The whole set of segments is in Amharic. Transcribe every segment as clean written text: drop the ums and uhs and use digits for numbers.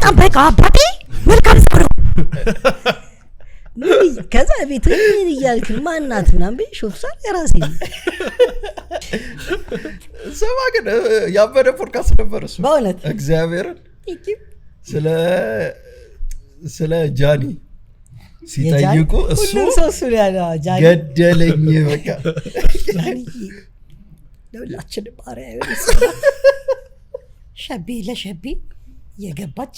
ጠበቃ አባቴ መልካም ሰው ነው ከዛ ቤት ይያልክ ማናት ምናምን ሾፍሳል የራሴ ሰማ ግን ያበደ ፖድካስት ነበር እሱ በእውነት እግዚአብሔር ስለ ጃኒ ሲጠይቁ እሱ ገደለኝ በቃ ጃኒ ለሁላችን ባሪያ ሸቤ ለሸቤ የገባች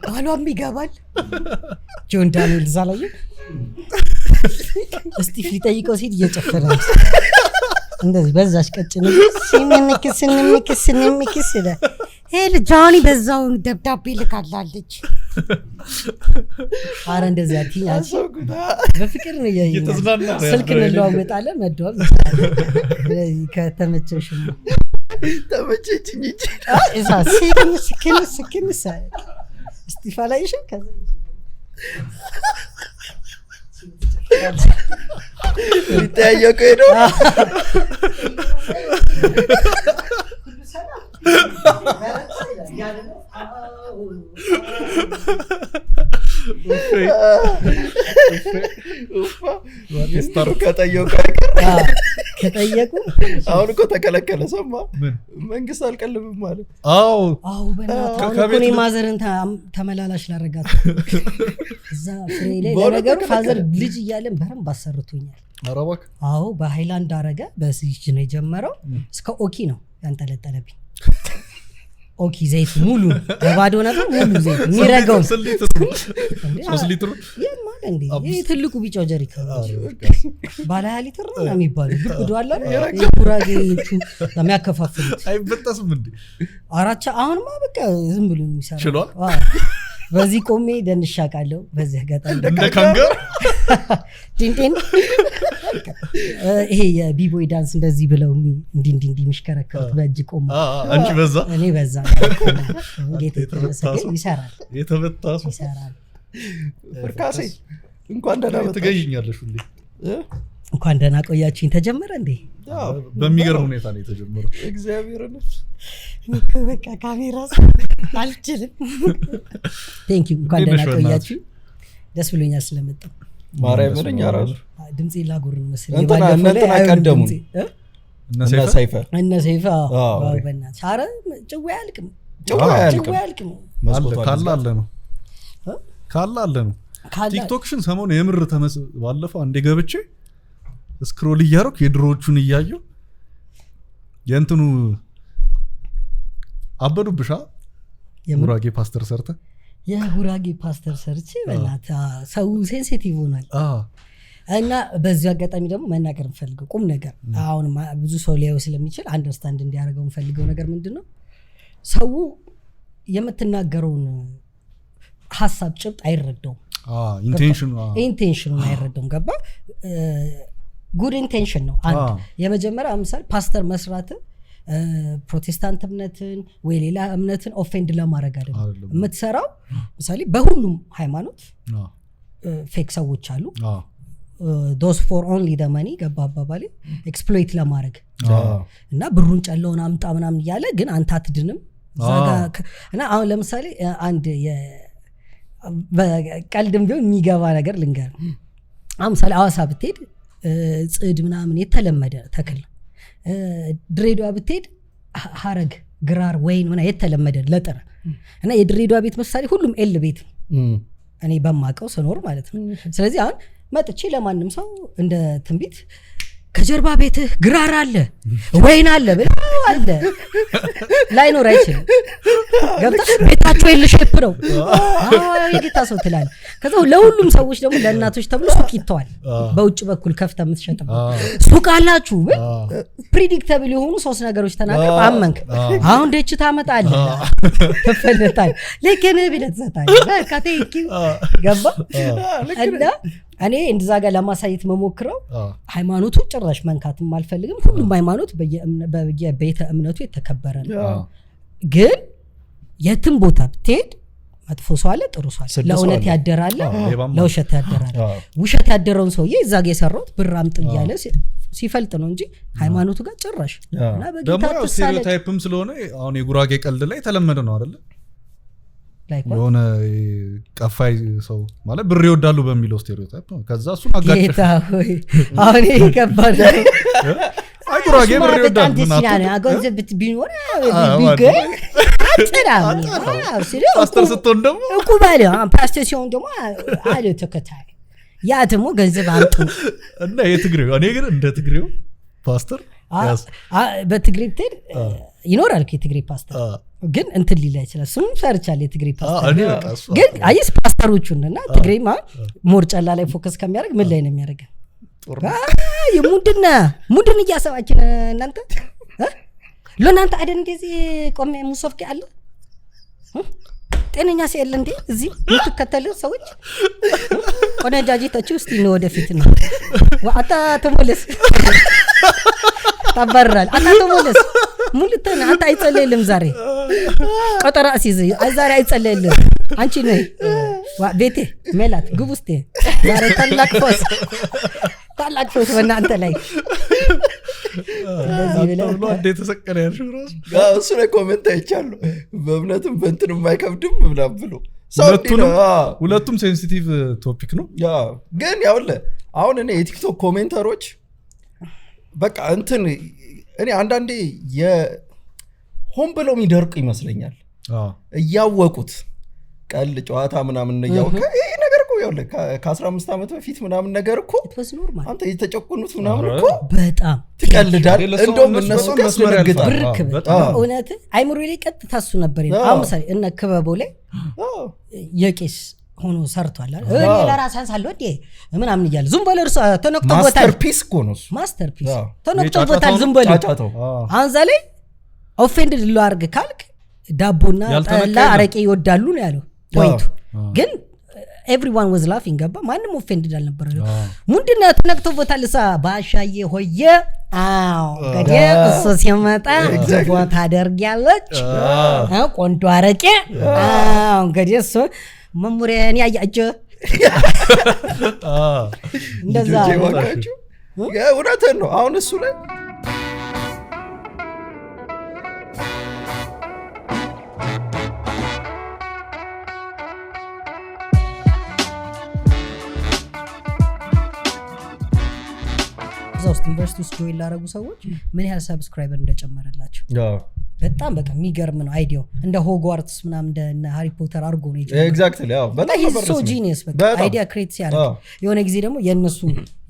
ባሏም ይገባል ጆን ዳንኤል ዛላዩ እስቲ ሊጠይቀው ሲል እየጨፈረ እንደዚህ በዛሽ ቀጭን ስንምክስ ይለ ሄል ጃኒ በዛው ደብዳቤ ልካላለች አረ እንደዚህ አትያች በፍቅር ነው እየተዝናና ስልክ እንለዋወጣለን መደወል ከተመቸሽ ተመቸችኝ እዛ ስክን እስቲፋላይሽ ከዛ ሊጠያየቁ ሄዶ ሚስተሩ ከጠየቁ አሁን እኮ ተከለከለ ሰማ መንግስት አልቀልብም ማለት አዎ ከቤት ማዘርን ተመላላሽ ላረጋት እዛ ፍሬ ላይ ለነገሩ ፋዘር ልጅ እያለን በረም ባሰርቶኛል አራባክ አዎ በሃይላንድ አረጋ በሲጅ ነው የጀመረው እስከ ኦኪ ነው ያንጠለጠለብኝ ኦኪ ዘይት ሙሉ ባዶ ነበር ሙሉ ዘይት ሚረጋው 3 ሊትር የማን እንዴ ይሄ ትልቁ ቢጫው ጀሪካን ባለ 20 ሊትር ነው የሚባለው ግብዶ አለ የጉራጌዎቹ የሚያከፋፍሉት አይበጣስም እንዴ አራቻ አሁንማ በቃ ዝም ብሎ የሚሰራው ችሏል በዚህ ቆሜ ደንሻቃለሁ በዚህ ገጠር እንደ ካንጋር ቲንቲን ይሄ የቢቦይ ዳንስ እንደዚህ ብለው እንዲ ምሽከረከሩት በእጅ ቆሞ አንቺ በዛ እኔ በዛ ጌታ ይሰራል የተበጣሱ ይሰራል ፍርካሴ እንኳን ደህና መጣሽ ትገኝኛለሽ ሁሌ እንኳን ደህና ቆያችሁኝ ተጀመረ እንዴ በሚገርም ሁኔታ ነው የተጀመረው እግዚአብሔርን በቃ ካሜራ አልችልም ቴንክ ዩ እንኳን ደህና ቆያችሁ ደስ ብሎኛል ስለመጣሁ ማርያምን እኛ ራሱ ድምጼ ላጉርን መስል እንትና ቀደሙ እነ ሰይፈ አዎ በእናትህ ኧረ ጭው አያልቅም ካላ አለ ነው ቲክቶክሽን ሰሞኑን የምር ባለፈው አንዴ ገብቼ ስክሮል እያደረኩ የድሮዎቹን እያየሁ የእንትኑ አበዱብሻ የጉራጌ ፓስተር ሰርተ የጉራጌ ፓስተር ሰርቼ በእናትህ ሰው ሴንሲቲቭ ሆኗል እና በዚህ አጋጣሚ ደግሞ መናገር እንፈልገው ቁም ነገር አሁን ብዙ ሰው ሊያየው ስለሚችል አንደርስታንድ እንዲያደርገው እንፈልገው ነገር ምንድነው ሰው የምትናገረውን ሐሳብ ጭብጥ አይረዳውም ኢንቴንሽኑን አይረዳውም ገባ ጉድ ኢንቴንሽን ነው አንድ የመጀመሪያ ምሳሌ ፓስተር መስራት ፕሮቴስታንት እምነትን ወይ ሌላ እምነትን ኦፌንድ ለማድረግ አይደለም የምትሰራው ምሳሌ በሁሉም ሃይማኖት ፌክ ሰዎች አሉ those for only the money ገባ አባባሌ ኤክስፕሎይት ለማድረግ እና ብሩን ጨለውን አምጣ ምናምን እያለ ግን አንተ አትድንም እና አሁን ለምሳሌ አንድ በቀልድም ቢሆን የሚገባ ነገር ልንገር አሁን ምሳሌ አዋሳ ብትሄድ ጽድ ምናምን የተለመደ ተክል ድሬዳዋ ብትሄድ ሀረግ ግራር ወይን ምና የተለመደ ለጥረ እና የድሬዳዋ ቤት ምሳሌ ሁሉም ኤል ቤት እኔ በማቀው ስኖር ማለት ነው ስለዚህ አሁን መጥቼ ለማንም ሰው እንደ ትንቢት ከጀርባ ቤትህ ግራር አለ ወይን አለ ብለው አለ ላይኖር አይችልም ገብታ ቤታቸው የልሽፕ ነው የጌታ ሰው ትላለህ ከዛ ለሁሉም ሰዎች ደግሞ ለእናቶች ተብሎ ሱቅ ይተዋል በውጭ በኩል ከፍታ የምትሸጥም ሱቅ አላችሁ ፕሪዲክተብል የሆኑ ሶስት ነገሮች ተናገር አመንክ አሁን ደች ታመጣለህ ተፈልታል ለከነ ቢለት ዘታል ካቴኪ ገባ እና እኔ እንደዛ ጋር ለማሳየት መሞክረው ሃይማኖቱ ጭራሽ መንካትም አልፈልግም ሁሉም ሃይማኖት በየቤተ እምነቱ የተከበረ ነው ግን የትም ቦታ ብትሄድ መጥፎ ሰው አለ ጥሩ ሰው አለ ለእውነት ያደራል ለውሸት ያደራል ውሸት ያደረውን ሰውዬ እዛ ጋር የሰራውት ብር አምጥ እያለ ሲፈልጥ ነው እንጂ ሃይማኖቱ ጋር ጭራሽ እና በጌታ ተሳለ ስቴሪዮታይፕም ስለሆነ አሁን የጉራጌ ቀልድ ላይ ተለመደ ነው አይደል የሆነ ቀፋይ ሰው ማለት ብር ይወዳሉ በሚለው ስቴሪዮታይፕ ነው ከዛ እሱን አጋጭ ጌታ ሆይ አሁን ይከባድ አይጉራጌ ብር ይወዳሉ ምናምን ገንዘብ ቢኖር ቢገኝ አጥራም ፓስተር ስትሆን ደግሞ እቁባለ ፓስተር ሲሆን ደግሞ አለ ተከታይ ያ ደግሞ ገንዘብ አምጡ እና የትግሬው እኔ ግን እንደ ትግሬው ፓስተር በትግሬ ትል ይኖራል ከትግሬ ፓስተር ግን እንትን ሊላ ይችላል ስሙ ሰርቻለ የትግሬ ፓስተር ግን አይስ ፓስተሮቹና ትግሬማ ሞርጫላ ላይ ፎከስ ከሚያደርግ ምን ላይ ነው የሚያደርገው ሙድን እያሰባችን እናንተ ለናንተ አይደል እንደዚህ ቆሜ ሙሶፍኪ አለ ጤነኛ ሲያለ እንዴ እዚህ የምትከተሉ ሰዎች ቆነጃጅታችሁ እስቲ ነው ወደፊት ነው ወአታ ተሞለስ ታባራል አታ ተሞለስ ሙልተና አንተ አይጸለይልም ዛሬ ቀጠራ አሲዝ ዛሬ አይጸለይልም አንቺ ነይ ቤቴ ሜላት ግቡስቴ ዛሬ ታላቅ ፎስ በእናንተ ላይ ለዚህ እንደ ተሰቀለ ያልሽው ራስ እሱ ላይ ኮሜንት አይቻለሁ በእምነትም በእንትን የማይከብድም ምናምን ብሎ ሁለቱም ሴንሲቲቭ ቶፒክ ነው ግን ያውለ አሁን እኔ የቲክቶክ ኮሜንተሮች በቃ እንትን እኔ አንዳንዴ የሆን ብለው የሚደርቁ ይመስለኛል እያወቁት ቀል ጨዋታ ምናምን ነው ይሄ ነገር እኮ ያውለ ከ15 ዓመት በፊት ምናምን ነገር እኮ አንተ የተጨቆኑት ምናምን እኮ በጣም ትቀልዳል እንደውም እነሱ ከስመረግጥ በጣም እውነት አይምሮ ላይ ቀጥታ እሱ ነበር አምሳሌ እና ክበቦ ላይ የቄስ ሆኖ ሰርቷል እኔ ለራሳን ሳለው እንዴ ምናምን ይያል ዝም ብሎ እርሱ ተነክቶበታል ማስተርፒስ እኮ ነው ማስተርፒስ ተነክቶበታል ዝም ብሎ አንዛ ላይ ኦፌንድድ ላርግ ካልክ ዳቦና ጠላ አረቄ ይወዳሉ ነው ያለው ፖይንቱ ግን everyone was laughing ገባ ማንንም ኦፌንድድ አልነበረ ምንድነው ተነክቶበታል እሳ ባሻዬ ሆየ ገዴ እሱ ሲመጣ ቦታ አደርጋለች ቆንጆ አረቄ ገዴ እሱ መሙሪያን ያያጀ እንደዛ እውነትን ነው አሁን እሱ ላይ ዛውስት ዩኒቨርሲቲ ውስጥ ጆይን ላደረጉ ሰዎች ምን ያህል ሰብስክራይበር እንደጨመረላቸው በጣም በቃ የሚገርም ነው አይዲያው እንደ ሆግዋርትስ ምናምን እንደ ሃሪ ፖተር አርጎ ነው ኤግዛክትሊ ያው በጣም ሶ ጂኒየስ በቃ አይዲያ ክሬት ሲያደርግ የሆነ ጊዜ ደግሞ የነሱ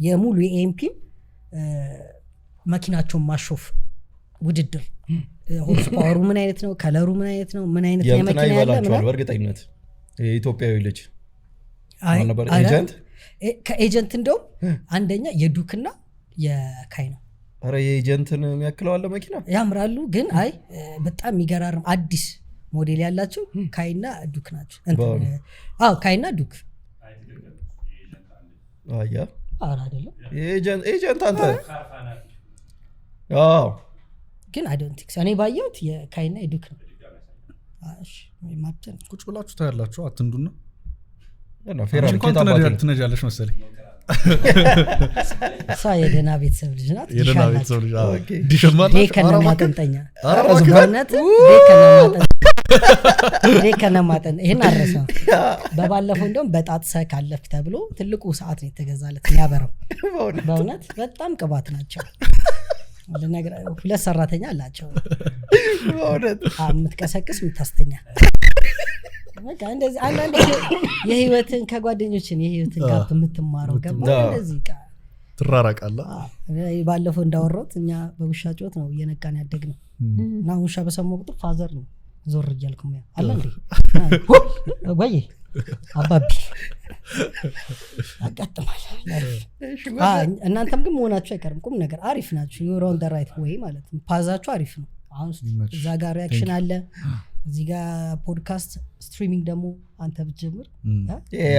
የሙሉ የኤምፒ መኪናቸውን ማሾፍ ውድድር ሆርስ ፓወሩ ምን አይነት ነው ከለሩ ምን አይነት ነው ምን አይነት የመኪና ያለ ምናምን በእርግጠኝነት የኢትዮጵያዊ ልጅ ነበር ኤጀንት ከኤጀንት እንደው አንደኛ የዱክና የካይ ነው አረ የኤጀንትን የሚያክለው አለ መኪና ያምራሉ ግን አይ በጣም የሚገራርም አዲስ ሞዴል ያላቸው ካይና ዱክ ናቸው ካይና ዱክ አያ አራ አይደለም ኤጀንት አንተ ግን አይ ዶንት ቲንክ እኔ ባየሁት የካይና የዱክ ነው እሺ ማጥተን ቁጭ ብላችሁ ታያላችሁ አትንዱና እና ፌራል ትነጃለሽ መሰለኝ የደህና ቤተሰብ ልጅ ናት የደህና ቤተሰብ ልጅ ዲሽማት ከነማጠንጠኛ አረዝባነት ከነማጠን ይሄን አረሰ በባለፈው እንደውም በጣጥሰ ካለፍ ተብሎ ትልቁ ሰዓት ነው የተገዛለት ያበረው በእውነት በጣም ቅባት ናቸው ለነገር ሁለት ሰራተኛ አላቸው በእውነት የምትቀሰቅስ የምታስተኛ በቃ እንደዚህ አንዳንዴ የህይወትን ከጓደኞችን የህይወትን ጋር የምትማረው ገባ እንደዚህ ቃ ትራራቃለህ ባለፈው እንዳወራሁት እኛ በውሻ ጮት ነው እየነቃን ያደግነው እና ውሻ በሰማው ቁጥር ፋዘር ነው ዞር እያልኩ ነው አለ እንዴ ወይ አባቢ አቀጥማል እናንተም ግን መሆናችሁ አይቀርም ቁም ነገር አሪፍ ናችሁ you are on the right way ማለት ነው ፓዛችሁ አሪፍ ነው አሁን እዛ ጋር ሪአክሽን አለ እዚህ ጋር ፖድካስት ስትሪሚንግ ደግሞ አንተ ብትጀምር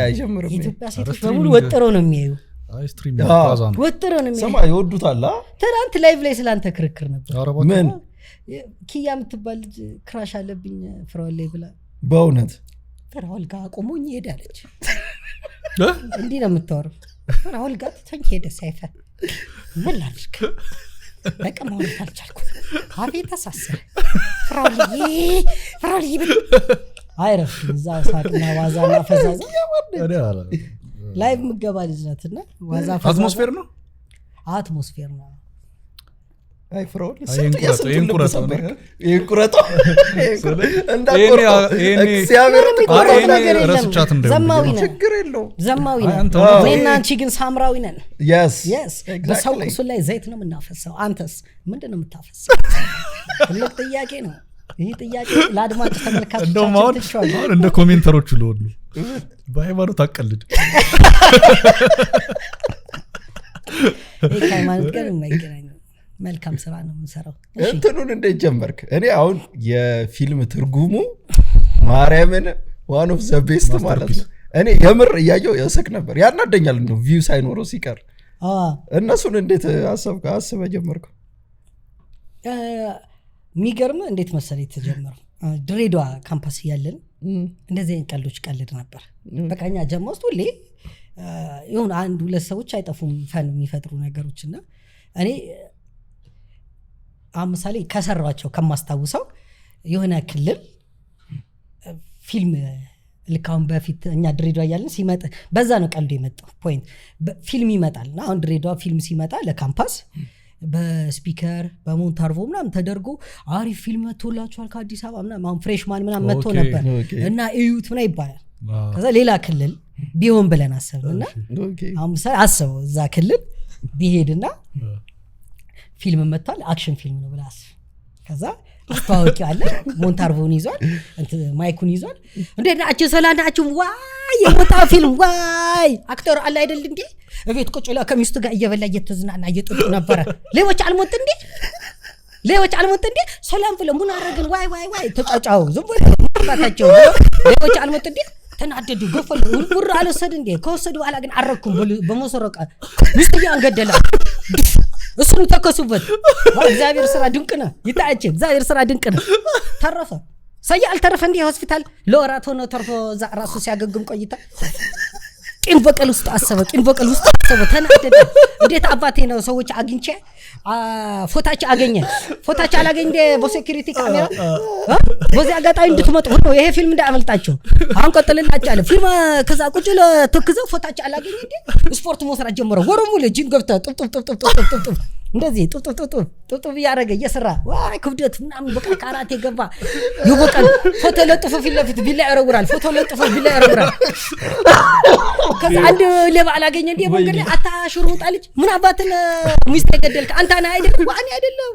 አይጀምርም የኢትዮጵያ ሴቶች በሙሉ ወጥረው ነው የሚያዩ ስትሪሚንግ ፓዛ ነው ወጥረው ነው የሚያዩ ሰማ ይወዱታል ትናንት ላይቭ ላይ ስላንተ ክርክር ነበር ምን ኪያ የምትባል ልጅ ክራሽ አለብኝ ፍራውል ላይ ብላ በእውነት ፍራውል ጋር ቆሞኝ ሄዳለች እንዲህ ነው የምታወራው ፍራውል ጋር ተኝ ሄደ ሳይፈ ምን ላድርግ በቃ ማለት አልቻልኩም አቤ ተሳሰረ ፍራውል አይረፍ እዛ ሳቅና ዋዛና ፈዛዛ ላይቭ ምገባ ልጅነትና ዋዛ ፈዛዛ አትሞስፌር ነው አይ ፍሮል ይንቁረጠው ረስቻት ዘማዊ ነን እኔና አንቺ ግን ሳምራዊ ነን በሰው ቁስል ላይ ዘይት ነው የምናፈሰው አንተስ ምንድን ነው የምታፈሰው ትልቅ ጥያቄ ነው ይህ ጥያቄ ለአድማጭ ተመልካቾቻችን እንደ ኮሜንተሮቹ ለወሉ በሃይማኖት አቀልድ ይህ ሃይማኖት ጋር የማይገናኝ መልካም ስራ ነው የምንሰራው እንትኑን እንዴት ጀመርክ እኔ አሁን የፊልም ትርጉሙ ማርያምን one of the best ማለት ነው እኔ የምር እያየው ያስቅ ነበር ያናደኛል ነው ቪው ሳይኖረው ሲቀር እነሱን እንዴት አሰበ ጀመርከው ሚገርም እንዴት መሰለኝ ተጀመረው ድሬዳዋ ካምፓስ ያለን እንደዚህ ቀልዶች ቀልድ ነበር በቃኛ ጀማውስት ሁሌ ይሁን አንድ ሁለት ሰዎች አይጠፉም ፈን የሚፈጥሩ ነገሮችና እኔ አምሳሌ ከሰራቸው ከማስታውሰው የሆነ ክልል ፊልም ልካውን በፊት እኛ ድሬዳዋ ያለን ሲመጣ በዛ ነው ቀልዱ የመጣው ፖይንት ፊልም ይመጣልና አሁን ድሬዳዋ ፊልም ሲመጣ ለካምፓስ በስፒከር በሞንታርቮ ምናምን ተደርጎ አሪፍ ፊልም መጥቶላችኋል ከአዲስ አበባ ምናምን አሁን ፍሬሽማን ምናምን መጥቶ ነበር እና እዩት ምናምን ይባላል ከዛ ሌላ ክልል ቢሆን ብለን አሰብንና አምሳሌ አሰበው እዛ ክልል ቢሄድና ፊልም መጥቷል አክሽን ፊልም ነው ብላስ ከዛ አስተዋወቂው አለ ሞንታርቮን ይዟል ማይኩን ይዟል እንደናችሁ ሰላናችሁ ዋይ የሞታ ፊልም ዋይ አክተር አለ አይደል እንዴ እቤት ቁጭ ብላ ከሚስቱ ጋር እየበላ እየተዝናና እየጠጡ ነበር ሌቦች አልሞት እንዴ ሰላም ብለው ምን አረግን ዋይ ተጫጫው ዝም ብለው ማባታቸው ሌቦች አልሞት እንዴ ተናደዱ ገፈሉ ውር አልወሰድ እንዴ ከወሰዱ በኋላ ግን አረኩም በመሰረቃ ሚስቱ ያንገደላ እሱን ተከሱበት እግዚአብሔር ስራ ድንቅ ነው ይታያች እግዚአብሔር ስራ ድንቅ ነው ተረፈ ሰያ አልተረፈ እንዴ ሆስፒታል ለወራት ሆኖ ተርፎ ራሱ ሲያገግም ቆይታ ቂም በቀል ውስጥ አሰበ ተናደደ እንዴት አባቴ ነው ሰዎች አግኝቼ ፎታች አላገኝ እንደ በሴኩሪቲ ካሜራ በዚህ አጋጣሚ እንድትመጡ ነው ይሄ ፊልም እንዳያመልጣቸው አሁን ቀጥልላችሁ አለ ፊልም ከዛ ቁጭ ለተከዘው ፎታች አላገኝ እንደ ስፖርት መስራት ጀመረ ወረሙ ለጂም ገብታ ጥብ እንደዚህ ጥብ ያረገ እየሰራ ዋይ ክብደት ምናምን በቃ ካራቴ ገባ ይወቀል ፎቶ ለጥፎ ፊት ለፊት ቢላ ያረጉራል ከዛ አንድ ሌባ አላገኘ እንደ መንገድ ላይ አታሽሩጣ ልጅ ምን አባትን ሚስት ገደልክ አንተ ና አይደለም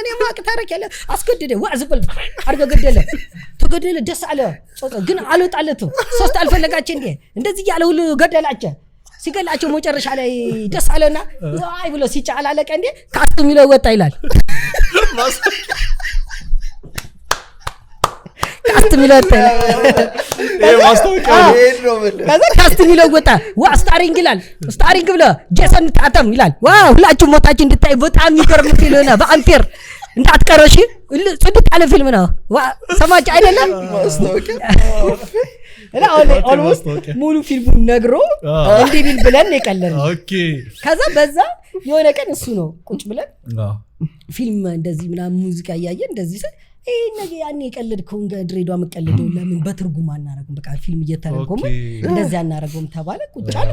እኔ ማቅ ታረክ ያለ አስገደደ ዋዝበል አርገ ተገደለ ደስ አለ ግን አልወጣለትም ሶስት አልፈለጋቸው እንደዚህ ያለ ሁሉ ገደላቸው ሲገላቸው መጨረሻ ላይ ደስ አለና ዋይ ብሎ ሲጫላ አለቀ እንዴ ካስቱ ሚለው ወጣ ይላል ካስቱ ሚለው ወጣ ይሄ ማስታወቂያ ነው ከዛ ካስቱ ሚለው ወጣ ስታሪንግ ብሎ ጄሰን ታተም ይላል ዋው ሁላችሁ ሞታችሁ እንድታይ በጣም ይገርም ፊልም ነው በአምፔር እንዳትቀረሽ ጽድቅ ያለ ፊልም ነው ሰማጭ አይደለም ማስታወቂያ እና ኦልሞስት ሙሉ ፊልሙን ነግሮ እንዲህ ቢል ብለን የቀለልን ከዛ በዛ የሆነ ቀን እሱ ነው ቁጭ ብለን ፊልም እንደዚህ ምናምን ሙዚቃ እያየን እንደዚህ ይሄ ነገር ያኔ የቀለድከው ድሬዳዋ መቀለደው ለምን በትርጉም አናረጉም በቃ ፊልም እየተረጎመ እንደዚህ አናረጉም ተባለ ቁጭ አለ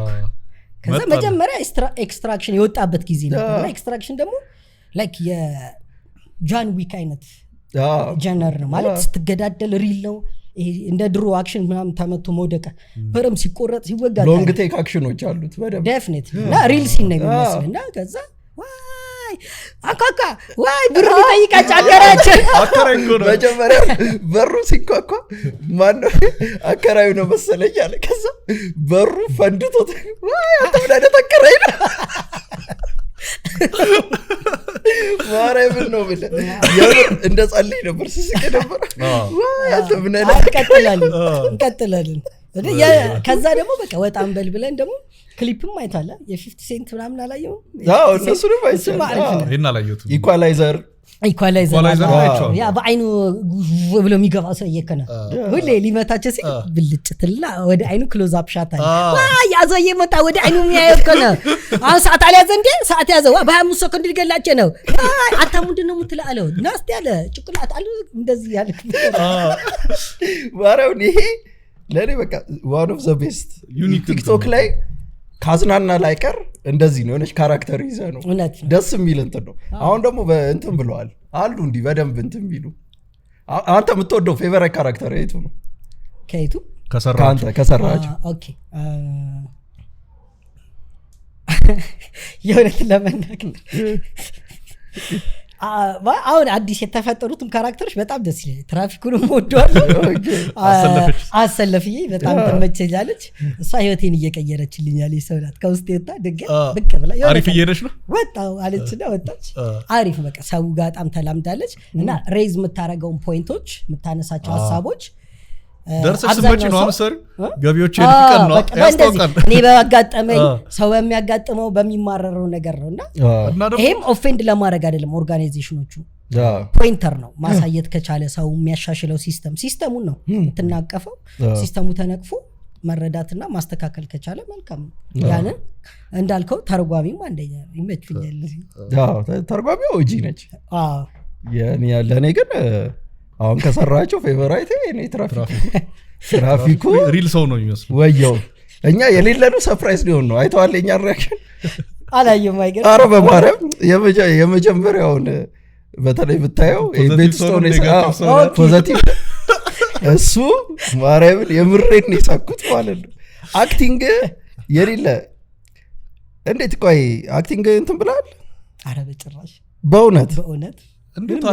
ከዛ መጀመሪያ ኤክስትራክሽን የወጣበት ጊዜ ነበር ኤክስትራክሽን ደግሞ ላይክ የጃን ዊክ አይነት ጀነር ነው ማለት ስትገዳደል ሪል ነው እንደ ድሮ አክሽን ምናምን ተመቶ መውደቀ በረም ሲቆረጥ ሲወጋ ሎንግ ቴክ አክሽኖች አሉት በደም ዴፊኒትሊ እና ሪል ሲን ነው የሚመስልና ከዛ ዋይ ብሩ ይጠይቃች አከራይ መጀመሪያ በሩ ሲኳኳ ማነው አከራዩ ነው መሰለኝ አለ ከዛ በሩ ፈንድቶ ዋይ አተብላደ ተከራይ ነው ማረም ነው ብለ እንደ ጸልይ ነበር ሲስቅ ነበር ዋይ አተብናለ እንቀጥላለን ከዛ ደግሞ በቃ ወጣን በል ብለን ደግሞ ክሊፕም አይታለ የ50 ሴንት ምናምን አላየው እነሱ ነው አላየሁትም ኢኳላይዘር ያ በአይኑ ብሎ የሚገባ ሰው እየከነ ሁሌ ሊመታቸው ሲል ብልጭ ትላ ወደ አይኑ ክሎዝ አፕ ሻት አለ ያዘው እየመጣ ወደ አይኑ የሚያየው ከነ አሁን ሰዓት አልያዘ እንዴ ሰዓት ያዘው በ25 ሰከንድ ሊገላቸው ነው አንተ ምንድነው የምትለው ናስቲ ያለ ጭቅላት አለ እንደዚህ ያለ ማርያምን ይሄ ለእኔ በቃ ዋን ኦፍ ዘ ቤስት ቲክቶክ ላይ ካዝናና ላይቀር እንደዚህ ነው የሆነች ካራክተር ይዘህ ነው ደስ የሚል እንትን ነው። አሁን ደግሞ እንትን ብለዋል አሉ እንዲህ በደንብ እንትን የሚሉ አንተ የምትወደው ፌቨራይት ካራክተር የቱ ነው? ከየቱ ከሰራቸው የእውነት ለመናገር አሁን አዲስ የተፈጠሩትም ካራክተሮች በጣም ደስ ይላል። ትራፊኩንም ወደዋለሁ። አሰለፍዬ በጣም ተመቸኛለች። እሷ ህይወቴን እየቀየረችልኛል። ሰው ናት። ከውስጥ ወጣ ድንገት ብቅ ብላ አሪፍ እየሄደች ነው ወጣው አለችና ወጣች። አሪፍ በቃ ሰው ጋር በጣም ተላምዳለች እና ሬዝ የምታረገውን ፖይንቶች የምታነሳቸው ሀሳቦች ደርሰሽ ስመጪ ነው አምሰር ገቢዎች ይልቀን ነው ያስታውቃል። እኔ በአጋጠመኝ ሰው በሚያጋጥመው በሚማረረው ነገር ነውና ይሄም ኦፌንድ ለማድረግ አይደለም። ኦርጋናይዜሽኖቹ ፖይንተር ነው ማሳየት ከቻለ ሰው የሚያሻሽለው ሲስተሙን ነው የምትናቀፈው። ሲስተሙ ተነቅፎ መረዳትና ማስተካከል ከቻለ መልካም ነው። ያንን እንዳልከው ተርጓሚም አንደኛ ይመችኛል። ተርጓሚው ኦጂ ነች። ለእኔ ግን አሁን ከሰራቸው ፌቨራይት እኔ ትራፊኩ ሪል ሰው ነው የሚመስለው። ወየው እኛ የሌለነው ሰርፕራይዝ ሊሆን ነው። አይተዋል የኛ ሪአክሽን አላየም አይገርም። ኧረ በማርያም የመጀመሪያውን በተለይ ብታየው ቤትስቶን ፖዘቲቭ እሱ ማርያምን የምሬን የሳኩት ማለት ነው። አክቲንግ የሌለ እንዴት ቆይ አክቲንግ እንትን ብላል? ኧረ በጭራሽ በእውነት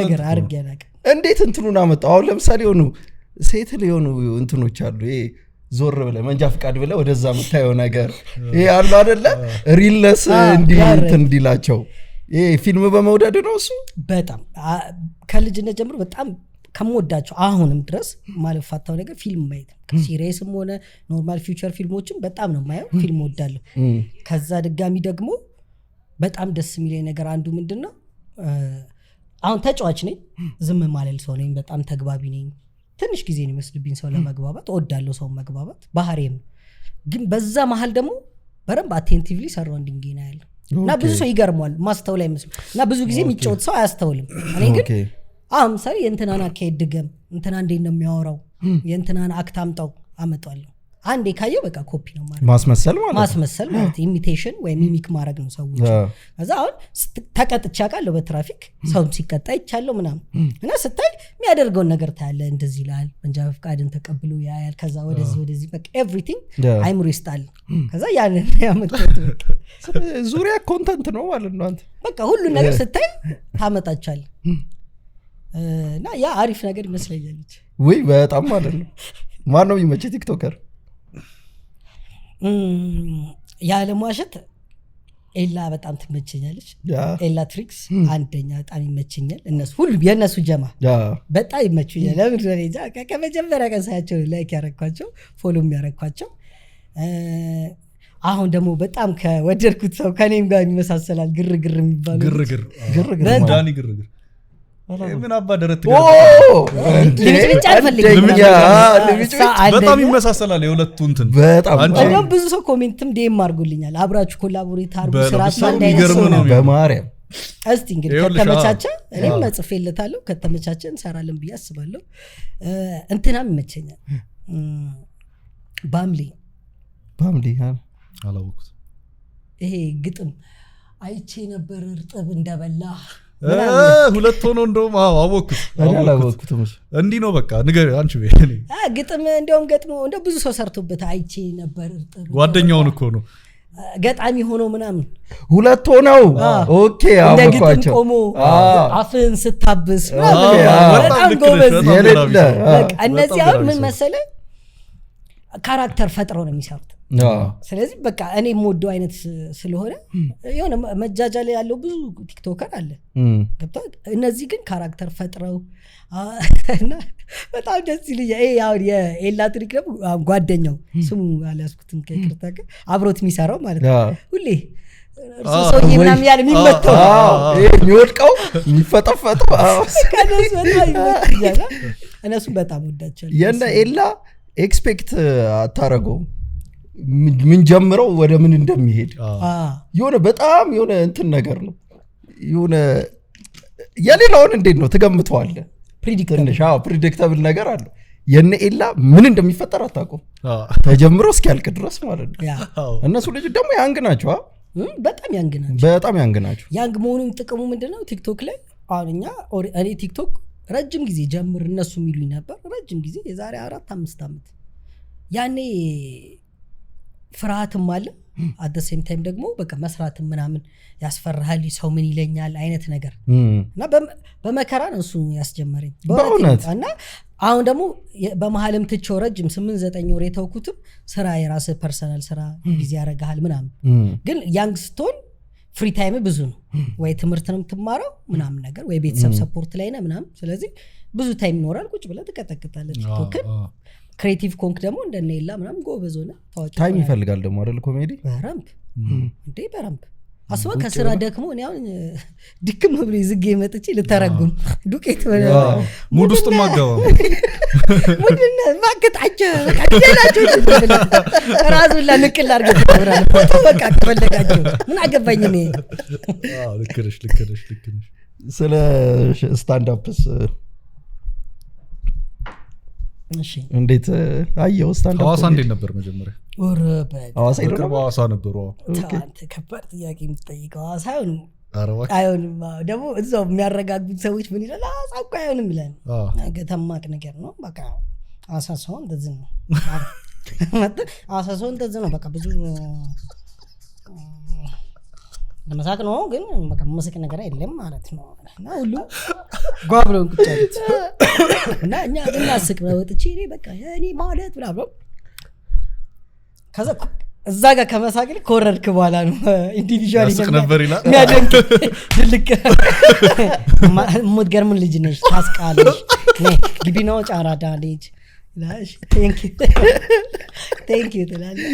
ነገር አድርጌ አላውቅም። እንዴት እንትኑን አመጣው? አሁን ለምሳሌ ሆኑ ሴት ሊሆኑ እንትኖች አሉ። ይሄ ዞር ብለህ መንጃ ፍቃድ ብለህ ወደዛ የምታየው ነገር ይሄ አሉ አይደለ? ሪልነስ እንዲላቸው ይሄ ፊልም በመውደድ ነው። እሱ በጣም ከልጅነት ጀምሮ በጣም ከምወዳቸው አሁንም ድረስ ማለፋታው ነገር ፊልም ማየት ሲሪየስም ሆነ ኖርማል ፊውቸር ፊልሞችን በጣም ነው የማየው። ፊልም ወዳለሁ። ከዛ ድጋሚ ደግሞ በጣም ደስ የሚለኝ ነገር አንዱ ምንድነው አሁን ተጫዋች ነኝ፣ ዝም ማለል ሰው ነኝ፣ በጣም ተግባቢ ነኝ። ትንሽ ጊዜ ነው የሚወስድብኝ ሰው ለመግባባት። እወዳለሁ ሰው መግባባት ባህሪዬም። ግን በዛ መሀል ደግሞ በደንብ አቴንቲቭሊ ሰራውንዲንግ ነው ያለው እና ብዙ ሰው ይገርመዋል ማስተውል አይመስልም እና ብዙ ጊዜ የሚጫወት ሰው አያስተውልም። እኔ ግን ምሳሌ የእንትናን አካሄድ ድገም፣ እንትና እንዴት ነው የሚያወራው፣ የእንትናን አክት አምጣው አመጣለሁ። አንዴ ካየው በቃ ኮፒ ነው ማለት ማስመሰል ማለት ኢሚቴሽን ወይ ሚሚክ ማድረግ ነው ሰዎች። ከዛ አሁን ተቀጥቻ ቃለሁ በትራፊክ ሰውም ሲቀጣ ይቻለው ምናምን እና ስታይ የሚያደርገውን ነገር ታያለህ። እንደዚህ ይላል፣ መንጃ ፈቃድን ተቀብሎ ያያል። ከዛ ወደዚህ በቃ ኤቭሪቲንግ አይምሮ ይስጣል። ከዛ ያንን ያመጣት ዙሪያ ኮንተንት ነው ማለት ነው። አንተ በቃ ሁሉ ነገር ስታይ ታመጣቻለህ እና ያ አሪፍ ነገር ይመስለኛል። ወይ በጣም ማለት ነው። ማን ነው የሚመችህ ቲክቶከር? ያለማሸት ኤላ በጣም ትመቸኛለች። ኤላ ትሪክስ አንደኛ በጣም ይመቸኛል። እነሱ ሁሉ የነሱ ጀማ በጣም ይመቸኛል። ለምን ዘሬጃ ከመጀመሪያ ቀን ሳያቸው ላይክ ያረኳቸው ፎሎ የሚያረኳቸው። አሁን ደግሞ በጣም ከወደድኩት ሰው ከኔም ጋር ይመሳሰላል ግርግር የሚባለው ግርግር ዳኒ ግርግር ምን አባ ደረት በጣም ይመሳሰላል የሁለቱ እንትን በጣም እንደውም ብዙ ሰው ኮሜንትም ዲኤም አድርጎልኛል አብራችሁ ኮላቦሬት አድርጉ ስራት ነው በማርያም። እስቲ እንግዲህ ከተመቻቸ እኔም መጽፌለታለሁ ከተመቻቸ እንሰራለን ብዬ አስባለሁ። እንትናም ይመቸኛል ባምሊ አላወኩት ይሄ ግጥም አይቼ ነበር እርጥብ እንደበላ ሁለት ሆኖ እንደውም አወኩት እንዲህ ነው በቃ ንገር አንቺ ግጥም እንደውም ገጥሞ እንደ ብዙ ሰው ሰርቶበት አይቼ ነበር እርጥብ ጓደኛውን እኮ ነው ገጣሚ ሆኖ ምናምን ሁለት ሆነው ኦኬ እንደ ግጥም ቆሞ አፍን ስታብስ በጣም ጎበዝ እነዚህ አሁን ምን መሰለህ ካራክተር ፈጥረው ነው የሚሰሩት። ስለዚህ በቃ እኔ የምወደው አይነት ስለሆነ የሆነ መጃጃል ያለው ብዙ ቲክቶከር አለ ገብቷል። እነዚህ ግን ካራክተር ፈጥረው እና በጣም ደስ ይልኛል። አሁን የኤላ ትሪክ ደግሞ ጓደኛው ስሙ አልያዝኩትም ከይቅርታ ጋር አብሮት የሚሰራው ማለት ነው ሁሌ እርሱ ሰውዬ ምናምን ያለ የሚመታው የሚወድቀው የሚፈጠፈጠው ከነሱ በጣም ይመችኛል። እነሱም በጣም ወዳቸዋለሁ። የነ ኤላ ኤክስፔክት አታረገው ምን ጀምረው ወደ ምን እንደሚሄድ የሆነ በጣም የሆነ እንትን ነገር ነው። የሆነ የሌላውን እንዴት ነው ትገምተዋለህ? ፕሪዲክተብል ነገር አለ። የነ ኤላ ምን እንደሚፈጠር አታውቁም ተጀምሮ እስኪያልቅ ድረስ ማለት ነው እነሱ ልጅ ደግሞ ያንግ ናቸው በጣም ያንግ ናቸው በጣም ያንግ ናቸው ያንግ መሆኑን ጥቅሙ ምንድነው ቲክቶክ ላይ አሁንኛ እኔ ቲክቶክ ረጅም ጊዜ ጀምር እነሱ የሚሉኝ ነበር ረጅም ጊዜ የዛሬ 4-5 አመት ያኔ ፍርሃትም አለ at the same time ደግሞ በቃ መስራትም ምናምን ያስፈራሃል ሰው ምን ይለኛል አይነት ነገር እና በመከራ ነው እሱ ያስጀመረኝ በእውነት እና አሁን ደግሞ በመሐልም ትቾ ረጅም 8-9 ወር የተውኩትም ስራ የራስ ፐርሰናል ስራ ቢዚ ያረጋሃል ምናምን ግን ያንግ ስቶን ፍሪ ታይም ብዙ ነው ወይ ትምህርት ነው የምትማረው ምናምን ነገር ወይ ቤተሰብ ሰፖርት ላይ ነው ምናምን ስለዚህ ብዙ ታይም ይኖራል ቁጭ ብለህ ተቀጠቅጣለህ ቲክቶክ ክሬቲቭ ኮንክ ደግሞ እንደነይላ ምናምን ጎበዝ ሆነ ታዋቂ ታይም ይፈልጋል ደግሞ አይደል ኮሜዲ በራምፕ እንዴ በራምፕ አስዋ ከስራ ደክሞ ነው አሁን ድክም ብሎ ይዝጌ መጥቼ ልተረጉም ዱቄት ሙድ ውስጥ ማጋባ ሙድና ማከታቸው ከደላቸው ራሱን ለንቅል አድርገው ተወራለ በቃ ተበለጋቸው ምን አገባኝ እኔ ልክ ነሽ ስለ ስታንድ አፕስ እሺ እንዴት አየው ስታንድ አፕ ሐዋሳ እንዴት ነበር መጀመሪያ ወረበ ሐዋሳ ነበር ታንተ ከባድ ጥያቄ የምትጠይቀው ሐዋሳ አይሆንም ደግሞ እዛው የሚያረጋጉት ሰዎች ምን ይላል አሳውቁ አይሆንም ይላል ከተማቅ ነገር ነው በቃ ሐዋሳ ሰው እንደዚህ ነው ሐዋሳ ሰው እንደዚህ ነው በቃ ብዙ ለማሳቅ ነው ግን በቃ መስክ ነገር አይደለም ማለት ነው እና ሁሉ ጓብለው ቁጫት እና እኛ እናስቅ ነው ወጥቼ እኔ በቃ እኔ ማለት ብላ ከዛ እዛ ጋር ከመሳቅል ኮረድክ በኋላ ነው ኢንዲቪጁዋሊ ነበር ይላል የሚያደንቅ ትልቅ ሙትገርም ልጅ ነሽ ታስቃለሽ ግቢ ነው ጫራዳ ልጅ ላሽ ቴንክ ዩ ትላለህ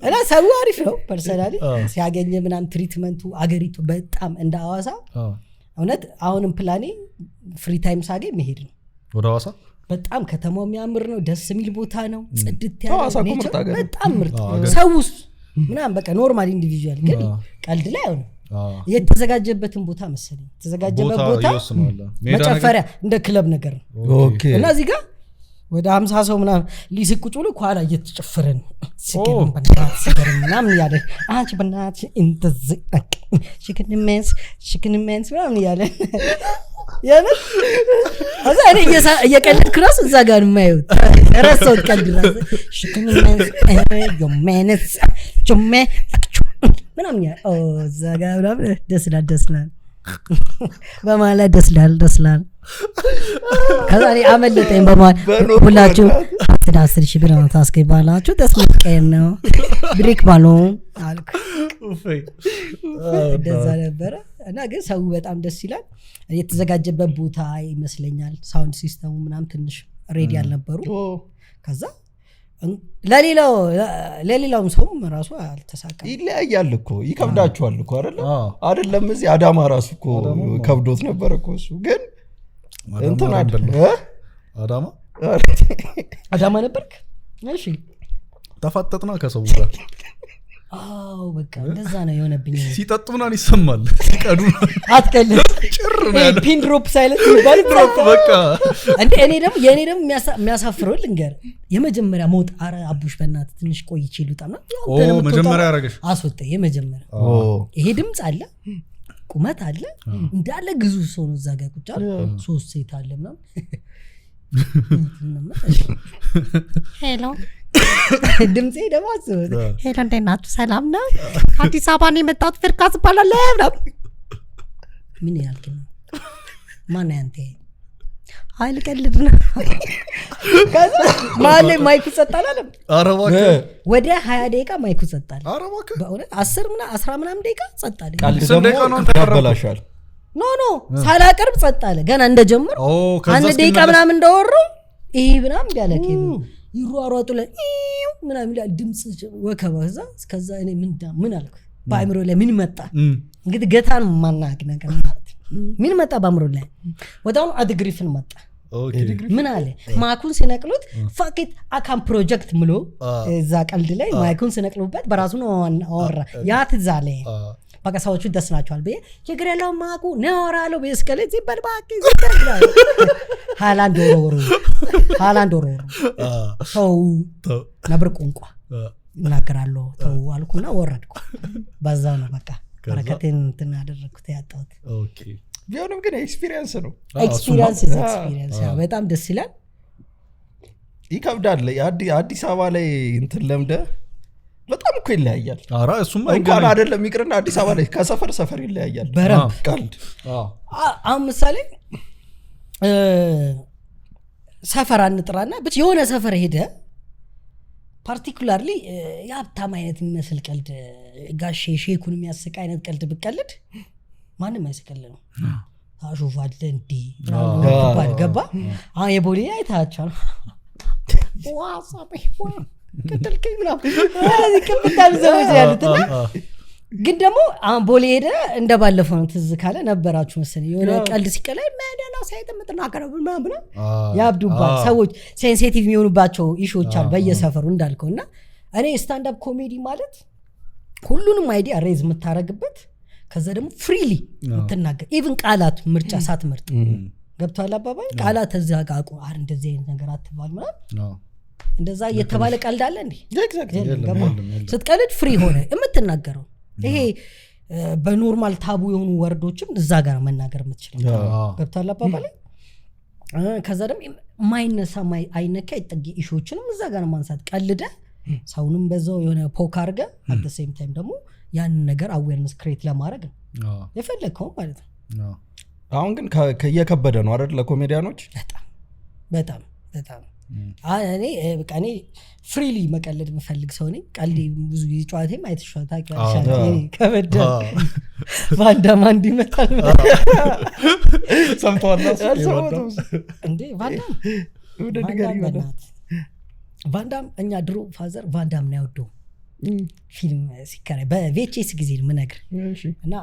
እና ሰው አሪፍ ነው ፐርሰናሊ ሲያገኘ ምናምን ትሪትመንቱ አገሪቱ በጣም እንደ ሐዋሳ እውነት አሁንም ፕላኔ ፍሪ ታይም ሳገኝ መሄድ ነው ወደ ሐዋሳ በጣም ከተማው የሚያምር ነው ደስ የሚል ቦታ ነው ጽድት ያለ ኔቸር በጣም ምርጥ ሰውስ ምናምን በቃ ኖርማል ኢንዲቪጁዋል ግን ቀልድ ላይ አሁን የተዘጋጀበትን ቦታ መሰለኝ ተዘጋጀበት ቦታ መጨፈሪያ እንደ ክለብ ነገር ነው እና እዚህ ጋር ወደ 50 ሰው ምናምን ሊስቁጭ ብሎ ኳላ እየተጨፈረን ሲገርም በእናት ሲገርም ምናምን ያለ አንቺ በእናት እንደዚህ chicken mens ምናምን ያለ ያለ አዛ እኔ እየቀለድኩ ራስ እዛ ጋር የማየው ረሳሁት ቀልድ ራስ chicken mens የመንስ ጁሜ ምናምን ያ እዛ ጋር ምናምን ደስላል በማላ ደስላል ከዛ እኔ አመለጠኝ በማለት ሁላችሁ አትዳስር እሺ ብለው ታስገባላችሁ ተስመቀየን ነው ብሬክ ባሎ አልኩ እንደዛ ነበር እና ግን ሰው በጣም ደስ ይላል የተዘጋጀበት ቦታ ይመስለኛል ሳውንድ ሲስተሙ ምናምን ትንሽ ሬዲ አልነበሩ ከዛ ለሌላውም ሰውም ራሱ አልተሳካም ይለያያል እኮ ይከብዳቸዋል እኮ አይደለም እዚህ አዳማ ራሱ እኮ ከብዶት ነበር እኮ እሱ ግን እንትን አዳማ ነበርክ እሺ ተፋጠጥና ከሰው ጋር አው በቃ እንደዛ ነው የሆነብኝ ሲጠጡ ምናምን ይሰማል ሲቀዱ አትቀልድ ፒን ድሮፕ ሳይለንት ይባል ድሮፕ በቃ እንዴ እኔ ደግሞ የሚያሳፍረው ልንገር የመጀመሪያ ሞት አረ አቡሽ በእናት ትንሽ ቆይቼ ልውጣና መጀመሪያ ያረጋሽ አስወጣ የመጀመሪያ ይሄ ድምጽ አለ ቁመት አለ እንዳለ ግዙፍ ሰው ነው እዛ ጋር ቁጭ አለ ሶስት ሴት አለ ምናምን ሄሎ ድምጼ ደግሞ አስወጣ ሄሎ እንደናችሁ ሰላም ነው አዲስ አበባ ነው የመጣሁት ፍርካስ ባላለ ምን ያልክ ነው ማን ያንተ ኃይል ቀልድ ነው ከዛ ማለ ማይኩ ጸጣላለም አረባከ ወደ 20 ደቂቃ ማይኩ ጸጣል አረባከ በእውነት 10 ምናምን ደቂቃ ጸጣል ደቂቃ ነው ተቀበላሻል ኖ ሳላቀርብ ጸጣለ ገና እንደጀመረ አንድ ደቂቃ ምናምን እንደወሩ ይሄ ምናምን ያለከ ይሯሯጡ ላይ ምናምን ይላል ድምጽ ወከባዛ ከዛ እኔ ምን አልኩ ባይምሮ ላይ ምን መጣ እንግዲህ ገታን ማናቅ ነገር ማለት ምን መጣ ባይምሮ ላይ ወዳው አድግሪፍን መጣ ምን አለ ማይኩን ሲነቅሉት ፋኪት አካም ፕሮጀክት ምሎ እዛ ቀልድ ላይ ማይኩን ሲነቅሉበት በራሱ ነው አወራ ያ ትዛለ በቃ ሰዎቹ ደስ ናቸዋል በየ ችግር ያለው ማቁ ነውራለው በስከለ ሲበል ባቂ ሃላንድ ወሮወሩ ተው ነብር ቋንቋ እናገራለሁ ተው አልኩና ወረድኩ። በዛው ነው በቃ በረከቴን እንትን አደረኩት ያጣሁት። ኦኬ ቢሆንም ግን ኤክስፒሪየንስ ነው። ኤክስፒሪየንስ በጣም ደስ ይላል። ይከብዳል። አዲስ አበባ ላይ እንትን ለምደ በጣም እኮ ይለያያል። ኧረ እሱማ እንኳን አይደለም ይቅርና አዲስ አበባ ላይ ከሰፈር ሰፈር ይለያያል። በረብ ቀልድ አሁን ምሳሌ ሰፈር አንጥራና ብቻ የሆነ ሰፈር ሄደ ፓርቲኩላርሊ የሀብታም አይነት የሚመስል ቀልድ ጋሼ ሼኩን የሚያስቅ አይነት ቀልድ ብቀልድ ማንም አይስቀልም። ታሾፋለ እንዲ ባል ገባ አሁን የቦሌ አይታቻል ዋሳበ ከተልከኝ ምናምን ከፍታል ዘመድ ያሉትና ግን ደግሞ አሁን ቦሌ ሄደ እንደባለፈው ነው ትዝ ካለ ነበራችሁ መሰለኝ የሆነ ቀልድ ሲቀላይ ማዳናው ሳይተም ተናገረው ምናምን ያብዱባል ሰዎች ሴንሲቲቭ የሚሆኑባቸው ኢሹዎች አሉ በየሰፈሩ እንዳልከውና እኔ ስታንድ አፕ ኮሜዲ ማለት ሁሉንም አይዲያ ሬዝ የምታረግበት ከዛ ደግሞ ፍሪሊ የምትናገር ኢቭን ቃላት ምርጫ ሳትመርጥ ገብቷል አባባይ ቃላት እዛ ጋር አቁ አር እንደዚህ አይነት ነገር አትባል ማለት እንደዛ እየተባለ ቀልድ አለ እንዴ ስትቀልድ ፍሪ ሆነ የምትናገረው ይሄ በኖርማል ታቡ የሆኑ ወርዶችም እዛ ጋር መናገር የምትችለው ገብቷል አባባይ ከዛ ደግሞ ማይነሳ አይነካ ይጠጊ ኢሹዎችንም እዛ ጋር ማንሳት ቀልደ ሰውንም በዛው የሆነ ፖክ አድርገህ at the same time ደግሞ ያን ነገር አዌርነስ ክሬት ለማድረግ የፈለከው ማለት ነው። አሁን ግን ከየከበደ ነው አይደል ለኮሜዲያኖች በጣም እኔ በቃ እኔ ፍሪሊ መቀለድ የምፈልግ ሰው ነኝ። ቀልዴ ብዙ ጊዜ ጨዋታዬም አይተሽዋል ታውቂያለሽ። ከበደ ቫንዳም እንዲመጣል ሰምተዋል እንዴ ቫንዳም እኛ ድሮ ፋዘር ቫንዳም ነው ያወደው ፊልም ሲከራይ በቪኤችኤስ ጊዜ ነው የምነግር እና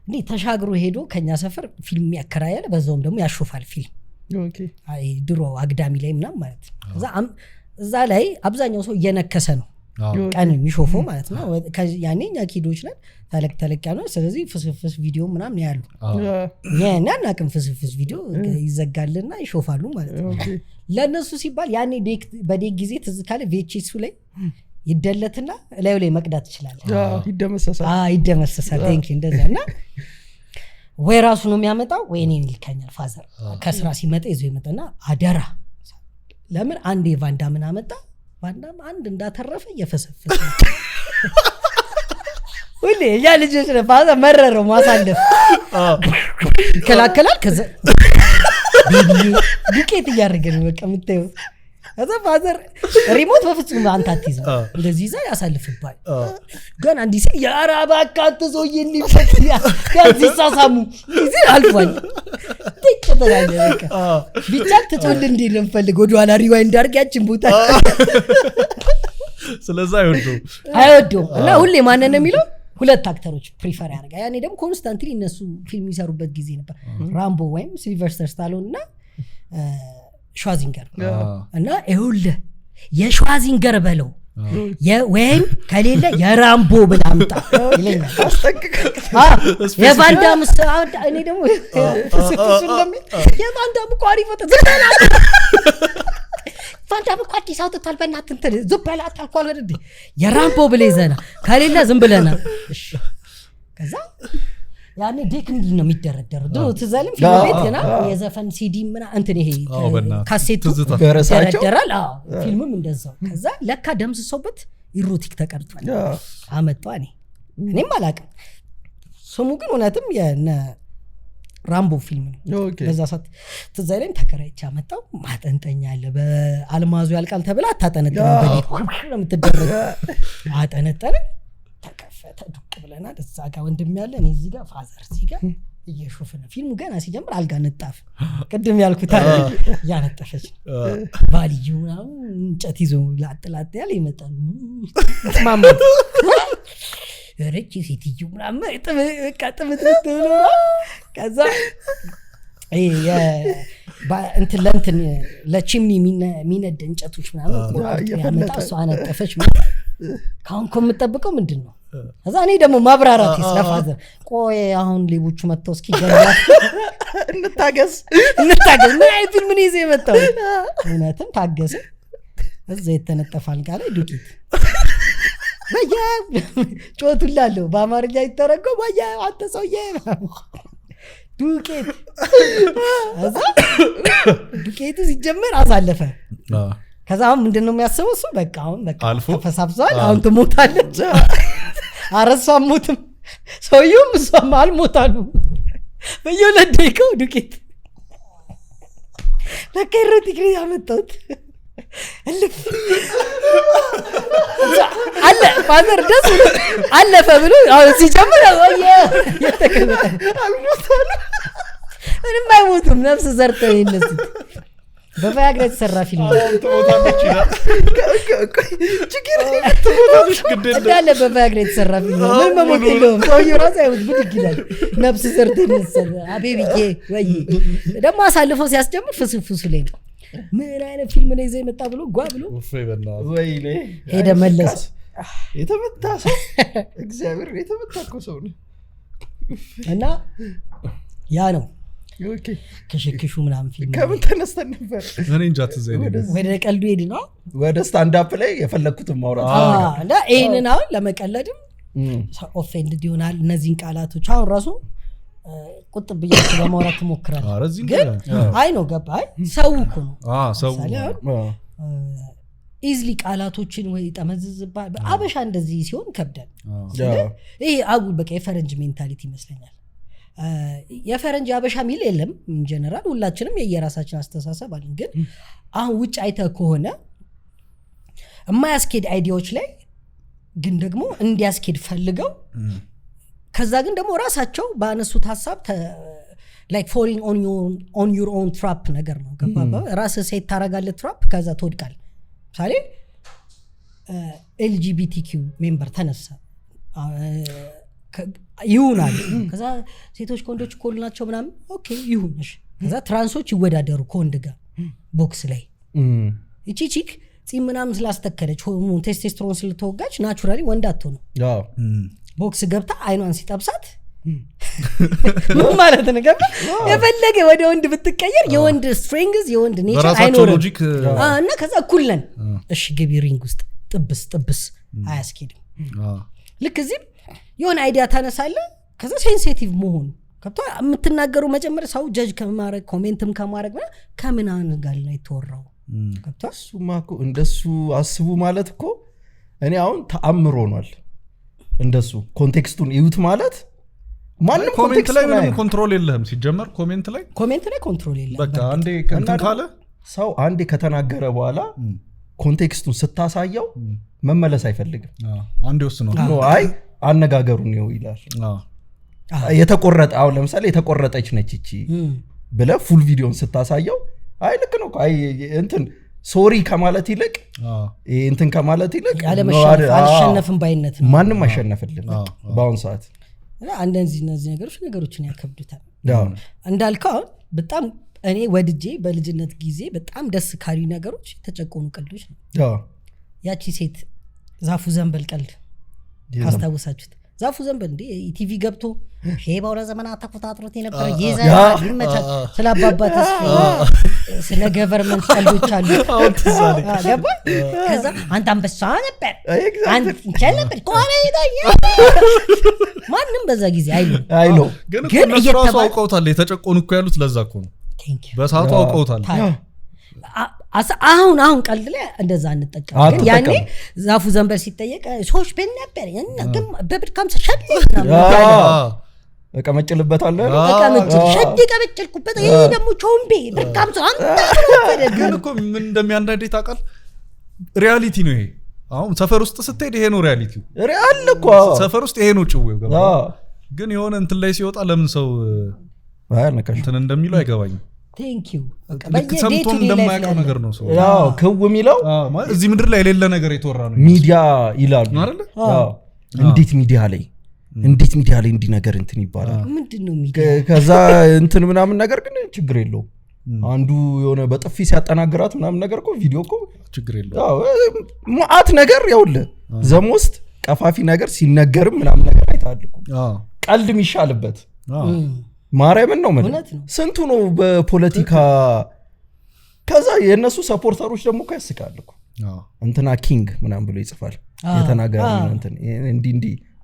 እንዴ ተሻግሮ ሄዶ ከኛ ሰፈር ፊልም ያከራያል በዛውም ደግሞ ያሾፋል ፊልም ድሮ አግዳሚ ላይ ምናምን ማለት ነው። እዛ ላይ አብዛኛው ሰው እየነከሰ ነው ቀን የሚሾፈው ማለት ነው። ያኔ እኛ ኪዶች ነን ተለቅ ያሉ ስለዚህ ፍስፍስ ቪዲዮ ምናምን ያሉ ያኔ አናቅም ፍስፍስ ቪዲዮ ይዘጋልና ይሾፋሉ ማለት ነው። ለእነሱ ሲባል ያኔ በዴክ ጊዜ ትዝ ካለ ቪኤችኤሱ ላይ ይደለትና ላዩ ላይ መቅዳት ይችላል ይደመሰሳል እንደዛ እና ወይ ራሱ ነው የሚያመጣው ወይ እኔን ይልከኛል ፋዘር ከስራ ሲመጣ ይዞ ይመጣና አደራ ለምን አንዴ ቫንዳምን አመጣ ቫንዳም አንድ እንዳተረፈ እየፈሰፈሰ ሁሌ ያ ልጆች ነው ፋዘር መረረው ማሳለፍ ይከላከላል ከዛ ዱቄት እያደረገ ነው በቃ የምታየው ከዛ ፋዘር ሪሞት በፍጹም አንተ አትይዘው እንደዚህ ይዛ ያሳልፍባል ገና እንዲህ ያራባ ካንተ ሰውዬ እንዲፈት ያዚ ሳሳሙ እዚህ አልፏል ትከተላለ በቃ ብቻ ተቶል እንዴ ለምፈልግ ወደ ኋላ ሪዋይንድ አድርግ ያችን ቦታ ስለዛ አይወደው እና ሁሌ ማን ነው የሚለው ሁለት አክተሮች ፕሪፈር ያደርጋ ያኔ ደግሞ ኮንስታንትሊ እነሱ ፊልም ይሰሩበት ጊዜ ነበር ራምቦ ወይም ሲልቨስተር ስታሎን እና ሸዋዚንገር እና ይኸውልህ የሸዋዚንገር በለው ወይም ከሌለ የራምቦ ብላ አምጣ ይለኛል የቫንዳም እኔ ደግሞ የቫንዳም እኮ አሪፍ ወጥቷል ቫንዳም እኮ አዲስ አውጥቷል በእናትህ እንትን ዝም በላ አታልኳል አይደል የራምቦ ብለህ ይዘና ከሌለ ዝም ብለና እሺ ከዛ ያኔ ዴክ እንዲህ ነው የሚደረደረው ድሮ ትዘልም ፊልም ቤት ገና የዘፈን ሲዲ ምና እንትን ይሄ ካሴቱ ይደረደራል ፊልምም እንደዛው ከዛ ለካ ደምስሶበት ኢሮቲክ ተቀርጧል አመጣው እኔም አላውቅም ስሙ ግን እውነትም የነ ራምቦ ፊልም ነው በዛ ሰዓት ትዘልም ተከራይቻ አመጣው ማጠንጠኛ አለ በአልማዙ ያልቃል ተብላ አታጠነጥነው በዴክ ነው የምትደረገው አጠነጠነ ተከፈተ ዱቅ ብለና ደዛ ጋር ወንድም ያለ እኔ እዚህ ጋር ፋዘር እዚህ ጋር እየሾፈነ ፊልሙ ገና ሲጀምር አልጋ ነጣፍ ቅድም ያልኩት ያነጠፈች ባልዩ ነው እንጨት ይዞ ላጥላጥ ያለ ይመጣል ማማት ረቺ ሲቲዩ ምናምን ጥምጥምት ብሎ ከዛ እንትን ለእንትን ለቺምኒ ሚነድ እንጨቶች ምናምን ያመጣ እሷ አነጠፈች ካሁን ከምጠብቀው ምንድን ነው ከዛ እኔ ደግሞ ማብራራት ይስለፋዘር ቆይ አሁን ሌቦቹ መጥተው እስኪ ገላት እንታገስ ምን አይነት ፊልም ነው ይዘህ የመጣው? እውነትም ታገሰ። እዛ የተነጠፈ አልጋ ላይ ዱቄት ጮቱላለሁ በአማርኛ ይተረጎም ባያ አንተ ሰውዬ ዱቄት አዛ ዱቄቱ ሲጀመር አሳለፈ። ከዛ አሁን ምንድነው የሚያስበው እሱ? በቃ አሁን በቃ ተፈሳፍሷል፣ አሁን ትሞታለች። አረሷም ሞትም ሰውዬውም እሷም አልሞታሉ። በየሁለት ደቂቃው ዱቄት ለከረቲ ግሪ ያመጣሁት አለ ፋዘር ደስ አለፈ ብሎ አሁን ሲጀምር የተከበተ አልሞታሉ። ምንም አይሞቱም፣ ነፍስ ዘርተው ይነሱ። በቫያግራ የተሰራ ፊልም ትሞታለች ይላል። እንዳለ በቫያግራ የተሰራ ፊልም ምን መሞት የለውም። ሰውዬው ራሱ አይሞት ብድግ ይላል፣ ነፍስ ዘርተው ይነሳል። አቤብዬ ወይ ደግሞ አሳልፈው ሲያስጀምር ፍስፍሱ ላይ ነው። ምን አይነት ፊልም ነው ይዘህ የመጣ ብሎ ጓ ብሎ ወይኔ ሄደ መለስ። የተመታ ሰው እግዚአብሔር የተመታ እኮ ሰው ነው። እና ያ ነው ከሽክሹ ምናምን ፊልም ከምን ተነስተን ነበር? እኔ እንጃ ትዝ አይለኝም። ወደ ቀልዱ ሄድ ነው ወደ ስታንድ አፕ ላይ የፈለኩትን ማውራት እና ይሄንን አሁን ለመቀለድም ኦፌንድ ይሆናል። እነዚህን ቃላቶች አሁን ራሱ ቁጥብ ብያቸው ለማውራት ትሞክራለህ። ግን አይ ነው ገባ ሰው እኮ ነው ሰው ኢዝሊ ቃላቶችን ወይ ጠመዝዝባል። አበሻ እንደዚህ ሲሆን ከብዳል። ይሄ አጉል በቃ የፈረንጅ ሜንታሊቲ ይመስለኛል። የፈረንጅ አበሻ ሚል የለም ኢንጀነራል፣ ሁላችንም የየራሳችን አስተሳሰብ አለን። ግን አሁን ውጭ አይተህ ከሆነ የማያስኬድ አይዲያዎች ላይ ግን ደግሞ እንዲያስኬድ ፈልገው ከዛ ግን ደግሞ ራሳቸው ባነሱት ሐሳብ like falling on your own trap ነገር ነው። ገባባ ራስህ ሴት ታረጋለህ ትራፕ፣ ከዛ ትወድቃለህ። ምሳሌ LGBTQ ሜምበር ተነሳ ይሁናል፣ ከዛ ሴቶች ከወንዶች እኩል ናቸው ምናምን ኦኬ ይሁን እሺ። ከዛ ትራንሶች ይወዳደሩ ከወንድ ጋር ቦክስ ላይ እቺ ቺክ ጺም ምናምን ስላስተከለች ሆርሞን ቴስቶስትሮን ስለተወጋች ናቹራሊ ወንድ አትሆንም። ቦክስ ገብታ አይኗን ሲጠብሳት ምን ማለት ነው? ገባ የፈለገ ወደ ወንድ ብትቀየር የወንድ ስትሪንግስ የወንድ ኔቸር አይኖርም እና ከዛ እኩል ነን እሺ ግቢ ሪንግ ውስጥ ጥብስ አያስኬድም። ልክ እዚህ የሆነ አይዲያ ታነሳለህ፣ ከዛ ሴንሲቲቭ መሆኑ ከብቶ የምትናገሩ መጀመሪያ ሰው ጀጅ ከማድረግ ኮሜንትም ከማድረግ ከምን አንጋል ነው የተወራው። ከብቶ እሱማ እኮ እንደሱ አስቡ ማለት እኮ እኔ አሁን ተአምሮ ሆኗል። እንደሱ ኮንቴክስቱን እዩት ማለት ማንም ኮሜንት ላይ ምንም ኮንትሮል የለህም። ሲጀመር ኮሜንት ላይ ኮንትሮል የለም። በቃ አንዴ እንትን ካለ ሰው አንዴ ከተናገረ በኋላ ኮንቴክስቱን ስታሳየው መመለስ አይፈልግም። አንዴ ወስነው ነው አይ አነጋገሩን ነው ይላል። የተቆረጠ አሁን ለምሳሌ የተቆረጠች ነች እቺ ብለህ ፉል ቪዲዮን ስታሳየው አይ ልክ ነው አይ እንትን ሶሪ ከማለት ይልቅ እንትን ከማለት ይልቅ አልሸነፍም ባይነት ነው። ማንም አይሸነፍልም በአሁን ሰዓት። አንደዚህ እነዚህ ነገሮችን ያከብዱታል። እንዳልከው በጣም እኔ ወድጄ በልጅነት ጊዜ በጣም ደስ ካሪ ነገሮች የተጨቆኑ ቀልዶች ነው። ያቺ ሴት ዛፉ ዘንበል ቀልድ ካስታወሳችሁት ዛፉ ዘንበል እንዴ ኢቲቪ ገብቶ ሄባው ለዘመናት ተቆጣጥሮት የነበረ ይዘራል ይመቻል። ስለ አባባ ተስፋዬ ስለ ገቨርመንት ቀልዶች አሉ። ገባ ከዛ አንተ አንበሳ ነበር አንተ እንቸል ነበር ቆራ ይታየ ማንም በዛ ጊዜ አይሉ ግን እየተራሱ አውቀውታል። የተጨቆኑ እኮ ያሉት ለዛ እኮ ነው። በሰዓቱ አውቀውታል። አሁን ቀልድ ላይ እንደዛ አንጠቀም። ግን ያኔ ዛፉ ዘንበል ሲጠየቅ ሶሽ በል ነበር ግን በብድካም ሸድና እቀመጭልበታለሁ ቀመጭልኩበት ይሄ ደግሞ ቾምቤ ብድካም ሰው አንተ ግን እኮ ምን እንደሚያንዳንዴ ታውቃል። ሪያሊቲ ነው ይሄ። አሁን ሰፈር ውስጥ ስትሄድ ይሄ ነው ሪያሊቲው። ሪያል እኮ ሰፈር ውስጥ ይሄ ነው ጭዌው። ገባ ግን የሆነ እንትን ላይ ሲወጣ ለምን ሰው እንትን እንደሚለው አይገባኝም። ቴንኪው ሰምቶ እንደማያውቀው ነገር ነው ሰው ያው ክው የሚለው እዚህ ምድር ላይ የሌለ ነገር የተወራ ነው። ሚዲያ ይላሉ አይደል? እንዴት ሚዲያ ላይ እንዲህ ነገር እንትን ይባላል። ምንድነው ሚዲያ? ከዛ እንትን ምናምን ነገር ግን ችግር የለውም። አንዱ የሆነ በጥፊ ሲያጠናግራት ምናምን ነገር እኮ ቪዲዮ እኮ ችግር የለውም። ሙአት ነገር ያውልህ ዘሞስት ቀፋፊ ነገር ሲነገርም ምናምን ነገር አይታልኩ ቀልድ የሚሻልበት ማርያምን ነው ማለት እውነት ነው። ስንቱ ነው በፖለቲካ ከዛ የነሱ ሰፖርተሮች ደግሞ ያስቃሉ እኮ እንትና ኪንግ ምናምን ብሎ ይጽፋል የተናገረ ነው እንትን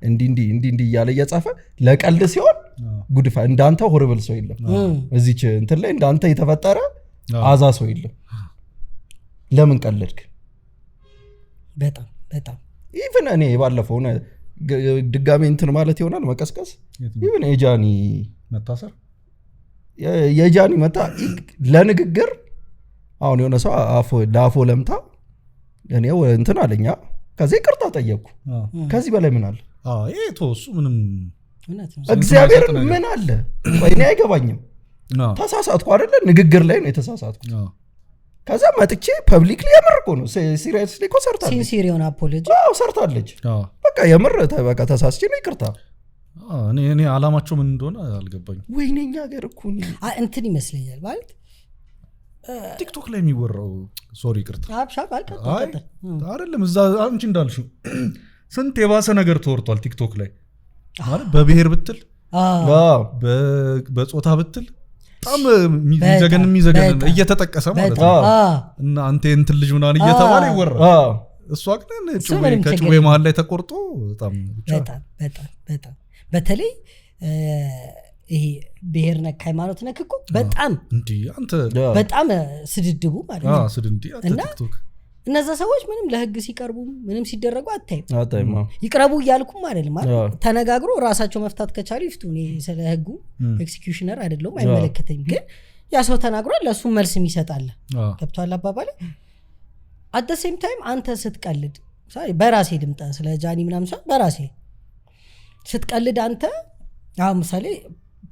እንዲ እያለ እየጻፈ ለቀልድ ሲሆን ጉድፋ እንዳንተ ሆሪብል ሰው የለም እዚች እንትን ላይ እንዳንተ የተፈጠረ አዛ ሰው የለም ለምን ቀለድክ በጣም በጣም ኢቭን እኔ ባለፈው ድጋሜ እንትን ማለት ይሆናል መቀስቀስ ኢቭን የጃኒ መታሰር የጃኒ መታ ለንግግር አሁን የሆነ ሰው ዳፎ ለምታ እኔ እንትን አለኛ ከዚህ ይቅርታ ጠየቅኩ ከዚህ በላይ ምን አለ ይሄ ተወሱ ምንም እግዚአብሔር ምን አለ ወይኔ አይገባኝም ተሳሳትኩ አይደለ ንግግር ላይ ነው የተሳሳትኩት ከዛ መጥቼ ፐብሊክሊ የምርቆ ነው ሲሪየስሊ እኮ ሰርታለች ሲንሲሪዮን አፖሎጂ ሰርታለች በቃ የምር በቃ ተሳስቼ ነው ይቅርታ እኔ አላማቸው ምን እንደሆነ አልገባኝ ወይኔኛ ሀገር እኮ እንትን ይመስለኛል ማለት ቲክቶክ ላይ የሚወራው ሶሪ ይቅርታ አብሻብ አይደለም እዛ አንቺ እንዳልሽው ስንት የባሰ ነገር ተወርቷል ቲክቶክ ላይ ማለት በብሔር ብትል በጾታ ብትል በጣም የሚዘገን እየተጠቀሰ ማለት ነው እና አንተ እንትን ልጅ ምናምን እየተባለ ይወራል እሷ ግን ከጭዌ መሀል ላይ ተቆርጦ በጣም በጣም በተለይ ይሄ ብሔር ነክ ሃይማኖት ነክ እኮ በጣም እንዴ አንተ በጣም ስድድቡ ማለት ነው ስድንዲ አንተ ቲክቶክ እነዛ ሰዎች ምንም ለህግ ሲቀርቡ ምንም ሲደረጉ አታይም ይቅረቡ እያልኩም አይደለም ማለት ተነጋግሮ ራሳቸው መፍታት ከቻሉ ይፍቱ እኔ ስለ ህጉ ኤክስኪዩሽነር አይደለም አይመለከተኝም ግን ያ ሰው ተናግሯል ለሱ መልስ የሚሰጣል ገብቷል አባባለ at the same time አንተ ስትቀልድ በራሴ ድምጣ ስለ ጃኒ ምናምን ሰው በራሴ ስትቀልድ አንተ አሁን ምሳሌ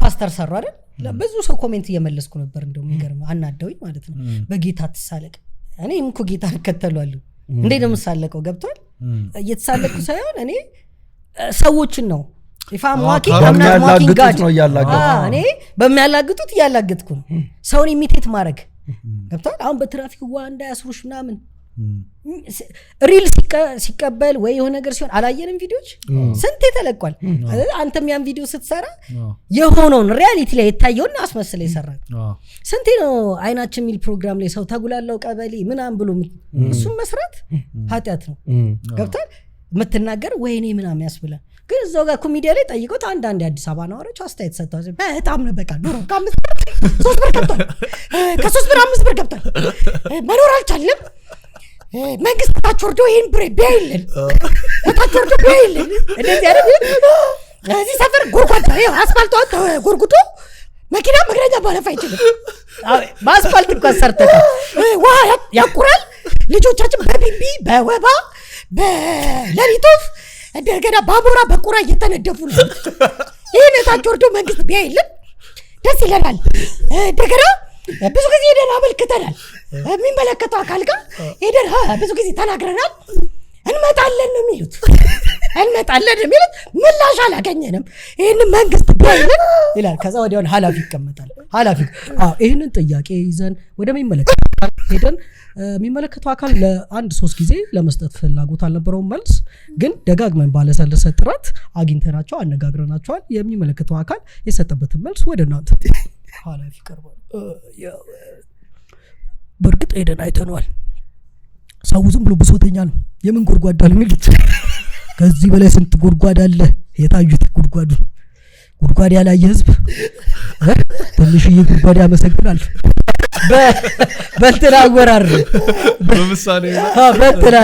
ፓስተር ሰራ አይደል ብዙ ሰው ኮሜንት እየመለስኩ ነበር እንደውም ይገርም አናደውኝ ማለት ነው በጌታ ተሳለቅ እኔም እኮ ጌታ ተከተሏለሁ እንዴ ነው የምሳለቀው ገብቷል እየተሳለቁ ሳይሆን እኔ ሰዎችን ነው ኢፋም ዋኪ ያላግጡት ነው ያላግጡት እኔ በሚያላግጡት ያላግጥኩ ነው ሰውን ኢሚቴት ማድረግ ገብቷል አሁን በትራፊክ ዋንዳ ያስሩሽ ምናምን ሪል ሲቀበል ወይ የሆነ ነገር ሲሆን አላየንም ቪዲዮች ስንት ተለቋል አንተም ያን ቪዲዮ ስትሰራ የሆነውን ሪያሊቲ ላይ የታየውን አስመስለ ይሰራል ስንት ነው አይናችን ሚል ፕሮግራም ላይ ሰው ተጉላለው ቀበሌ ምናምን ብሎ እሱም መስራት ኃጢያት ነው ገብቷል የምትናገር ወይኔ ምናምን ያስብላል ግን እዛው ጋር ኮሜዲያ ላይ ጠይቆት አንድ አዲስ አበባ ነዋሪዎች አስተያየት ሰጥተዋል በጣም ነው በቃ ኑሮ ከ5 ብር 3 ብር ገብቷል ከ3 ብር 5 ብር ገብቷል መኖር አልቻለም መንግስት ታች ወርዶ ይሄን ብሬ ቢያይልን ታች ወርዶ ቢያይልን እንደዚህ አይደል እዚህ ሰፈር ጉርጓዳ ይሄ አስፋልት ጉርጉዶ መኪና መግረጃ ባለፍ አይችልም በአስፋልት እንኳን ሰርተታ ውሃ ያቁራል ልጆቻችን በቢቢ በወባ በሌሊቶፍ እንደገና ባቡራ በቁራ እየተነደፉ ነው ይሄን ታች ወርዶ መንግስት ቢያይልን ደስ ይለናል እንደገና ብዙ ጊዜ ሄደን አመልክተናል የሚመለከተው አካል ጋር ሄደን ብዙ ጊዜ ተናግረናል እንመጣለን ነው የሚሉት ምላሽ አላገኘንም ይሄን መንግስት ቢያይልን ይላል ከዛ ወዲያውን ኃላፊ ይቀመጣል ኃላፊ ይሄንን ጥያቄ ይዘን ወደሚመለከተው ሄደን የሚመለከተው አካል ለአንድ 3 ጊዜ ለመስጠት ፍላጎት አልነበረውም መልስ ግን ደጋግመን ባለሰለሰ ጥራት አግኝተናቸው አነጋግረናቸዋል የሚመለከተው አካል የሰጠበትን መልስ ወደናንተ ኃላፊ ቀርቧል በርግጥ ሄደን አይተነዋል ሰው ዝም ብሎ ብሶተኛ ነው የምን ጉርጓዳ ነው የሚሉት ከዚህ በላይ ስንት ጉርጓዳ አለ የታዩት ጉርጓዳ ያላየ ህዝብ ትንሽዬ ጉርጓዳ ያመሰግናል በእንትና አወራር በምሳሌ በእንትና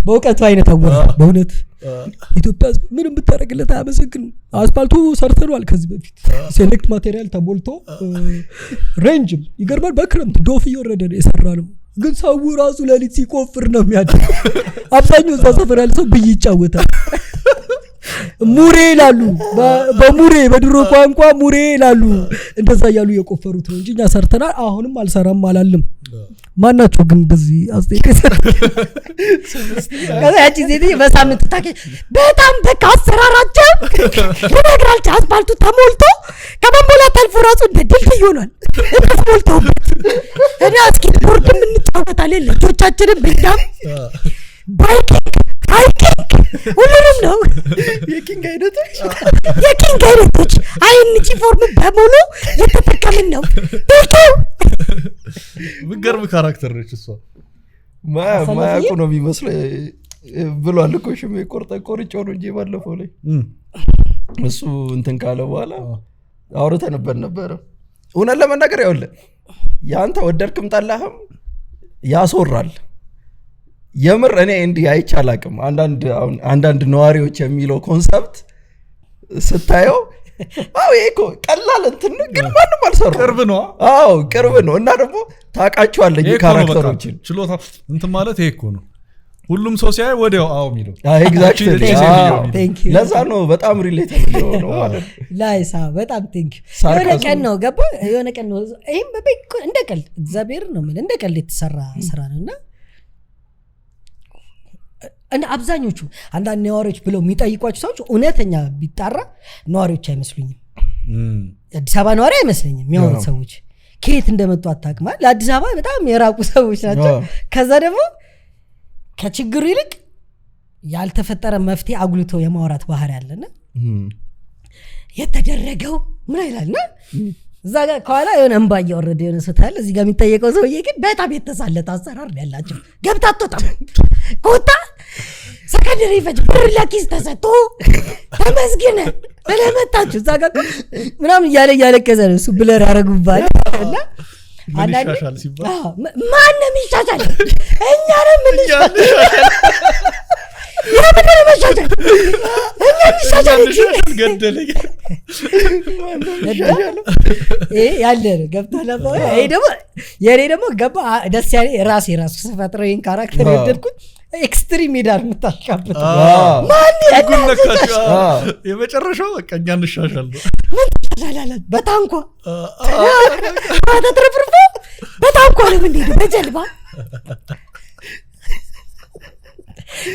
በእውቀቱ አይነት አወራር በእውነት ኢትዮጵያ ምንም ብታረግለት አያመሰግንም አስፋልቱ ሰርተናል ከዚህ በፊት ሴሌክት ማቴሪያል ተሞልቶ ሬንጅም ይገርማል በክረምት ዶፍ እየወረደ ነው የሰራነው ግን ሰው ራሱ ለሊት ሲቆፍር ነው የሚያድር አብዛኛው እዛ ሰፈር ያለ ሰው ብይ ይጫወታል ሙሬ ይላሉ በሙሬ በድሮ ቋንቋ ሙሬ ይላሉ እንደዛ ያሉ የቆፈሩት ነው እንጂ እኛ ሰርተናል አሁንም አልሰራም አላልም ማናቸው ግን እንደዚህ አስተያየት ከዛች ዜዲ በሳምንት ታከ በጣም በቃ አሰራራቸው ለነግራል አስፋልቱ ተሞልቶ ከመሞላት አልፎ ራሱ እንደ ድልድይ ሆኗል ተሞልቶበት እኔ ስኬት ቦርድ እንጫወታለን ልጆቻችንን ብቻም ባይኪንግ ሁሉንም ነው የኪንግ አይነቶች አይንጂ ፎርም በሙሉ እየተጠቀምን ነው። ምገርም ካራክተር ነች እሷ። ማያውቁ ነው የሚመስለው ብሏል እኮ ሽሜ ቆርጦ ነው እንጂ ባለፈው ላይ እሱ እንትን ካለ በኋላ አውርተንበት ነበረ። እውነት ለመናገር ያውልህ ያንተ ወደድክም ጠላህም ያስወራል። የምር እኔ እንዲህ አይቻላቅም። አንዳንድ ነዋሪዎች የሚለው ኮንሰፕት ስታየው ይሄ እኮ ቀላል እንትን ግን ማንም አልሰራው። ቅርብ ነው። ቅርብ ነው። እና ደግሞ ታውቃቸዋለህ ካራክተሮችን ችሎታ እንትን ማለት ይሄ እኮ ነው። ሁሉም ሰው ሲያይ ወዲያው የሚለው ኤግዛክትሊ። ለዛ ነው በጣም ሪሌተብል ነው ማለት ነው። ላይሳ በጣም ቴንክ የሆነ ቀን ነው ገባ የሆነ ቀን ነው ይሄም እንደ ቀልድ እግዚአብሔር ነው ምን እንደ ቀልድ የተሰራ ስራ ነውና እና አብዛኞቹ አንዳንድ ነዋሪዎች ብለው የሚጠይቋቸው ሰዎች እውነተኛ ቢጣራ ነዋሪዎች አይመስሉኝም። አዲስ አበባ ነዋሪ አይመስለኝም። የሚያወሩት ሰዎች ከየት እንደመጡ አታውቅም። ለአዲስ አበባ በጣም የራቁ ሰዎች ናቸው። ከዛ ደግሞ ከችግሩ ይልቅ ያልተፈጠረ መፍትሄ አጉልቶ የማውራት ባህሪ ያለና የተደረገው ምን ይላልና እዛ ጋር ከኋላ የሆነ እንባ እያወረደ የሆነ ስታል እዚህ ጋር የሚጠየቀው ሰውዬ ግን በጣም የተሳለጠ አሰራር ያላቸው ገብታ አትወጣም ኮታ ሰከንደሪ ፈጅ ብር ለኪስ ተሰጥቶ ተመስገነ ለመጣችሁ እዛ ጋር ምናምን እያለቀሰ ነው እሱ ብለር ያረጉባል እና አንዳንዴ ማን ነው የሚሻሻል እኛ ነን ምን ይሻሻል ያመጣው መሻሻል እኛ ይሻሻል ገደለኝ ያለ ገብቷል። ይሄ ደግሞ የኔ ደግሞ ገባ ደስ ያለ ራሱ ስፈጥረው ይሄን ካራክተር ወደድኩት። ኤክስትሪም ሄዳር የምታሽቃበት ማን ያነካቸው የመጨረሻው በቃ እኛ እንሻሻል ነው። ምን ተላላላ በታንኳ ተትረፍርፎ በታንኳ ነው ምን ሄደ በጀልባ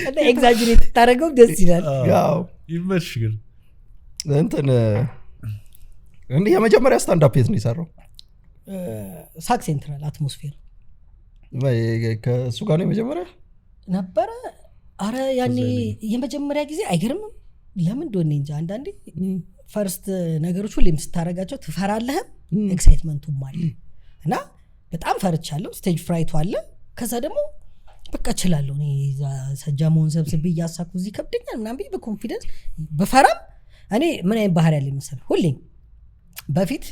እና ኤግዛጀሬት ታረገው ደስ ይላል። ያው ይመሽ ግን እንትን እንዴ የመጀመሪያ ስታንድ አፕ የት ነው የሰራው? ሳክ ሴንትራል አትሞስፌር ከሱ ጋር ነው የመጀመሪያ ነበረ። አረ ያኔ የመጀመሪያ ጊዜ አይገርምም? ለምን እንደሆነ እንጂ አንዳንዴ ፈርስት ነገሮች ሁሌም ስታረጋቸው ትፈራለህም ኤክሳይትመንቱም አለ እና በጣም ፈርቻለሁ። ስቴጅ ፍራይቱ አለ። ከዛ ደግሞ በቃ እችላለሁ እኔ ሰጃሞን ሰብስቤ እያሳኩ እዚህ ከብደኛል ምናምን ብዬ በኮንፊደንስ በፈራም እኔ ምን አይነት ባህሪ ያለኝ መሰለህ ሁሌም በፊት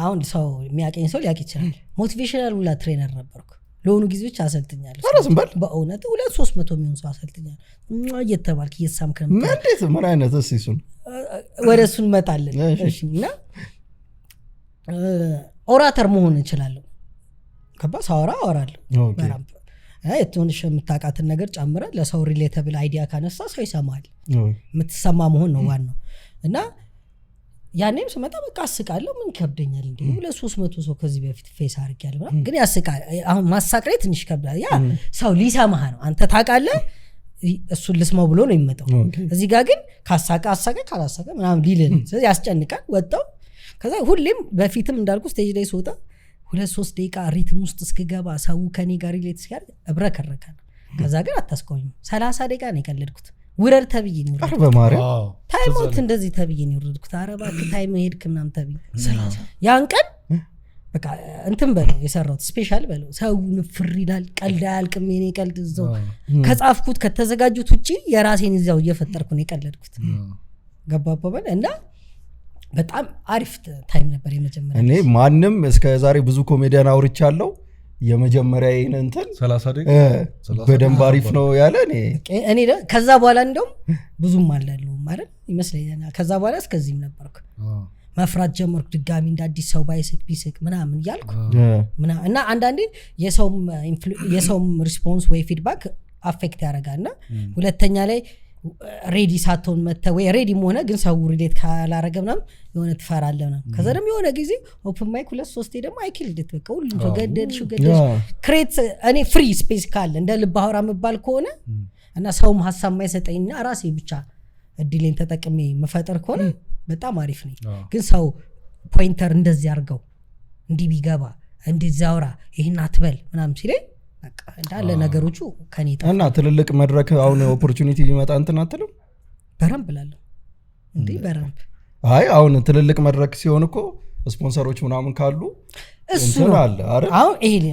አሁን ሰው የሚያቀኝ ሰው ሊያቅ ይችላል። ሞቲቬሽናል ሁላ ትሬነር ነበርኩ ለሆኑ ጊዜዎች አሰልጥኛለሁ። በእውነት 200-300 የሚሆን ሰው አሰልጥኛለሁ እየተባልክ እየሳምክ ነው። እንዴት ምን አይነት እሱን ወደ እሱ እንመጣለን። እሺ እና ኦራተር መሆን እችላለሁ። ከባ ሳወራ አወራለሁ በራምፕ የትንሽ የምታውቃትን ነገር ጨምረህ ለሰው ሪሌተብል አይዲያ ካነሳ ሰው ይሰማል። የምትሰማ መሆን ነው ዋናው። እና ያኔም ስመጣ በቃ አስቃለሁ። ምን ከብደኛል እንዴ 200-300 ሰው ከዚህ በፊት ፌስ አድርጌያለሁ ግን ያስቃል። አሁን ማሳቅ ላይ ትንሽ ከብዳል። ያ ሰው ሊሰማህ ነው አንተ ታውቃለህ እሱን ልስማው ብሎ ነው የሚመጣው። እዚህ ጋር ግን ካሳቀ አሳቀ ካላሳቀ ምናምን ሊልህ ነው። ስለዚህ ያስጨንቃል። ወጣው ከዛ ሁሌም በፊትም እንዳልኩ ስቴጅ ላይ ስወጣ 2-3 ደቂቃ ሪትም ውስጥ እስክገባ ሰው ከኔ ጋር ሪሌት ሲያር እብረከረካል። ከዛ ግን አታስቆኝም። 30 ደቂቃ ነው የቀለድኩት። ውረድ ተብዬ ነው አረ በማርያም ታይሞት እንደዚህ ተብዬ ነው የወረድኩት። አረባ ታይም ሄድክ ምናምን ተብዬ ያን ቀን በቃ እንትን በለው የሰራሁት ስፔሻል በለው ሰውን ፍር ይላል። ቀልድ አያልቅም። የኔ ቀልድ እዛው ከጻፍኩት ከተዘጋጁት ውጪ የራሴን እዛው እየፈጠርኩ ነው የቀለድኩት። ገባህ በል እና በጣም አሪፍ ታይም ነበር የመጀመሪያ። እኔ ማንም እስከ ዛሬ ብዙ ኮሜዲያን አውርቻለሁ የመጀመሪያ እንትን 30 ደቂቃ በደንብ አሪፍ ነው ያለ እኔ ከዛ በኋላ እንደውም ብዙም አላለሁ ማለት ይመስለኛል። ከዛ በኋላ እስከዚህም ነበርኩ መፍራት ጀመርኩ። ድጋሚ እንደ አዲስ ሰው ባይስቅ ቢስቅ ምናምን እያልኩ እና አንዳንዴ የሰውም ሪስፖንስ ወይ ፊድባክ አፌክት ያደርጋልና ሁለተኛ ላይ ሬዲ ሳትሆን መተህ ወይ ሬዲም ሆነ ግን ሰው ሪሌት ካላረገ ምናምን የሆነ ትፈራለህ ነው። ከዛ ደግሞ የሆነ ጊዜ ኦፕን ማይክ 2-3 ደግሞ አይኪልድ በቃ ሁሉም ሰው ገደልሽ ክሬት እኔ ፍሪ ስፔስ ካለ እንደ ልብ አውራ መባል ከሆነ እና ሰውም ሀሳብ የማይሰጠኝና ራሴ ብቻ እድሌን ተጠቅሜ መፈጠር ከሆነ በጣም አሪፍ ነኝ። ግን ሰው ፖይንተር እንደዚህ አድርገው እንዲህ ቢገባ እንደዚህ አውራ ይሄን አትበል ምናምን ሲለኝ በቃ እንዳለ ነገሮቹ ከኔ እና ትልልቅ መድረክ አሁን ኦፖርቹኒቲ ቢመጣ እንትን አትልም በረም ብላለሁ እንዴ በረም አይ አሁን ትልልቅ መድረክ ሲሆን እኮ ስፖንሰሮች ምናምን ካሉ እንትን አለ አይደል አሁን ይሄ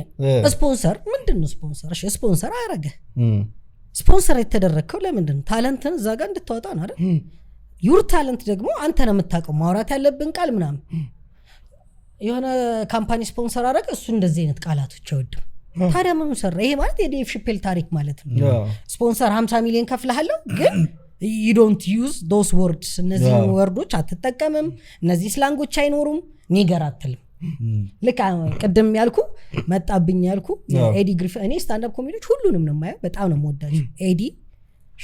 ስፖንሰር ምንድነው ስፖንሰር እሺ ስፖንሰር አያረገ ስፖንሰር የተደረከው ለምንድን ታለንትን እዛ ጋር እንድትወጣ ነው አይደል ዩር ታለንት ደግሞ አንተ ነው የምታውቀው ማውራት ያለብን ቃል ምናምን የሆነ ካምፓኒ ስፖንሰር አረገ እሱ እንደዚህ አይነት ቃላቶች አይወድም ታዲያ ምን ሰራ ይሄ ማለት የዴቭ ሺፔል ታሪክ ማለት ነው ስፖንሰር 50 ሚሊዮን ከፍለሃለው ግን you don't use those words እነዚህ ወርዶች አትጠቀምም እነዚህ ስላንጎች አይኖሩም ኒገር አትልም ልክ ቀደም ያልኩ መጣብኝ ያልኩ ኤዲ ግሪፍ እኔ ስታንድ አፕ ኮሜዲዎች ሁሉንም ነው የማየው በጣም ነው የምወዳቸው ኤዲ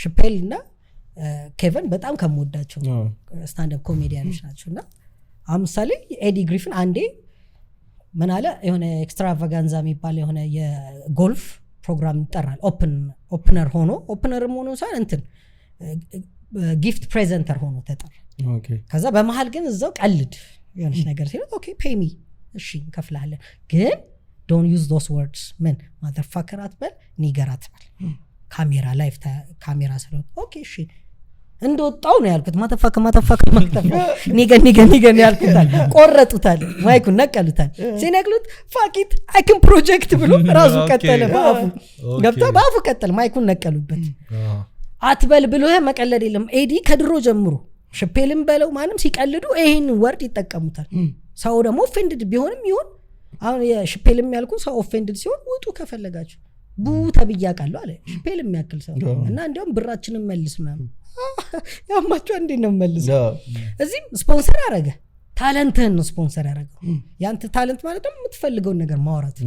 ሺፔል እና ኬቨን በጣም ከምወዳቸው ስታንድ አፕ ኮሜዲያኖች ናቸውና አምሳሌ ኤዲ ግሪፍን አንዴ ምን አለ የሆነ ኤክስትራቫጋንዛ የሚባል የሆነ የጎልፍ ፕሮግራም ይጠራል ኦፕነር ሆኖ ሳይሆን እንትን ጊፍት ፕሬዘንተር ሆኖ ተጠራ ኦኬ ከዛ በመሃል ግን እዛው ቀልድ የሆነች ነገር ሲል ኦኬ ፔይ ሚ እሺ እንከፍልሃለን ግን don't use those words ምን motherfucker አትበል ኒገር አትበል ካሜራ ላይቭ ካሜራ ስለሆነ ኦኬ እሺ እንደወጣው ነው ያልኩት motherfucker ኒገር ያልኩት ቆረጡታል ማይኩን ነቀሉታል ሲነቅሉት fuck it I can project ብሎ ራሱ ቀጠለ ባፉ ገብታ ባፉ ቀጠለ ማይኩን ነቀሉበት አትበል ብሎ መቀለድ የለም ኤዲ ከድሮ ጀምሮ ሺፔልም በለው ማንም ሲቀልዱ ይሄን ወርድ ይጠቀሙታል ሰው ደግሞ ኦፌንድድ ቢሆንም ይሁን አሁን የሺፔልም ያልኩ ሰው ኦፌንድድ ሲሆን ውጡ ከፈለጋችሁ ቡ ተብያቃሉ አለ ሺፔልም ያክል ሰው እና እንዲያውም ብራችንን መልስ ምናምን ያማቸው እንዴ ነው መልስ እዚህ ስፖንሰር አረገ ታለንትህን ነው ስፖንሰር ያረገው ያንተ ታለንት ማለት ደግሞ የምትፈልገው ነገር ማውራት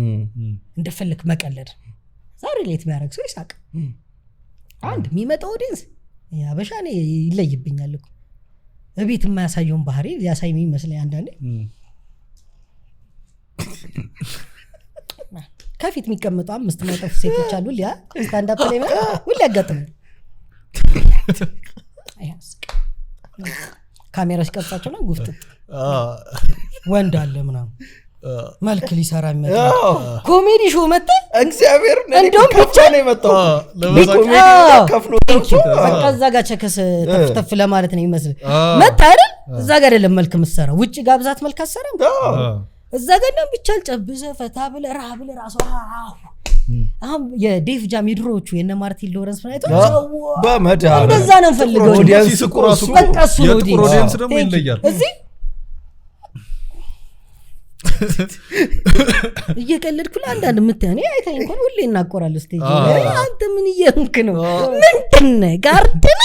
እንደፈልክ መቀለድ ዛሬ ሌት የሚያረግ ሰው ይሳቅ አንድ የሚመጣው ኦዲየንስ ያበሻኔ ይለይብኛል እኮ እቤት የማያሳየውን ባህሪ ያሳይ የሚመስለኝ አንዳንዴ ከፊት የሚቀመጡ 5 ማይጠፉ ሴቶች አሉ ሊያ ስታንድ አፕ ላይ ሁሉ ያጋጥማል ካሜራ ሲቀርጻቸው ነው ጉፍጥ ወንድ አለ ምናምን መልክ ሊሰራ የሚመጣ ኮሜዲ ሾው መጣ እግዚአብሔር እንደውም ብቻ ነው የመጣው ለኮሜዲ ከፍሎ በቃ እዛ ጋር ቸከስ ተፍተፍ ለማለት ነው ይመስል መጣ አይደል እዛ ጋር አይደለም መልክ መስራ ውጪ ጋብዛት መልክ አሰራም እዛ ጋር ነው ብቻ አልጨብሰ ፈታ ብለ ራህ ብለ ራሱ አሁን የዴቭ ጃም ይድሮቹ የነ ማርቲን ሎረንስ ማለት ነው በመዳር እንደዛ ነው ፈልገው ኦዲየንስ ቁራሱ በቃ እሱ ኦዲየንስ ደግሞ ይለያል እዚህ እየቀለድኩ ለአንዳንድ ምትያኔ አይታኝ እንኳን ሁሌ እናቆራል ስቴጅ አንተ ምን እየሆንክ ነው ምንድነው ጋርደን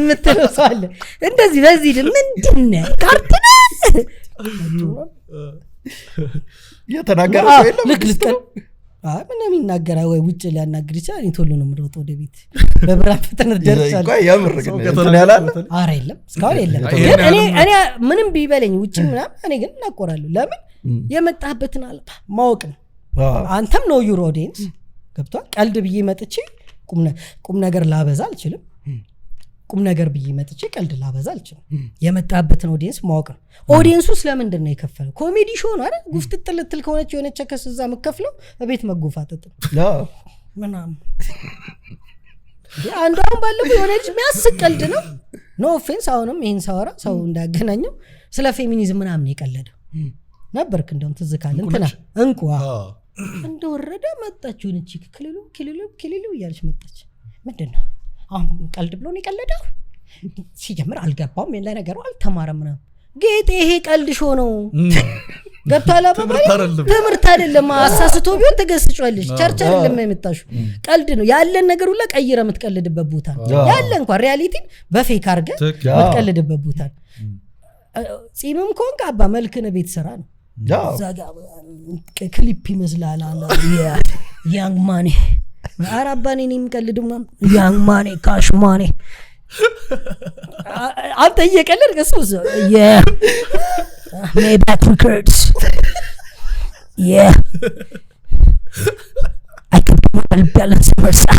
ምትለው ሰው አለ እንደዚህ በዚህ ምንድነው ጋርደን የተናገረ ሰው የለም ልክልከል ምንም ይናገራ ወይ ውጭ ሊያናግር ይችላል ቶሎ ነው የምሮጠው ወደ ቤት በብራፍ ፍጥነት ደርሳለሁ ያምር ግን እንትን ያላል ኧረ የለም እስካሁን የለም ግን እኔ ምንም ቢበለኝ ውጭ ምናምን እኔ ግን እናቆራለሁ ለምን የመጣህበትን ማወቅ ነው አንተም ነው ዩር ኦዲየንስ ገብቷል ቀልድ ብዬ መጥቼ ቁም ነገር ላበዛ አልችልም ቁም ነገር ብዬ መጥቼ ቀልድ ላበዛ አልችልም የመጣህበትን ኦዲየንስ ማወቅ ነው ኦዲየንሱ ስለምንድን ነው የከፈለው ኮሜዲ ሾው ነው አይደል ጉፍጥጥልትል ከሆነች የሆነች ከስዛ መከፍለው በቤት መጎፋጠጥ ምናምን አንዱን ባለፈው የሆነች የሚያስቅ ቀልድ ነው ኖ ኦፌንስ አሁንም ይሄን ሳወራ ሰው እንዳገናኘው ስለ ፌሚኒዝም ምናምን የቀለደው ነበርክ እንደውም ትዝ ካለ እንትና እንቋ እንደወረደ መጣች ሆነች ክልሉ እያለች መጣች ምንድነው አሁን ቀልድ ብሎ ነው የቀለደው ሲጀምር አልገባውም የለ ነገሩ አልተማረም ነው ጌጤ ይሄ ቀልድ ሾው ነው ገብታላ ትምህርት አይደለም አሳስቶ ቢሆን ተገስጫለሽ ቸርች አይደለም የመጣሽው ቀልድ ነው ያለን ነገር ሁሉ ቀይረ የምትቀልድበት ቦታ ያለ እንኳን ሪያሊቲን በፌክ አርገ የምትቀልድበት ቦታ ጺምም ኮንክ አባ መልክነ ቤት ሰራ ነው ዛጋ ክሊፕ ይመስላል አላ ያንግ ማኔ አራባኔ ነኝ የምቀልድም ያንግ ማኔ ካሽ ማኔ አንተ እየቀለድ ከሱስ Maybach records I can do a balance versa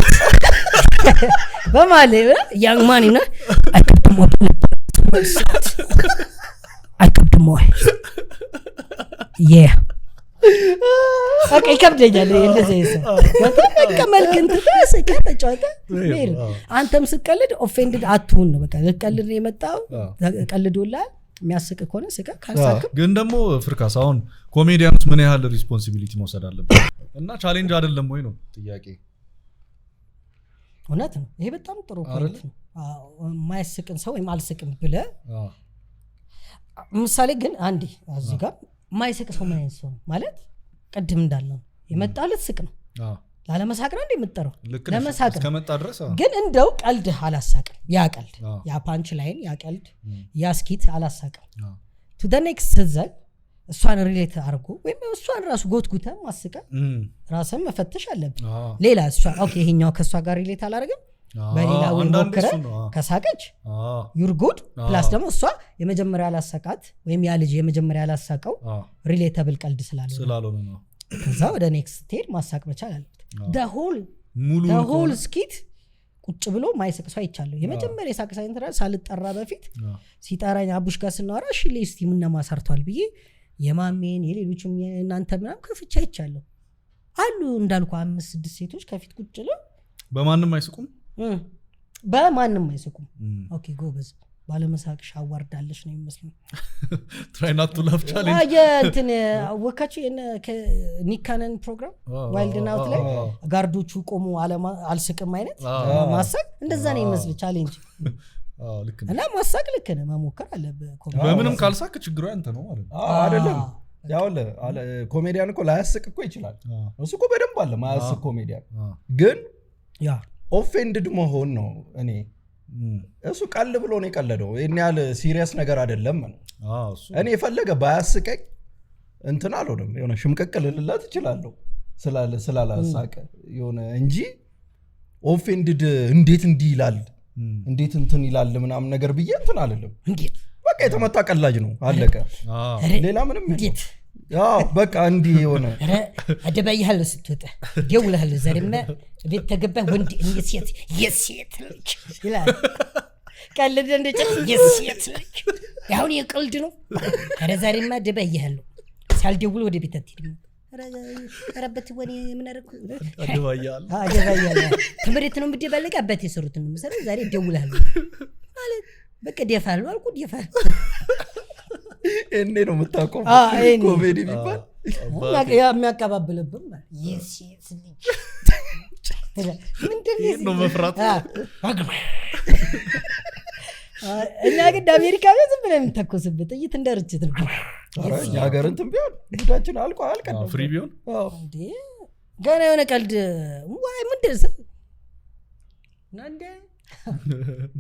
በማለ young man ነው I can do a balance versa I can do more በቃ ይከብደኛል እንደዚህ ሰው በቃ መልክን ተሰቀ ተጫወተ ሜር አንተም ስቀልድ ኦፌንድድ አትሁን ነው በቃ ቀልድ የመጣው ቀልዶላል የሚያስቅ ከሆነ ስቀ ካልሳቅም ግን ደግሞ ፍርካስ አሁን ኮሜዲያንስ ምን ያህል ሪስፖንሲቢሊቲ መውሰድ አለበት እና ቻሌንጅ አይደለም ወይ ነው ጥያቄ እውነት ነው ይሄ በጣም ጥሩ ፖይንት ነው ማይስቅን ሰው ወይም አልስቅም ብለ ምሳሌ ግን አንዴ እዚህ ጋር ማይስቅ ሰው ማይንስ ነው ማለት ቀድም እንዳለው የመጣለት ስቅ ነው ላለመሳቅ ነው እንደምትጠራው ለመሳቅ ከመጣ ድረስ ግን እንደው ቀልድ አላሳቅም ያ ቀልድ ያ ፓንች ላይን ያ ቀልድ ያ ስኪት አላሳቅም to the next season እሷን ሪሌት አድርጎ ወይም እሷን ራሱ ጎትጉተ ማስቀ ራስን መፈተሽ አለብህ ሌላ እሷ ኦኬ ይሄኛው ከሷ ጋር ሪሌት አላደረገም በሌላ ወይ ሞከረ ከሳቀች you're good ፕላስ ደግሞ እሷ የመጀመሪያ አላሳቃት ወይም ያ ልጅ የመጀመሪያ አላሳቀው ሪሌተብል ቀልድ ስላልሆነ ነው ከዛ ወደ ኔክስት ስቴጅ ማሳቅ መቻል አለበት the whole skit ቁጭ ብሎ ማይስቅ ሰው አይቻለሁ የመጀመሪያ ሳቅ ሳይንትራ ሳልጠራ በፊት ሲጣራኝ አቡሽ ጋር ስናወራ እሺ ለስቲ ምን ማሰርቷል ብዬ የማሜን የሌሎችም እናንተ ምናም ከፍቻ አይቻለሁ አሉ እንዳልኩ 5-6 ሴቶች ከፊት ቁጭ ብለው በማንም አይስቁም ኦኬ ጎበዝ ባለመሳቅሽ አዋርዳለሽ ነው የሚመስለው try not to laugh challenge እንትን ወካቹ ኒካነን ፕሮግራም ዋይልድ ናውት ላይ ጋርዶቹ ቆሙ አልስቅም አይነት ማሳቅ እንደዛ ነው የሚመስል ቻሌንጅ ልክ እና ማሳቅ ልክ ነው መሞከር አለበት በምንም ካልሳቅ ችግሩ አንተ ነው ማለት አይደለም ያውለ ኮሜዲያን እኮ ላያስቅ እኮ ይችላል እሱ እኮ በደንብ አለ ማያስቅ ኮሜዲያን ግን ያ ኦፌንድድ መሆን ነው እኔ እሱ ቀል ብሎ ነው የቀለደው እኔ ያለ ሲሪየስ ነገር አይደለም እኔ የፈለገ ባያስቀኝ እንትን አልሆነም የሆነ ሽምቀቅል ልላት ይችላልው ስላላሳቀ የሆነ እንጂ ኦፌንድድ እንዴት እንዲህ ይላል እንዴት እንትን ይላል ምናምን ነገር ብዬ እንትን አይደለም እንዴት በቃ የተመታ ቀላጅ ነው አለቀ ሌላ ምንም እንዴት ያው በቃ እንዲህ የሆነ አደባይሃል ስትወጣ ደውልሃል ዘርማ ቤት ተገባ ወንድ እንየት የሴት ልጅ ይላል ቀልድ እንደጨት የሴት ልጅ ያሁን የቀልድ ነው አረ ዛሬማ አደባይሃል ሳልደውል ወደ ቤት አትሄድም አረበት ወኔ ምን አረኩ አደባይሃል ትምርት ነው ምድባለቀ አባቴ ሰሩት ነው መሰለኝ ዛሬ ደውልሃል ማለት በቃ ደፋል አልኩ ደፋል እኔ ነው የምታውቀው ኮሜዲ ቢባል የሚያቀባብልብን የሴት ልጅ ምንድን ነው መፍራት እኛ ግን አሜሪካ ዝም ብለን የምንተኮስበት ጥይት እንደርችት ነው የሀገር እንትን ቢሆን ጉዳችን አልቆ አልቀደም ፍሪ ቢሆን እንዴ ገና የሆነ ቀልድ ወይ ምንድን ነው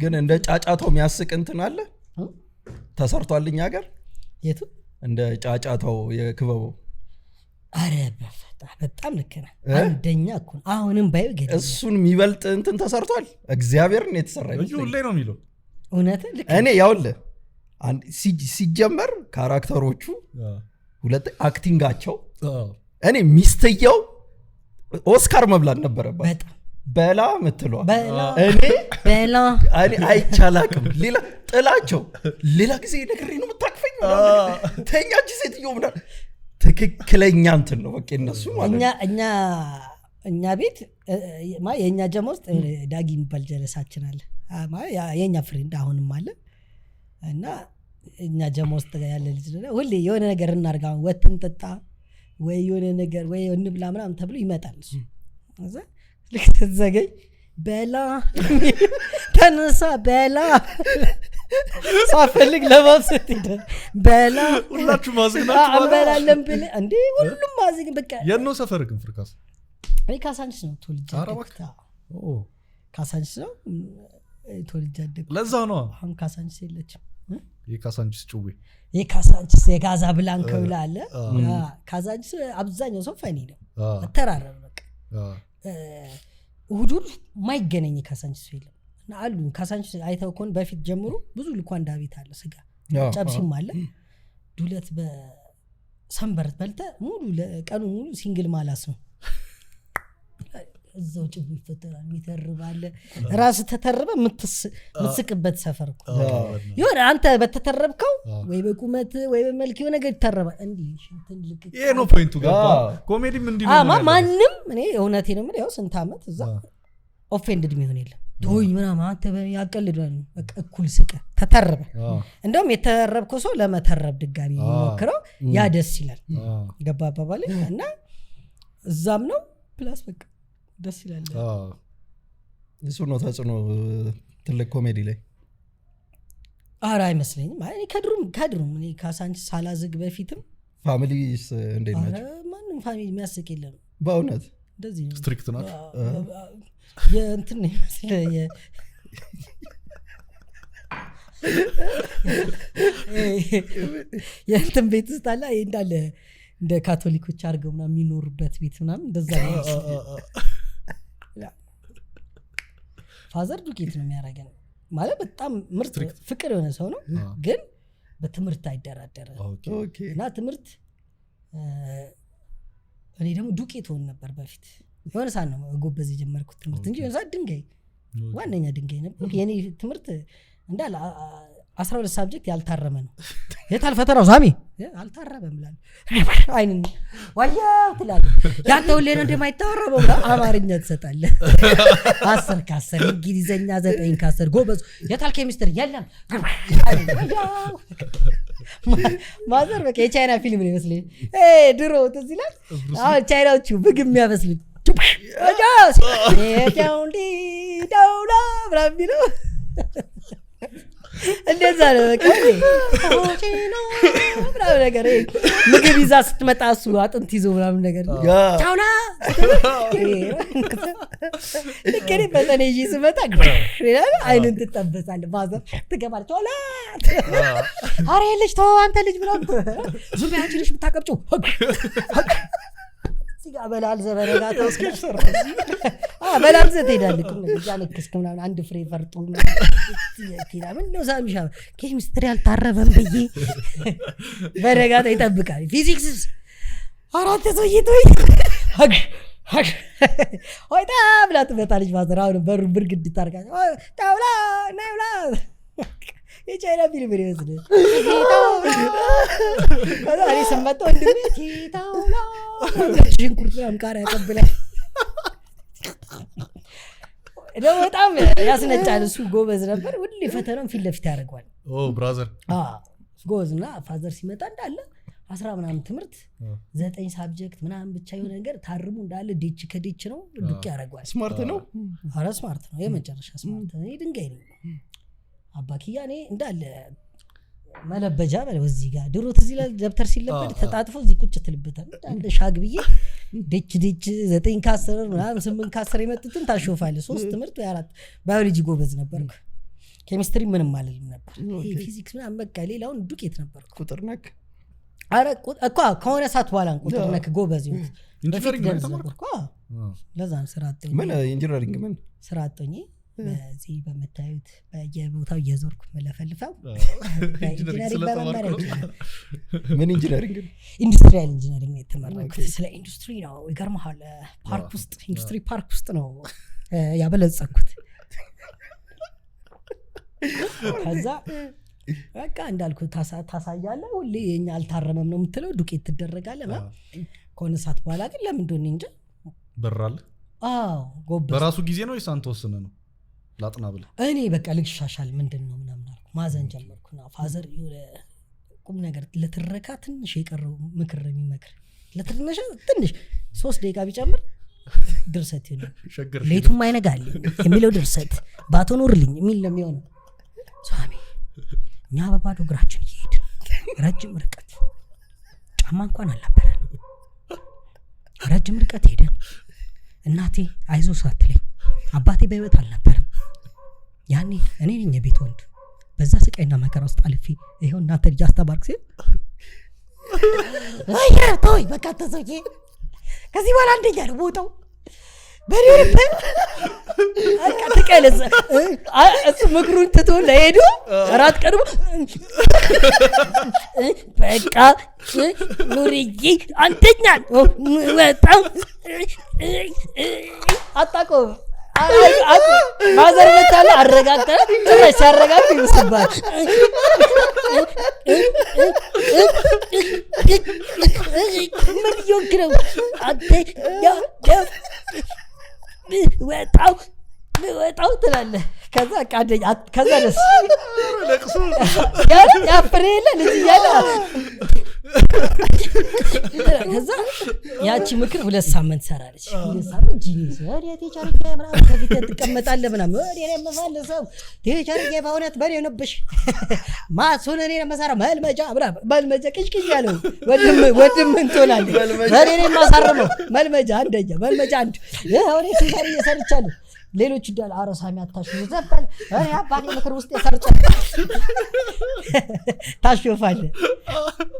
ግን እንደ ጫጫታው የሚያስቅ እንትን አለ ተሰርቷልኝ ሀገር የቱ እንደ ጫጫታው የክበቡ አረ በጣም ልክ ነህ አንደኛ እኮ አሁንም ባይው ገደ እሱን የሚበልጥ እንትን ተሰርቷል እግዚአብሔርን የተሰራ ሁሌ ነው የሚለው እውነት ልክ እኔ ያውለ አንድ ሲጀመር ካራክተሮቹ ሁለት አክቲንጋቸው እኔ ሚስተየው ኦስካር መብላት ነበረባት በጣም በላ ምትሏ በላ እኔ አይቻላቅም ሌላ ጥላቸው ሌላ ጊዜ ነግሬ ነው የምታቅፈኝ ተኛች ሴትዮ ምናል ትክክለኛ እንትን ነው በቃ እነሱ ማለት እኛ ቤት የኛ ጀማ ውስጥ ዳጊ የሚባል ጀለሳችን አለ የኛ ፍሬንድ አሁንም አለ እና እኛ ጀማ ውስጥ ያለ ልጅ ነው ሁሌ የሆነ ነገር እናርጋ ወጥን ጠጣ ወይ የሆነ ነገር ወይ እንብላ ምናምን ተብሎ ይመጣል እሱ እዛ ልክ ተዘገይ በላ ተነሳ በላ ሳፈልግ ለማብሰት ይደ በላ ሁላችሁ ማዝግናችሁ አበላለም ብለ እንዴ ሁሉም ማዝግ በቃ የነው ሰፈር ግን ፍርካስ አይ ካሳንቺስ ነው ተወልጄ ካሳንቺስ ነው ተወልጄ አደኩ ለዛ ነው አሁን ካሳንቺስ የለችም የካሳንቺስ ጩቤ የካሳንቺስ የጋዛ ብላንክ ብላለ ካሳንቺስ አብዛኛው ሰው ፈኒ ነው ተራረብ በቃ እሁድ ማይገናኝ ካሳንቺስ የለም እና አሉ ካሳንቺስ አይተው ኮን በፊት ጀምሮ ብዙ ልኳንዳ ቤት አለ ስጋ ጨብሲም አለ ዱለት በሰንበርት በልተ ሙሉ ለቀኑ ሙሉ ሲንግል ማላስ ነው እዛው ጭቡ ይፈጠራል ይተርባል ራስ ተተረበ ምትስቅበት ሰፈር እኮ ይሁን አንተ በተተረብከው ወይ በቁመት ወይ በመልክ የሆነ ነገር ይተረባ እንዴ እንትን ልክ ይሄ ነው ፖይንቱ ገባ ኮሜዲም እንዲህ ነው ማንም እኔ እውነቴ ነው ማለት ያው ስንት አመት እዛ ኦፌንድድ የሚሆን የለም ቶይ ምናምን አንተ ያቀልዳል በቃ እኩል ስቀ ተተረበ እንደውም የተረብከው ሰው ለመተረብ ድጋሚ ይሞክረው ያ ደስ ይላል ገባ አባባል እና እዛም ነው ፕላስ በቃ ደስ ይላል እሱ ነው ተጽዕኖ ትልቅ ኮሜዲ ላይ አራ አይመስለኝም ማለት ከድሩም እኔ ካሳንቺ ሳላዝግ በፊትም ፋሚሊስ እንዴት ናቸው ማንም ፋሚሊ የሚያስቅ የለም በእውነት እንደዚህ ስትሪክት ናቸው የእንትን ይመስለ የእንትን ቤት ውስጥ አለ እንዳለ እንደ ካቶሊኮች አድርገው ምናምን የሚኖሩበት ቤት ምናምን እንደዛ ነው ፋዘር ዱቄት ነው የሚያደርገን ማለት በጣም ምርጥ ፍቅር የሆነ ሰው ነው ግን በትምህርት አይደራደረ እና ትምህርት እኔ ደግሞ ዱቄት ሆን ነበር በፊት የሆነ ሰዓት ነው ጎበዝ የጀመርኩት ትምህርት እንጂ የሆነ ሰዓት ድንጋይ ዋነኛ ድንጋይ ነበር የኔ ትምህርት እንዳለ 12 ሳብጀክት ያልታረመ ነው የታል ፈተናው ሳሚ አልታረመም ይላል አይን ዋያው ትላል ያንተ ሁሌ ነው እንደማይታረመው አማርኛ ትሰጣለህ 10 ከ10 እንግሊዘኛ 9 ከ10 ጎበዝ የታል ኬሚስትሪ የለም ማዘር በቃ የቻይና ፊልም ነው ይመስለኝ ድሮ ትዝ ይላል አሁን ቻይናዎቹ ምግብ የሚያበስሉ ዳውላ ብራቢሎ እንደዛ ነው በቃ ምናምን ነገር ምግብ ይዛ ስትመጣ እሱ አጥንት ይዞ ምናምን ነገር ዳውላ ልክኔ በጠኔ ይዤ ስመጣ አይንን ትጠበሳለህ ማዘር ትገባለች ላ አረ የለች ተው አንተ ልጅ ምናምን ዙም ያንቺ ልጅ የምታቀብጨው ሲጋ በላል ዘበረጋት እስከሰራ በላል ዘትሄዳለች ያለክስክ ምናምን አንድ ፍሬ ፈርጡ ምን ነው ሳሚሻ ኬሚስትሪ አልታረበም ብዬ በረጋታ ይጠብቃል ፊዚክስ አራት ሰውይቶ ወይታ ብላ ትመጣለች ማዘር አሁን በሩ ብርግድ ታርጋለች ታውላ ናውላ የቻይና ፊልም ነው ይመስል ከዛ ሰማቶ እንደኔ ኪታውላ ሽንኩርት አምቃራ ያቀብላል ነው በጣም ያስነጫል እሱ ጎበዝ ነበር ሁሌ ፈተናውን ፊት ለፊት ያደርጋል ብራዘር ጎበዝና ፋዘር ሲመጣ እንዳለ 10 ምናምን ትምህርት 9 ሳብጀክት ምናምን ብቻ የሆነ ነገር ታርሙ እንዳለ ዲች ከዲች ነው ዱቅ ያደርጋል ስማርት ነው አረ ስማርት ነው የመጨረሻ ስማርት ነው ድንጋይ ነው አባኪያ እኔ እንዳለ መለበጃ ማለት እዚህ ጋር ድሮ ትዝ ይላል ደብተር ሲለበድ ተጣጥፎ እዚህ ቁጭ ትልበታል አንድ ሻግ ብዬ ዲች 9 ከ10 ምናምን 8 ከ10 የመጡትን ታሾፋለህ 3 ትምህርት ወይ 4 ባዮሎጂ ጎበዝ ነበርኩ ኬሚስትሪ ምንም አልልም ነበር ፊዚክስ ምናምን በቃ ሌላውን ዱቄት ነበርኩ ቁጥር ነክ አረ እኮ ከሆነ ሰዓት በኋላ ቁጥር ነክ ጎበዝ ይሁን ኢንጂነሪንግ ነበርኩ ለዛ ስራ አጥቶኝ ምን ኢንጂነሪንግ ምን ስራ አጥቶኝ በዚህ በመታዩት በየቦታው እየዞርኩ መለፈልፈው ምን ኢንጂነሪንግ ኢንዱስትሪያል ኢንጂነሪንግ የተመረኩት ስለ ኢንዱስትሪ ነው ይገርምሃል ፓርክ ውስጥ ኢንዱስትሪ ፓርክ ውስጥ ነው ያበለጸኩት ከዛ በቃ እንዳልኩ ታሳያለህ ሁሌ የኛ አልታረመም ነው የምትለው ዱቄት ትደረጋለህ ከሆነ ሰዓት በኋላ ግን ለምን እንደሆነ እንጂ በራል ጎበዝ በራሱ ጊዜ ነው ይሳንተ ወሰነ ነው ላጥና ብለ እኔ በቃ ልግሻሻል ምንድነው ምናምን አልኩ ማዘን ጀመርኩና ፋዘር ቁም ነገር ለትረካ ትንሽ የቀረው ምክር የሚመክር ለትንሽ 3 ደቂቃ ቢጨምር ድርሰት ይሆናል ሌቱም አይነጋል የሚለው ድርሰት ባቶኖርልኝ የሚል ነው የሚሆነው ሳሚ እኛ በባዶ እግራችን እየሄድን ረጅም ርቀት ጫማ እንኳን አልነበረን ረጅም ርቀት ሄደን እናቴ አይዞ ሳትለኝ አባቴ በህይወት አልነበረም ያኔ እኔ ነኝ የቤት ወንድ በዛ ስቃይና መከራ ውስጥ አልፌ ይሄው እናንተ ልጅ አስተባርክ ሲል አያ ተወይ በቃ ተሰቂ ከዚህ በኋላ አንደኛ ነው ቦታው በሪርብ አቃ ተቀለሰ እሱ ምክሩን ትቶ ለሄዱ አራት ቀርቦ በቃ ኑሪጂ አንደኛ በጣም አጣቆም ማዘር መታለ አረጋግጠ ጭራሽ ሲያረጋግ ይመስባል ምን ይወክረው አንተ ወጣው ትላለህ ከዛ ቃደኛ ከዛ ደስ ለቅሶ ያፍሬለ ልጅ ያለ ከዛ ያቺ ምክር 2 ሳምንት ሰራለች 2 ሳምንት ጂኒስ ወዲያቴ ቻርቄ ምናምን ከፊት ተቀመጣለህ ምናምን ወዲያ የመፋለሰው ቴቻርቄ በእውነት በኔ ነብሽ ማሱን እኔ መሰራ መልመጃ ቅሽቅሽ ያለው ወድም እንትላል በኔ ማሳረመው መልመጃ አንደኛ መልመጃ አንድ አሁን ሲሰር እየሰርቻለሁ ሌሎች ይዳል አረሳሚ አታሹ ዘፈል እኔ አባቴ ምክር ውስጥ የሰርቻለሁ ታሽፋለ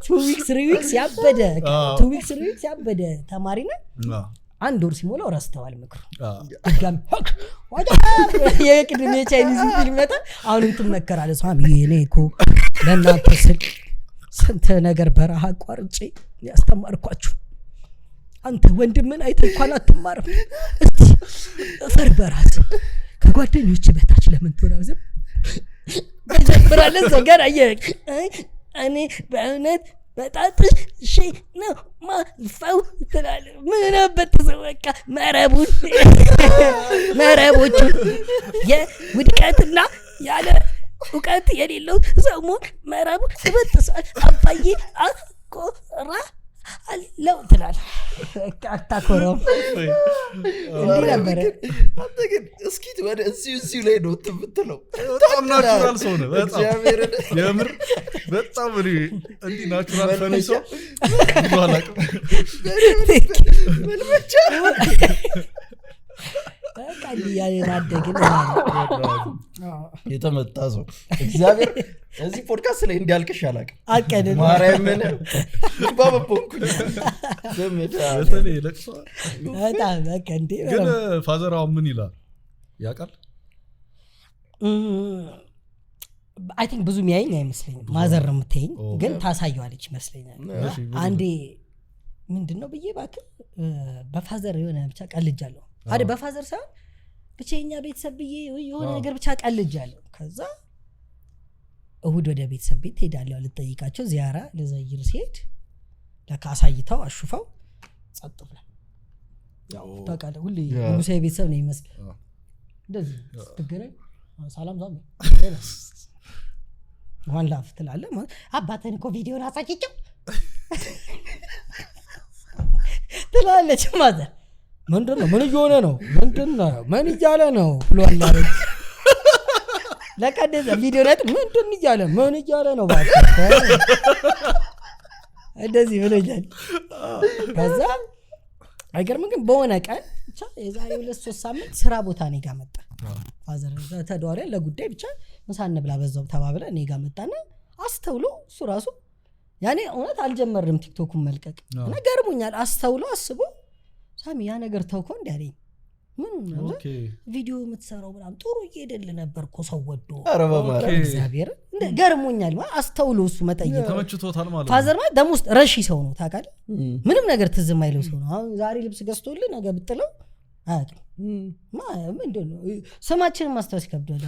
2 weeks 3 weeks ያበደ 2 weeks 3 weeks ያበደ ተማሪ ነው አንድ ወር ሲሞላው ረስተዋል ምክሩ ድጋሚ ወደ የቅድም የቻይኒዝ ፊልም መጣ አሁንም ትመከራለ ሳሚ እኔ እኮ ለእናንተ ስል ስንት ነገር በረሃ አቋርጬ ያስተማርኳችሁ አንተ ወንድምን አይተንኳን አትማርም እስቲ ፈር በራስ ከጓደኞች በታች ለምን ተወራዘም በጀብራለ ዘገር አየ እኔ በእውነት በጣጥሽ እሺ ነው ማልፈው ትላለ ምን አበት ዘወቃ መረቦቹ የውድቀትና ያለ ዕውቀት የሌለው ሰሞን መረቡ ተበጥሷል አባዬ አቆራ አለው ትላል አታኮረው እንዴ ነበር አንተ ግን እስኪ ወደ እዚሁ ላይ ነው ትምትለው በጣም ናቹራል ሰው ነው በጣም የምር በጣም እንዲ ናቹራል ፈኒ ሰው ባላቅ መልመቻ በቃ ያለ አደግን የተመጣ ሰው እግዚአብሔር እዚህ ፖድካስት ላይ እንዲያልቅሽ ያላቀ አቀደ ማርያምን ባበቦንኩ ዘመዳ በተለይ ለቅሶ በጣም በቃ እንዴ ግን ፋዘራው ምን ይላል ያውቃል አይ ቲንክ ብዙ ሚያየኝ አይመስለኝም ማዘር ነው የምትይኝ ግን ታሳየዋለች ይመስለኛል አንዴ ምንድነው ብዬ ባክ በፋዘር የሆነ ብቻ ቀልጃለሁ አደ በፋዘር ሳይሆን ብቻኛ ቤተሰብ ብዬ የሆነ ነገር ብቻ ቀልጃለሁ ከዛ እሁድ ወደ ቤተሰብ ቤት ሄዳለሁ ልጠይቃቸው ዚያራ ለዘይር ሲሄድ ለካሳይታው አሽፋው ጸጥ ብላ ያው ታቃለ ሁሉ ሙሴ ቤተሰብ ነው ይመስል እንደዚህ ትገረኝ ሰላም ዛም ዋን ላፍ ትላለ አባተን እኮ ቪዲዮን አሳጭቸው ትላለች ማዘር ምንድነው ምን እየሆነ ነው ምንድነው ምን እያለ ነው ብሏል አለ ለቀደዘ ቪዲዮ ላይ ምን እያለ ነው ባክ እንደዚህ ብለኛል ከዛ አይገርም ግን በሆነ ቀን ብቻ የዛሬ 2-3 ሳምንት ስራ ቦታ እኔ ጋር መጣ ፋዘር ተደዋለ ለጉዳይ ብቻ ምሳን ብላ በዛው ተባብለ እኔ ጋር መጣና አስተውሎ እሱ ራሱ ያኔ እውነት አልጀመርም ቲክቶኩን መልቀቅ እና ገርሞኛል አስተውሎ አስቦ ሳሚ ያ ነገር ተውኮ እንዲያለኝ ምን ነው ቪዲዮ የምትሰራው በጣም ጥሩ እየሄደል ነበርኮ ሰው ወዶ እግዚአብሔር ገርሞኛል ማለት አስተውሎ እሱ መጠየቅ ተመችቶታል ማለት ፋዘር ማለት ደሞስ ረሺ ሰው ነው ታውቃለህ ምንም ነገር ትዝም አይለው ሰው ነው አሁን ዛሬ ልብስ ገዝቶልህ ነገ ብትለው አያውቅም ምንድነው ስማችንን ማስታወስ ይከብዳል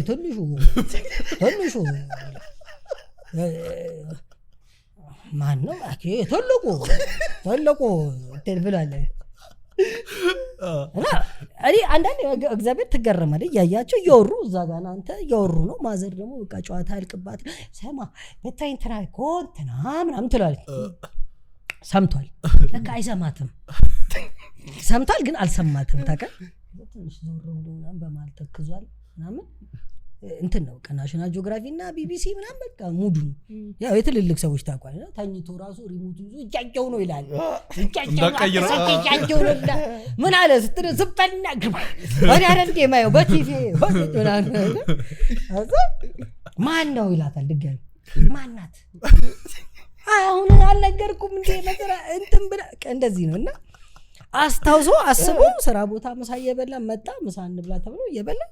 ትንሹ ማን ነው አኬ ተለቆ ተብላለ አሪ አንዳንድ እግዚአብሔር ትገረማለህ ያያቸው ይወሩ እዛ ጋር አንተ ይወሩ ነው ማዘር ደግሞ በቃ ጨዋታ አልቅባት ሰማ በታይን ትራይ ኮንተና ምናምን ትላለች ሰምቷል ለካ አይሰማትም ሰምቷል ግን አልሰማትም ታውቃለህ ትንሽ ዞር ብሎ ምናምን በማል ተክዟል ምናምን እንትን ነው ናሽናል ጂኦግራፊ እና ቢቢሲ ምናምን በቃ ሙዱ ያው የትልልቅ ሰዎች ታውቃለህ ታኝቶ ራሱ ሪሞት ይዞ እጃቸው ነው ይላል እጃቸው ነው ምን አለ ስትል ዝፈና ግባ ወዲ አረንዴ ማየው በቲቪ ማን ነው ይላታል ድጋሚ ማናት አሁን አልነገርኩም እንዴ መሰራ እንትን ብላ እንደዚህ ነውና አስታውሶ አስቦ ስራ ቦታ ምሳ እየበላ መጣ ምሳ እንብላ ተብሎ እየበላ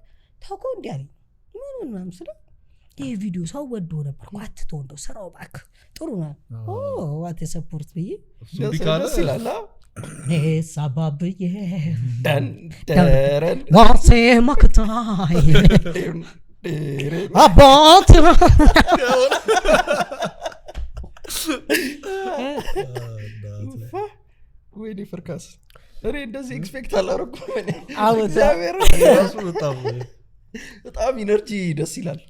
ታውቆ እንዲያለኝ ምን ማምስለ ይሄ ቪዲዮ ሰው ወዶ ነበር ቋትቶ እንደው ስራው ባክ ጥሩ ነው ዋት ሰፖርት ብዬ ቢካለ ይላል ሳባብዬ ደንደረን ዋሴ መክታይ አባት ወይኔ ፍርካስ እኔ እንደዚህ ኤክስፔክት አላደረኩም እግዚአብሔር በጣም ኢነርጂ ደስ ይላል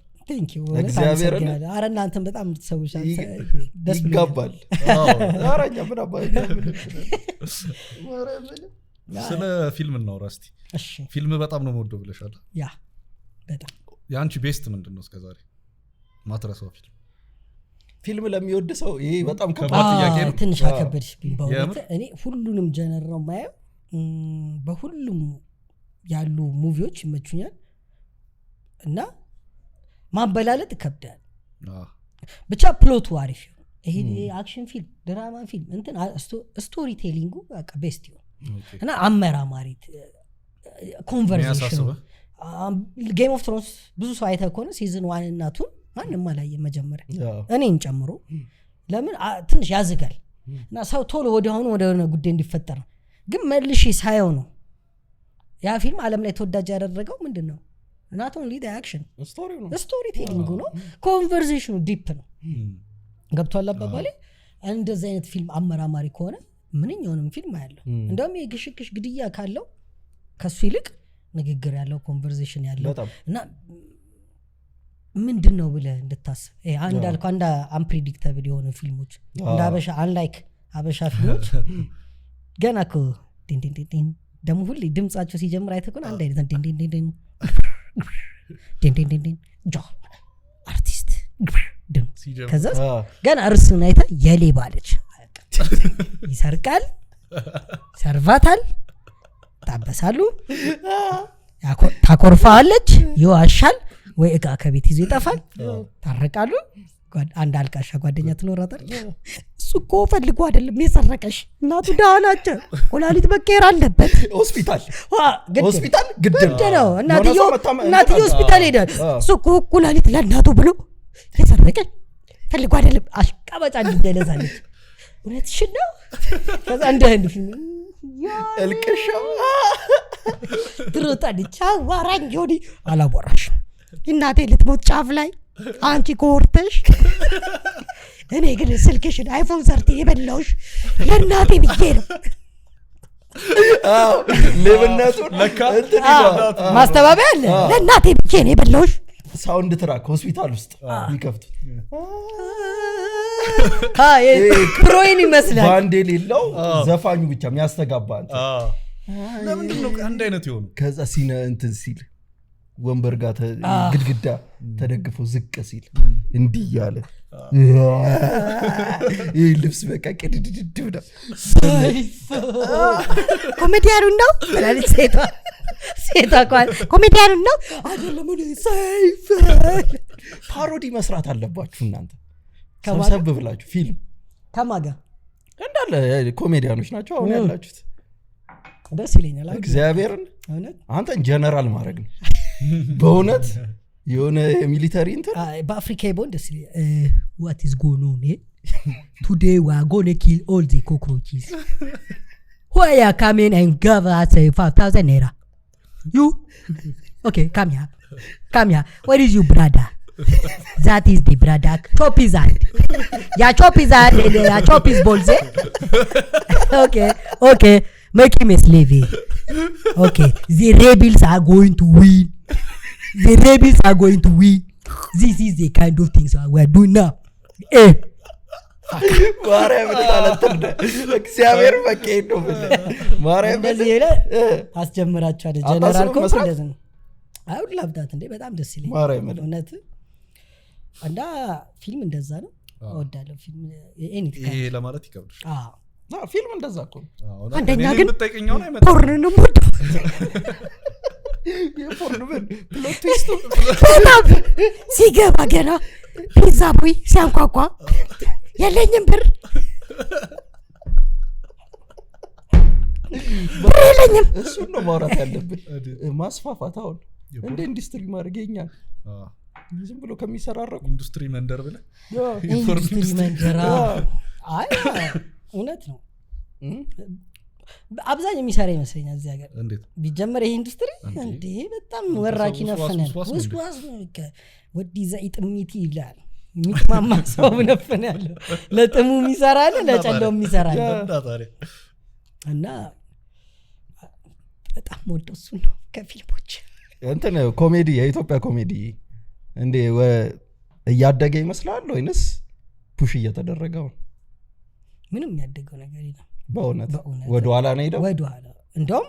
እግዚአብሔር አረ እናንተም በጣም ሰዎች ደስ ይጋባል አራኛ ምን አባይ ስለ ፊልም እናውራ እስቲ እሺ ፊልም በጣም ነው የምወደው ብለሻል ያ በጣም ያንቺ ቤስት ምንድነው እስከዛሬ ማትረሳው ፊልም ለሚወድ ሰው ይሄ በጣም ከባድ ጥያቄ ነው ትንሽ አከበድሽ ቢባውት እኔ ሁሉንም ጀነር ነው ማየው በሁሉም ያሉ ሙቪዎች ይመቹኛል እና ማበላለጥ ይከብዳል ብቻ ፕሎቱ አሪፍ ይሁን ይሄ አክሽን ፊልም ድራማ ፊልም እንትን ስቶሪ ቴሊንጉ በቃ ቤስት ይሁን እና አመራማሪ ኮንቨርሴሽን ጌም ኦፍ ትሮንስ ብዙ ሰው አይተህ ከሆነ ሲዝን 1 እና 2 ማንንም አላየም መጀመሪያ እኔን ጨምሮ ለምን ትንሽ ያዝጋል እና ሰው ቶሎ ወዲያውኑ ወደ ሆነ ጉዳይ እንዲፈጠር ነው ግን መልሼ ሳየው ነው ያ ፊልም ዓለም ላይ ተወዳጅ ያደረገው ምንድነው not only the action story telling ነው conversation deep ነው ገብቷል አባባሌ እንደዚህ አይነት ፊልም አመራማሪ ከሆነ ምንኛውንም ፊልም ያለው እንደውም የግሽግሽ ግድያ ካለው ከሱ ይልቅ ንግግር ያለው ኮንቨርሴሽን ያለው እና ምንድነው ብለህ እንድታስብ አንዳልኩ አንዳ አንፕሬዲክተብል የሆኑ ፊልሞች እንደ አበሻ አንላይክ አበሻ ፊልሞች ገና እኮ ዲን ዲን ዲን ደሞ ሁሉ ድምጻቸው ሲጀምር አይተኮን አንድ አይነት ዲን ዲን ዲን ዲን ዲን ዲን ጆ አርቲስት ድም ከዛ ገና እርሱን አይተ የሌባ ልጅ ይሰርቃል ሰርቫታል ታበሳሉ ታቆርፋለች ይዋሻል ወይ እቃ ከቤት ይዞ ይጣፋል ታረቃሉ አንድ አልቃሻ ጓደኛ ትኖራታለች እሱኮ ፈልጎ አይደለም የሰረቀሽ እናቱ ዳናቸው ኩላሊት መቀየር አለበት ሆስፒታል ግድ ነው እናትዮ ሆስፒታል ሄዳል እሱኮ ኩላሊት ለእናቱ ብሎ የሰረቀሽ ፈልጎ አይደለም አሽቃባጫ እንደለዛለች እውነትሽን ነው ከዛ እንደ ህንድ ፊልም እልቅሻ ትሮጣለች አዋራኝ ጆዲ አላወራሽ እናቴ ልትሞት ጫፍ ላይ አንቺ ኮርተሽ እኔ ግን ስልክሽን አይፎን 13 የበላውሽ ለእናቴ ብዬ ነው ለብናቱ ማስተባበያ አለ ለእናቴ ብዬ ነው የበላውሽ ሳውንድ ትራክ ሆስፒታል ውስጥ ይከፍቱ ፕሮይን ይመስላል ባንዴ ሌላው ዘፋኙ ብቻ የሚያስተጋባ ለምንድን ነው አንድ አይነት ይሆኑ ከዛ ሲነ እንትን ሲል ወንበር ጋር ግድግዳ ተደግፎ ዝቅ ሲል እንዲህ ያለ ይህ ልብስ በቃ ቅድድድ ብዳ ኮሜዲያኑ ነው ብላለች ሴቷ ኳል ኮሜዲያኑ ነው አይደለም ሰይፍ ፓሮዲ መስራት አለባችሁ እናንተ ሰብሰብ ብላችሁ ፊልም ከማጋ እንዳለ ኮሜዲያኖች ናቸው አሁን ያላችሁት ደስ ይለኛል እግዚአብሔርን አንተን ጀነራል ማድረግ ነው በእውነት የሆነ ሚሊተሪ እንትን በአፍሪካ ይቦን ደስ ይለኛል what is going on today we are going to kill all the cockroaches who are coming and give us 5,000 naira you okay come here where is your brother that is the brother chop his hand yeah chop his hand and chop his balls okay make him a slave okay the rebels are going to win this is the kind of things we are doing now ማርያም ታለተደ እግዚአብሔር በቀኝ ነው ማርያም አስጀምራችኋል ጀነራል ኮንፈረንስ አሁን ላብዳት እንዴ በጣም ደስ ይለኛል ማርያም እውነት እና ፊልም እንደዛ ነው እወዳለሁ ፊልም ኤኒት ይሄ ለማለት ይከብዳል ፊልም እንደዛ እኮ አንደኛ ግን በጠይቀኛው ነው አይመጣም ፖርን ነው ሞድ የፖርን ፕሎት ትዊስት በጣም ሲገባ ገና ፒዛ ቦይ ሲያንኳኳ የለኝም ብር የለኝም እሱን ነው ማውራት ያለብን ማስፋፋት አሁን እንደ ኢንዱስትሪ ማድረግ ይኛል ዝም ብሎ ከሚሰራረቁ ኢንዱስትሪ መንደር ብለ ኢንዱስትሪ መንደር አይ እውነት ነው አብዛኛው የሚሰራ ይመስለኛል እዚህ ሀገር እንዴት ቢጀመር ይሄ ኢንዱስትሪ እንዴ በጣም ወራኪ ነፈናል ወስዋስ ወዲ ዘይጥሚት ይላል የሚማማ ሰው ነፈናል ለጥሙ የሚሰራል ለጨለው የሚሰራል እና በጣም ወደው እሱ ነው ከፊልሞች እንትን ኮሜዲ የኢትዮጵያ ኮሜዲ እንዴ እያደገ ይመስላል ወይንስ ፑሽ እየተደረገው ምንም ያደገው ነገር የለም በእውነት ወደ ኋላ ነው ሄደው ወደ ኋላ እንደውም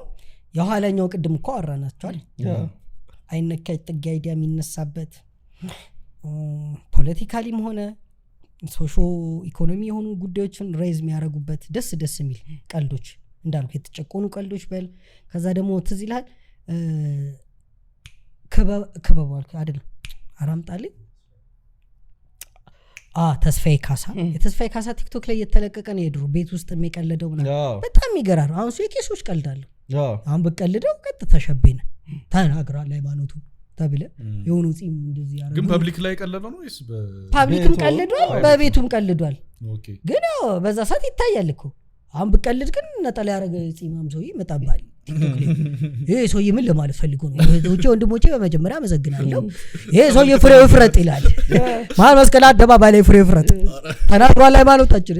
የኋላኛው ቅድም እኮ አወራናቸዋል አይነካይ ጥግ አይዲያ የሚነሳበት ፖለቲካሊም ሆነ ሶሾ ኢኮኖሚ የሆኑ ጉዳዮችን ሬዝ የሚያደርጉበት ደስ የሚል ቀልዶች እንዳልኩ የተጨቆኑ ቀልዶች በል ከዛ ደግሞ ትዝ ይላል ከበባልኩ አይደለም አራምጣልኝ ተስፋዬ ካሳ ቲክቶክ ላይ የተለቀቀ ነው የድሮ ቤት ውስጥ የሚቀልደው ምናምን በጣም ይገራሩ አሁን ሰው የቄሶች ቀልዳለሁ አሁን በቀልደው ቀጥታ ሸቤነ ተናግራል ሃይማኖቱ ተብለ የሆኑ ጺም እንደዚህ ያረጋሉ ግን ፐብሊክ ላይ ቀልደው ነው ወይስ ፐብሊክም ቀልዷል በቤቱም ቀልዷል ግን በዛ ሰዓት ይታያል እኮ አሁን በቀልድ ግን ነጠላ ያረገ ጺማም ሰውዬ መጣባል ይሄ ሰውዬ ምን ለማለት ፈልጎ ነው ወንድሞቼ በመጀመሪያ አመሰግናለሁ ይሄ ሰውዬ ፍሬው ፍረጥ ይላል ማን መስቀል አደባባይ ላይ ፍሬው ፍረጥ ተናግሯል ሃይማኖታችን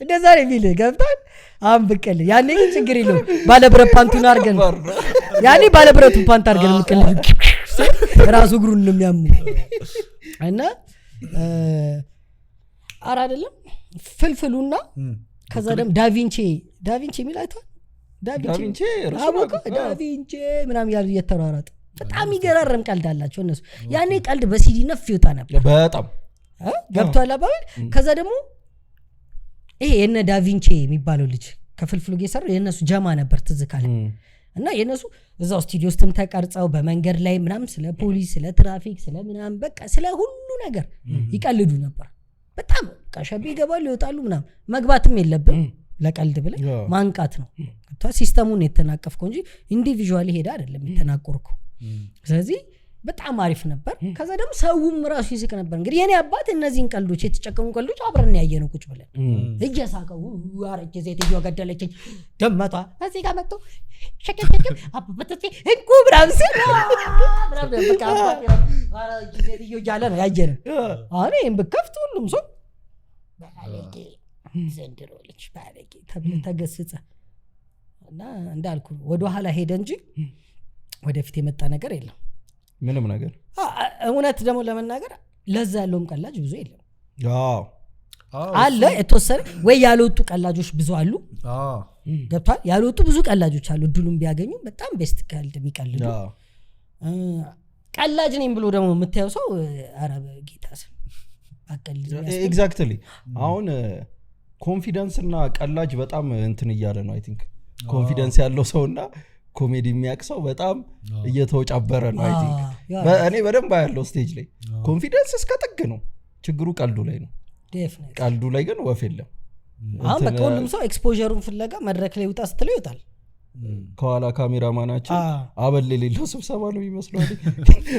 እንደዛ ነው የሚል ገብቷል አሁን በቀል ያኔ ችግር የለውም ባለብረት ፓንቱን አርገን ያኔ ባለብረቱን ፓንት አርገን ምቀል ራሱ እግሩን ነው የሚያሙ እና አራ አይደለም ፍልፍሉና ከዛ ደግሞ ዳቪንቺ የሚል አይቷል ዳቪንቺ ምናምን ያሉ እየተሯሯጡ በጣም ይገራረም ቀልድ አላቸው እነሱ ያኔ ቀልድ በሲዲ ነፍ ይወጣ ነበር በጣም ገብቷል አባባል ከዛ ደግሞ ይሄ የነ ዳቪንቺ የሚባለው ልጅ ከፍልፍሉ የሰራው የነሱ ጀማ ነበር ትዝካለ እና የነሱ እዛው ስቱዲዮ ውስጥም ተቀርጸው በመንገድ ላይ ምናምን ስለ ፖሊስ ስለ ትራፊክ ስለ ምናምን በቃ ስለ ሁሉ ነገር ይቀልዱ ነበር በጣም ቀሸቢ ይገባሉ ይወጣሉ ምናምን መግባትም የለብም ለቀልድ ብለ ማንቃት ነው ሲስተሙን የተናቀፍከው እንጂ ኢንዲቪጁዋሊ ሄዳ አይደለም የተናቆርከው ስለዚህ በጣም አሪፍ ነበር ከዛ ደግሞ ሰውም ራሱ ይስቅ ነበር እንግዲህ የኔ አባት እነዚህን ቀልዶች የተጨቀሙ ቀልዶች አብረን ያየነው ቁጭ ብለን እየሳቀው አረጀ ሴትዮ ገደለችኝ ደመቷ እዚህ ጋር መጥቶ ሸከከከ አባበተቴ እንቁ ብራንስ በቃ አረጀ ሴትዮ ያለ ነው ያየነው አሁን ይሄን በከፍት ሁሉም ሰው ባለጌ ዘንድሮ ልጅ ባለጌ ተገስጸ እና እንዳልኩ ወደ ኋላ ሄደ እንጂ ወደፊት የመጣ ነገር የለም ምንም ነገር እውነት ደግሞ ለመናገር ለዛ ያለውም ቀላጅ ብዙ የለም አለ የተወሰነ ወይ ያልወጡ ቀላጆች ብዙ አሉ ገብቷል ያልወጡ ብዙ ቀላጆች አሉ እድሉን ቢያገኙ በጣም ቤስት ቀልድ የሚቀልዱ ቀላጅ ነኝ ብሎ ደግሞ የምታየው ሰው አረብ ጌታስ አቀልጅ ኤግዛክትሊ አሁን ኮንፊደንስ እና ቀላጅ በጣም እንትን እያለ ነው አይ ቲንክ ኮንፊደንስ ያለው ሰውና ኮሜዲ የሚያቅሰው በጣም እየተወጫበረ ነው አይ ቲንክ እኔ በደንብ ያለው ስቴጅ ላይ ኮንፊደንስ እስከ ጥግ ነው ችግሩ ቀልዱ ላይ ነው ዴፊኒትሊ ቀልዱ ላይ ግን ወፍ የለም አሁን በቃ ሁሉም ሰው ኤክስፖዠሩን ፍለጋ መድረክ ላይ ውጣ ስትለው ይወጣል ከኋላ ካሜራማናችን አበል የሌለው ስብሰባ ነው የሚመስለው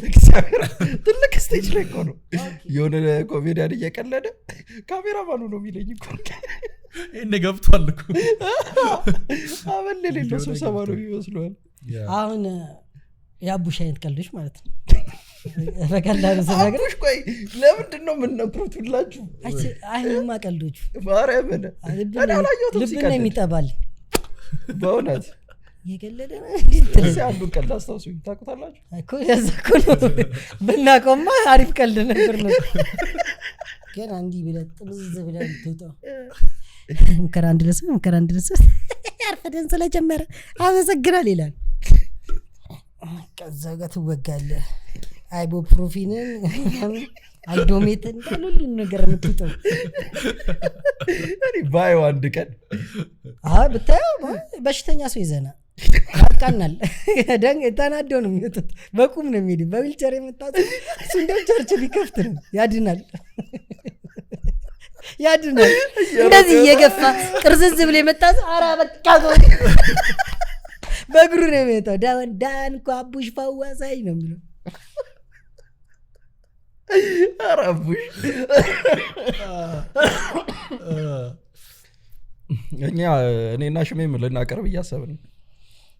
እግዚአብሔር ትልቅ ስቴጅ ላይ እኮ ነው የሆነ ኮሜዲያን እየቀለደ ካሜራማኑ ነው የሚለኝ እኮ እኔ ገብቷል እኮ አበል የሌለው ስብሰባ ነው የሚመስለው አሁን ያቡሽ አይነት ቀልዶች ማለት ነው በቀላሉ ሰነገር አቡሽ ቆይ ለምንድን ነው የምንነግሩት ሁላችሁ አይማ ቀልዶቹ ማርያም እኔ አላየሁትም ልብን የሚጠባል በእውነት የገለደ ነው እዚህ አንዱ ቀልድ አስታውሱኝ ታውቁታላችሁ እኮ ያዘኩ ነው ብናቆማ አሪፍ ቀልድ ነበር ነው ግን አንዲ ብለህ ጥብዝ ብለህ ትውጣው ሙከራ እንድረስ ያርፈደን ስለጀመረ አመሰግናል ይላል ከዛ ጋር ትወጋለህ አይቦፕሮፊንን አይዶሜትን ሁሉ ነገር የምትውጠው እኔ ባየው አንድ ቀን ብታየው በሽተኛ ሰው ይዘና ያቃናል ተናደው ነው የሚወጡት በቁም ነው የሚሄድ በዊልቸር የመጣት እሱ እንደው ቸርች ቢከፍት ነው ያድናል እንደዚህ እየገፋ ቅርዝዝ ብሎ የመጣት አራ በቃ በእግሩ ነው የሚወጣው ዳን እኮ አቡሽ ፈዋሳይ ነው የሚለው አራቡሽ እኛ እኔና ሽሜም ልናቀርብ እያሰብን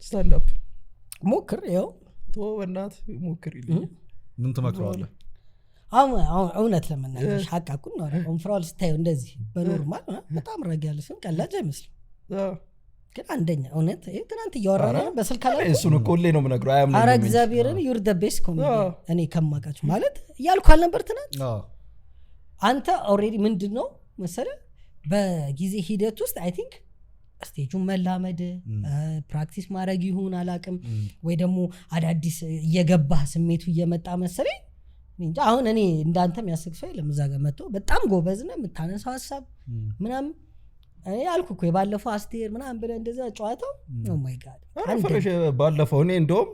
ስታንድ አፕ ሞክር ያው በእናት ሞክር ይልኝ ምን ትመክረዋለህ? አሁን እውነት ለመናገር ሐቃቁን ነው ኮንፍራንስ ስታዩ እንደዚህ በኖርማል በጣም ረጋ ያለ ሰው ቀላጅ አይመስልም። ግን አንደኛ እውነት ትናንት እያወራን በስልክ ላይ እሱን እኮ ሁሌ ነው የምነግረው አያምነኝም። ኧረ እግዚአብሔርን ዩር ዘ ቤስት ኮሜዲያን እኔ ከማውቃችሁ ማለት እያልኩ አልነበር ትናንት። አንተ ኦልሬዲ ምንድን ነው መሰለህ በጊዜ ሂደት ውስጥ አይ ቲንክ ስቴጁን መላመድ ፕራክቲስ ማድረግ ይሁን አላቅም ወይ ደግሞ አዳዲስ እየገባህ ስሜቱ እየመጣ መሰለኝ እንጂ አሁን እኔ እንዳንተ የሚያስቅ ሰው የለም እዛ ጋር መጥቶ በጣም ጎበዝ ነህ የምታነሳው ሀሳብ ምናምን እኔ አልኩ እኮ የባለፈው አስቴር ምናምን ብለህ እንደዛ ጨዋታው ኦ ማይ ጋድ አንፈረሽ ባለፈው እኔ እንደውም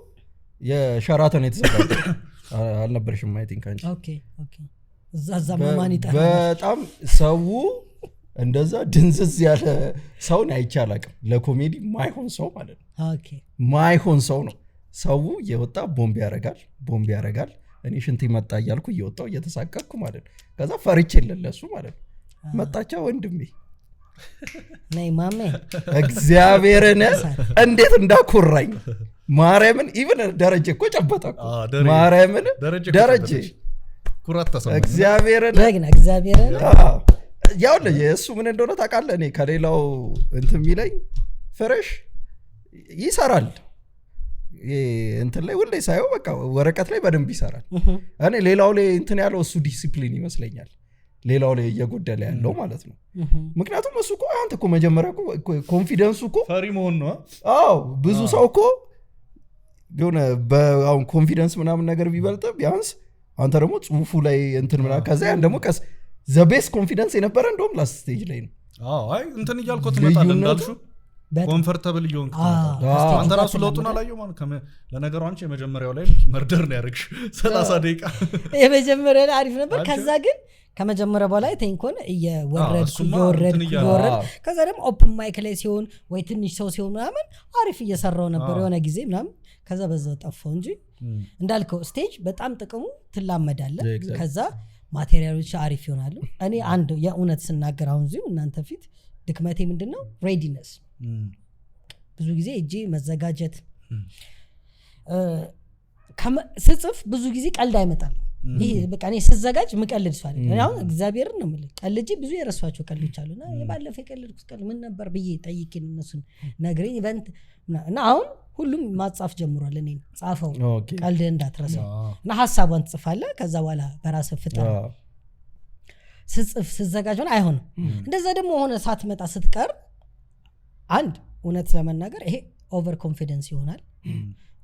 የሸራተን የተዘጋጀ አልነበርሽም አይ ቲንክ አንቺ ኦኬ እዛ ማን ይጣላል በጣም ሰው እንደዛ ድንዝዝ ያለ ሰውን አይቻላቅም ለኮሜዲ ማይሆን ሰው ማለት ነው። ኦኬ ማይሆን ሰው ነው ሰው እየወጣ ቦምብ ያረጋል እኔ ሽንት ይመጣ እያልኩ እየወጣው እየተሳቀቅኩ ማለት ነው። ከዛ ፈርቼ ለለሱ ማለት ነው መጣቻ ወንድሜ ነይ ማሜ እግዚአብሔርን እንዴት እንዳኮራኝ ማርያምን ኢቭን ደረጀ እኮ ጨበጣኩ ማርያምን ደረጀ ኩራት ተሰማ እግዚአብሔርን ያው ለየሱ ምን እንደሆነ ታውቃለህ። እኔ ከሌላው እንትን የሚለኝ ፍሬሽ ይሰራል እንትን ላይ ሁሌ ሳየው በቃ ወረቀት ላይ በደንብ ይሰራል። እኔ ሌላው ላይ እንትን ያለው እሱ ዲሲፕሊን ይመስለኛል ሌላው ላይ እየጎደለ ያለው ማለት ነው። ምክንያቱም እሱ እኮ አንተ እኮ መጀመሪያ እኮ ኮንፊደንሱ እኮ ፈሪ መሆን ነው። አዎ ብዙ ሰው እኮ የሆነ በአሁን ኮንፊደንስ ምናምን ነገር ቢበልጥ ቢያንስ አንተ ደግሞ ጽሁፉ ላይ እንትን ምናምን ከዛ ያን ደግሞ ዘ ቤስት ኮንፊደንስ የነበረ እንደውም ላስት ስቴጅ ላይ ነው። አይ እንትን እያልኩ ትመጣለህ እንዳልሹ ኮምፎርታብል እየሆንክ አንተ ራሱ ለውጡን አላየው ማለት ለነገሩ አንቺ የመጀመሪያው ላይ መርደር ነው ያደረግሽ 30 ደቂቃ የመጀመሪያው ላይ አሪፍ ነበር። ከዛ ግን ከመጀመሪያ በኋላ ተንኮን እየወረድኩ ከዛ ደግሞ ኦፕን ማይክ ላይ ሲሆን ወይ ትንሽ ሰው ሲሆን ምናምን አሪፍ እየሰራው ነበር የሆነ ጊዜ ምናምን ከዛ በዛው ጠፋው እንጂ እንዳልከው ስቴጅ በጣም ጥቅሙ ትላመዳለህ ከዛ ማቴሪያሎች አሪፍ ይሆናሉ። እኔ አንድ የእውነት ስናገር አሁን እዚሁ እናንተ ፊት ድክመቴ ምንድነው ሬዲነስ ብዙ ጊዜ እጄ መዘጋጀት ስጽፍ ብዙ ጊዜ ቀልድ አይመጣም። ይሄ በቃ እኔ ስዘጋጅ ምቀልድ ሰው አይደል አሁን እግዚአብሔርን ነው የምልህ ቀልጄ ብዙ የረሷቸው ቀልዶች አሉና የባለፈ የቀልድኩት ቀልድ ምን ነበር ብዬ ጠይቄን እነሱን ነግሬኝ ኢቨንት እና አሁን ሁሉም ማጻፍ ጀምሯል። እኔ ጻፈው ቀልድ እንዳትረሳ እና ሐሳቧን ትጽፋለህ ከዛ በኋላ በራስህ ፍጠር ስጽፍ ስዘጋጅ ሆነ አይሆንም። እንደዛ ደግሞ ሆነ ሳትመጣ ስትቀር አንድ እውነት ለመናገር ይሄ ኦቨር ኮንፊደንስ ይሆናል።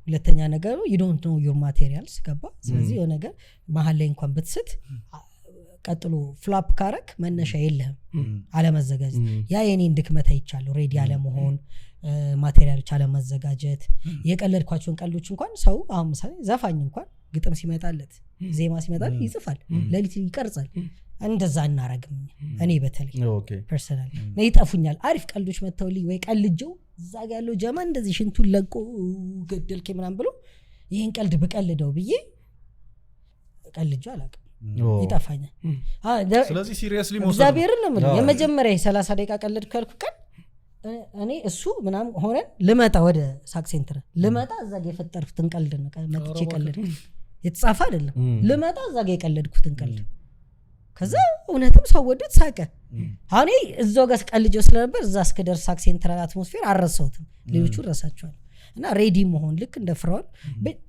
ሁለተኛ ነገሩ you don't know your materials ገባ። ስለዚህ የሆነ ነገር መሀል ላይ እንኳን ብትስት ቀጥሎ ፍላፕ ካረክ መነሻ የለህም አለመዘጋጀት ያ የኔን ድክመት አይቻለሁ። ሬዲ አለመሆን ማቴሪያሎች አለመዘጋጀት የቀለድኳቸውን ቀልዶች እንኳን ሰው አሁን ምሳሌ ዘፋኝ እንኳን ግጥም ሲመጣለት ዜማ ሲመጣለት ይጽፋል ለሊት ይቀርጻል እንደዛ እናረግም እኔ በተለይ ፐርሰናል ነው ይጣፉኛል አሪፍ ቀልዶች መተውልኝ ወይ ቀልጆው እዛ ጋር ያለው ጀማ እንደዚህ ሽንቱን ለቆ ገደልከ ምናምን ብሎ ይሄን ቀልድ በቀልደው ብዬ ቀልጆው አላውቅም ይጣፋኛል። ስለዚህ ሲሪየስሊ ሞሰብ እግዚአብሔርን ነው የምልህ የመጀመሪያ 30 ደቂቃ ቀልድኩ ያልኩ ቀን እኔ እሱ ምናምን ሆነን ልመጣ ወደ ሳክ ሴንተር ልመጣ እዛ ጋር የፈጠርኩትን ቀልድ ነው መጥቼ ቀልድኩ የተጻፈ አይደለም ልመጣ እዛ ጋር የቀለድኩትን ቀልድ ከዛ እውነትም ሰው ወደት ሳቀ። አሁን እዛው ጋር ቀልጆው ስለነበር እዛ እስከደርስ ሳክ ሴንተር አትሞስፌር አረሳውትም ሌሎቹ ረሳቸዋል። እና ሬዲ መሆን ልክ እንደ ፍራውን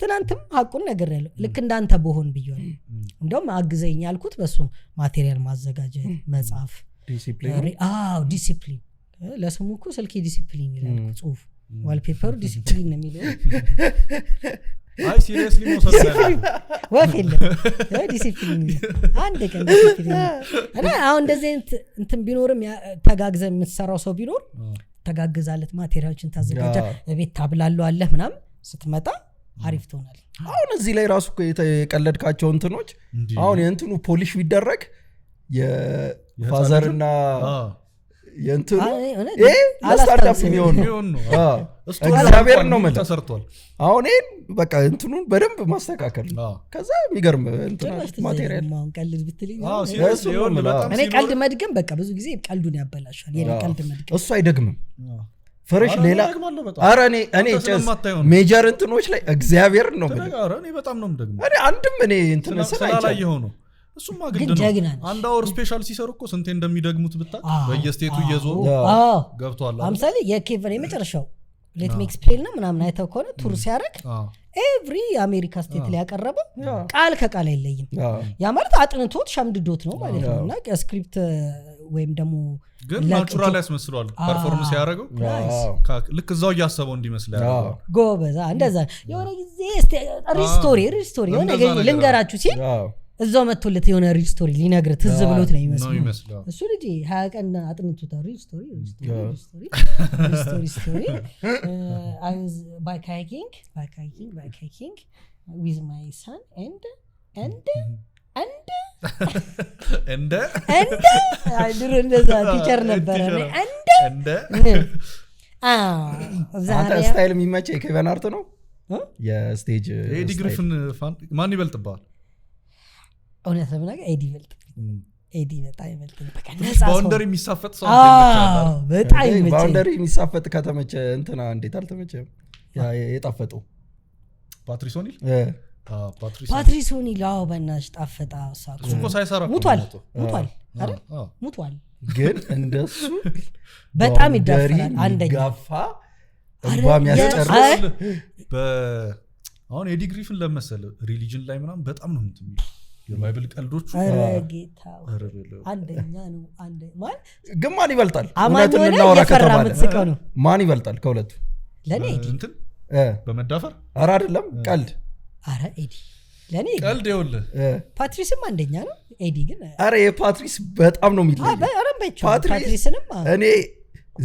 ትናንትም ሐቁን ነገር ያለው ልክ እንዳንተ በሆን ብየው እንደውም አግዘኝ ያልኩት በሱ ማቴሪያል ማዘጋጀት መጻፍ ዲሲፕሊን ለስሙ እኮ ስልክ ዲሲፕሊን ይላል ጽሁፍ ዋልፔፐሩ ዲሲፕሊን ነው የሚለው አይ ሲሪየስሊ ሞሰብ ወፈለ ዲሲፕሊን አንድ ቀን ዲሲፕሊን እና አሁን እንደዚህ እንትን ቢኖርም ተጋግዘ የምትሰራው ሰው ቢኖር ተጋግዛለት ማቴሪያሎችን ታዘጋጃ ቤት ታብላለው አለ ምናምን ስትመጣ አሪፍ ትሆናል። አሁን እዚህ ላይ ራሱ የቀለድካቸው እንትኖች አሁን የእንትኑ ፖሊሽ ቢደረግ የፋዘርና የእንትኑ ለስታንዳፕ የሚሆን ነው እግዚአብሔር ነው ማለት ተሰርቷል አሁን በቃ እንትኑን በደንብ ማስተካከል ከዛ የሚገርም እንትና ማቴሪያል ቀልድ ብትልኝ እኔ ቀልድ መድገም በቃ ብዙ ጊዜ ቀልዱን ያበላሻል ቀልድ መድገም እሱ አይደግምም ፍሬሽ ሌላ አረ እኔ ሜጀር እንትኖች ላይ እግዚአብሔር ነው እኔ በጣም ነው ደግሞ እኔ አንድም እኔ እንትን ስላላየው ነው እሱማ ግድ ነው አንድ አወር ስፔሻል ሲሰሩ እኮ ስንቴ እንደሚደግሙት ብታውቅ በየስቴቱ እየዞሩ ገብቷል አምሳሌ የኬቨን የመጨረሻው ሌት ሚ ኤክስፕሌን ነው ምናምን አይተው ከሆነ ቱር ሲያደርግ ኤቭሪ አሜሪካ ስቴት ላይ ያቀረበው ቃል ከቃል አይለይም ያ ማለት አጥንቶት ሸምድዶት ነው ማለት ነው እና ስክሪፕት ወይም ደግሞ ግን ናቹራል ያስመስሏል ፐርፎርማንስ ያደረገው ልክ እዛው እያሰበው እንዲመስል ያደረገው ጎበዛ እንደዛ የሆነ ጊዜ ሪስቶሪ የሆነ ልንገራችሁ ሲል እዛው መጥቶለት የሆነ ሪል ስቶሪ ሊነግር ትዝ ብሎት ነው የሚመስለው እሱ ልጅ 20 ቀን አጥንቶታ ሪል ስቶሪ I was bike hiking with my son and ድሮ እንደዛ ቲቸር ነበረ አንተ ስታይል የሚመቸህ የኬቨን ሃርት ነው የስቴጅ ኤዲ ግሪፍን ማን ይበልጥባል እውነት ለምናገር ኤዲ በጣም ይበልጥ በቃ ባውንደሪ የሚሳፈጥ ሰው በጣም ይመቸኝ ባውንደሪ የሚሳፈጥ ከተመቸ እንትና እንዴት አልተመቸም የጣፈጠው ፓትሪሶኒል አዎ በእናትሽ ጣፈጣ እሱ እኮ ሳይሰራ ሙቷል አይደል ሙቷል ግን እንደሱ በጣም ይደፈራል አንደኛ ጋፋ እንኳን ያስጨርስ አሁን ኤዲ ግሪፍን ለመሰለ ሪሊጅን ላይ ምናምን በጣም ነው እንትም የባይብል ቀልዶቹ ጌታ አንደኛ ነው ግን ማን ይበልጣል እውነቱን እናወራ ከተባለ ማን ይበልጣል ከሁለቱ ለኔ ኤዲ እንትን በመዳፈር ኧረ አይደለም ቀልድ ኧረ ኤዲ ለኔ ቀልድ ይኸውልህ ፓትሪስም አንደኛ ነው ኤዲ ግን ኧረ የፓትሪስ በጣም ነው የሚለየው ፓትሪስንም እኔ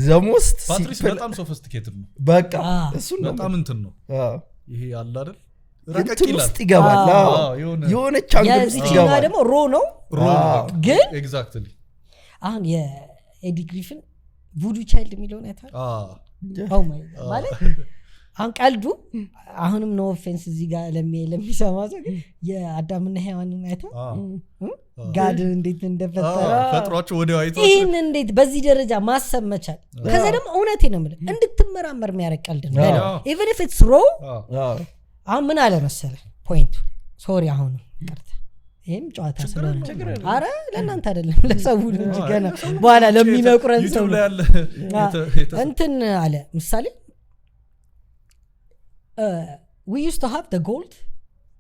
ዘሞስት ፓትሪስ በጣም ሶፊስቲኬትድ ነው በቃ እሱ በጣም እንትን ነው ይሄ አለ አይደል ረቀቅ ይላል ይገባል የሆነ ቻንግል ይገባል ደግሞ ሮ ነው ግን ኤግዛክትሊ አሁን የኤዲ ግሪፍን ቡዱ ቻይልድ የሚለውን አይታል ኦ ማይ ማለት አሁን ቀልዱ አሁንም ኖ ኦፌንስ እዚህ ጋር ለሚሰማ ሰው የአዳምና ሔዋንን አይተው ጋድ እንዴት እንደፈጠረ ፈጥሯቸው ወዲያው አይተው ይሄን እንዴት በዚህ ደረጃ ማሰብ መቻል ከዛ ደግሞ እውነቴ ነው ማለት እንድትመራመር የሚያረግ ቀልድ ነው even if it's raw አሁን ምን አለ መሰለህ ፖይንቱ ሶሪ አሁን ቀርተ ይሄም ጨዋታ ስለሆነ አረ ለእናንተ አይደለም ለሰው ልጅ ገና በኋላ ለሚነቁረን ሰው እንትን አለ ምሳሌ we used to have the gold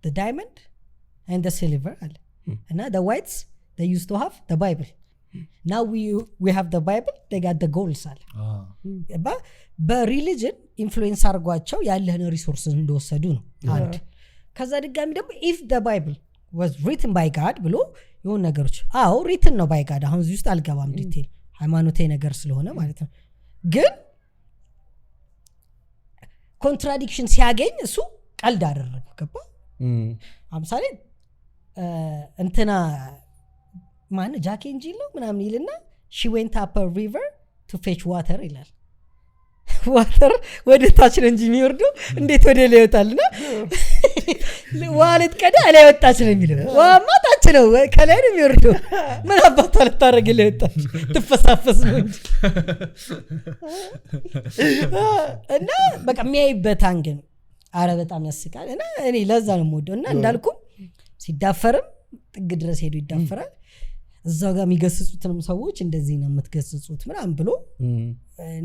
the diamond and the silver and the whites they used to have the bible now we have the bible they got the gold sal በሪሊጅን ኢንፍሉዌንስ አድርጓቸው ያለህን ሪሶርስ እንደወሰዱ ነው አንድ ከዛ ድጋሚ ደግሞ if the bible was written by God ብሎ የሆነ ነገሮች written ነው by God አሁን እዚህ ውስጥ አልገባም ዲቴል ሃይማኖታዊ ነገር ስለሆነ ማለት ነው ግን ኮንትራዲክሽን ሲያገኝ እሱ ቀልድ አደረገ ገባ አምሳሌ እንትና ማን ጃክ ኤንጂል ነው ምናምን ይልና she went up a river to fetch water ይላል ዋተር ወደ ታች ነው እንጂ የሚወርደው እንዴት ወደ ላይ ይወጣልና ዋለት ቀዳ ላይ ወጣች ነው የሚለው ዋማ ታች ነው ከላይ ነው የሚወርደው ምን አባቷ ልታረግ ላይ ወጣች ትፈሳፈስ ነው እንጂ እና በቃ የሚያይበት አንግል አረ በጣም ያስቃል እና እኔ ለዛ ነው የምወደው እና እንዳልኩ ሲዳፈርም ጥግ ድረስ ሄዱ ይዳፈራል እዛው ጋር የሚገስጹትንም ሰዎች እንደዚህ ነው የምትገስጹት ምናምን ብሎ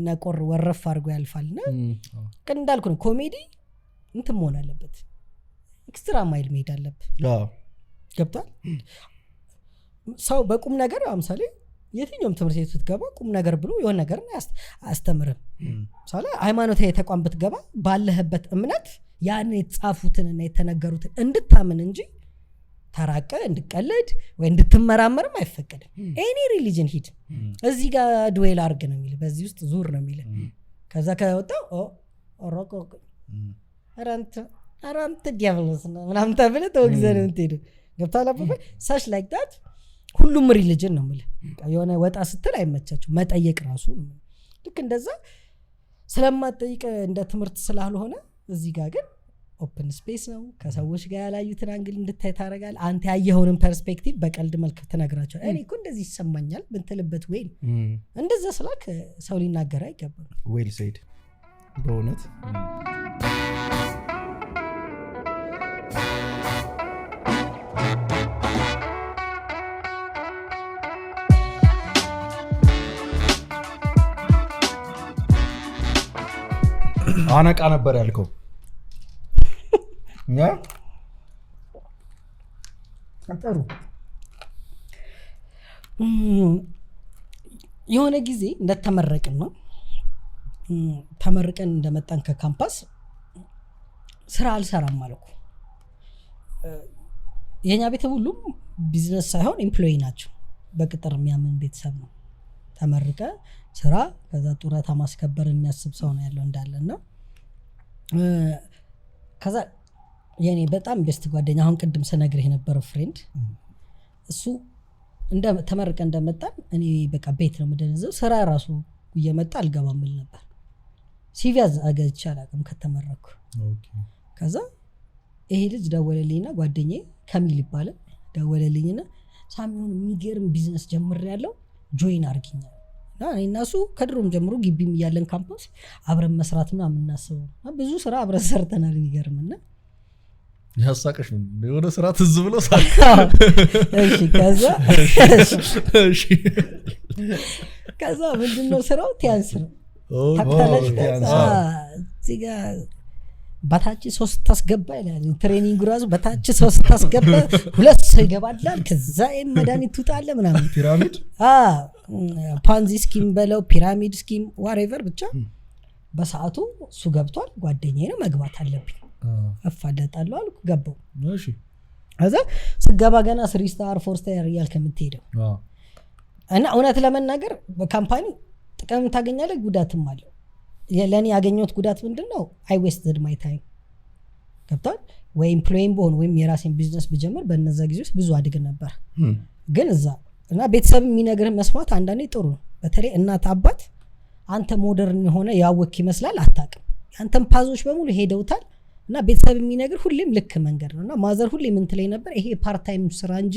ነቆር ወረፍ አድርጎ ያልፋልና ግን እንዳልኩ ነው ኮሜዲ እንትን መሆን አለበት ኤክስትራ ማይል መሄድ አለበት ገብቷል ሰው በቁም ነገር አምሳሌ የትኛውም ትምህርት ቤት ብትገባ ቁም ነገር ብሎ የሆነ ነገር አስተምርም ሳለ ሃይማኖታዊ ተቋም ብትገባ ባለህበት እምነት ያን የተጻፉትንና የተነገሩትን እንድታምን እንጂ ተራቀ እንድቀለድ ወይ እንድትመራመርም አይፈቀድም ኤኒ ሪሊጅን ሂድ እዚህ ጋር ዱዌል አርግ ነው የሚል በዚህ ውስጥ ዙር ነው የሚል ከዛ ከወጣው ኦሮቆ አራንተ ዲያብሎስ ነው ምናምን ተብለ ተወግዘን እንትሄዱ ገብታላ ሰች ላይክ ዳት ሁሉም ሪሊጅን ነው ማለት የሆነ ወጣ ስትል አይመቻቸው መጠየቅ ራሱ ነው ልክ እንደዛ ስለማጠይቅ እንደ ትምህርት ስላልሆነ እዚህ ጋር ግን ኦፕን ስፔስ ነው ከሰዎች ጋር ያላዩትን አንግል እንድታይ ታረጋል አንተ ያየኸውንም ፐርስፔክቲቭ በቀልድ መልክ ተነግራቸው እኔ እኮ እንደዚህ ይሰማኛል ብንትልበት ወይ እንደዛ ስላክ ሰው ሊናገር አይገባም ዌል ሴድ በእውነት አነቃ ነበር ያልከው ያ አጠሩ የሆነ ጊዜ እንደተመረቅን ነው ተመርቀን እንደመጣን ከካምፓስ ስራ አልሰራም አልኩ የኛ ቤተሰብ ሁሉም ቢዝነስ ሳይሆን ኤምፕሎይ ናቸው በቅጥር የሚያምን ቤተሰብ ነው ተመርቀ ስራ ከዛ ጡረታ ማስከበር የሚያስብ ሰው ነው ያለው እንዳለና ከዛ የኔ በጣም ቤስት ጓደኛ አሁን ቅድም ሰነግርህ የነበረው ፍሬንድ እሱ እንደ ተመረቀ እንደመጣን እኔ በቃ ቤት ነው መደነዘው ስራ ራሱ እየመጣ አልገባም ል ነበር ሲቪ አገዝቻ አላቅም ከተመረኩ ከዛ ይሄ ልጅ ደወለልኝና ጓደኛዬ ከሚል ይባላል ደወለልኝና ሳሚውን የሚገርም ቢዝነስ ጀምሬያለሁ ጆይን አርጊኝ እና እሱ ከድሮም ጀምሮ ግቢም እያለን ካምፓስ አብረን መስራት ምናምን እናስበው ብዙ ስራ አብረን ሰርተናል የሚገርምና ያሳቀሽ ነው የሆነ ስራ ትዝ ብሎ ሳቅ እሺ ከዛ ምንድነው ስራው ቲያንስ ነው ታክታለች እዚጋ በታች 3 ታስገባ ይላል ትሬኒንግ ራሱ በታች 3 ታስገባ 2 ሰው ይገባላል ከዛ መድኃኒት ትውጣለ ምናምን ፒራሚድ ፓንዚ ስኪም በለው ፒራሚድ ስኪም ዋትኤቨር ብቻ በሰዓቱ እሱ ገብቷል ጓደኛዬ ነው መግባት አለብኝ አፋደጣለሁ አልኩ ገባው እሺ አዛ ስገባ ገና 3 ስታር 4 ስታር እያልክ የምትሄደው እና እውነት ለመናገር በካምፓኒ ጥቅም ታገኛለህ ጉዳትም አለው ለኔ ያገኘሁት ጉዳት ምንድነው አይ ዌስትድ ማይ ታይም ገብቷል ወይ ኤምፕሎይም በሆነ ወይም የራሴን ቢዝነስ ብጀምር በእነዛ ጊዜ ውስጥ ብዙ አድግ ነበር ግን እዛ እና ቤተሰብ የሚነግርህ መስማት አንዳንዴ ጥሩ ነው በተለይ እናት አባት አንተ ሞደርን የሆነ ያወክ ይመስላል አታውቅም አንተም ፓዞች በሙሉ ሄደውታል እና ቤተሰብ የሚነግር ሁሌም ልክ መንገድ ነውና ማዘር ሁሌም እንትለይ ነበር ይሄ ፓርት ታይም ስራ እንጂ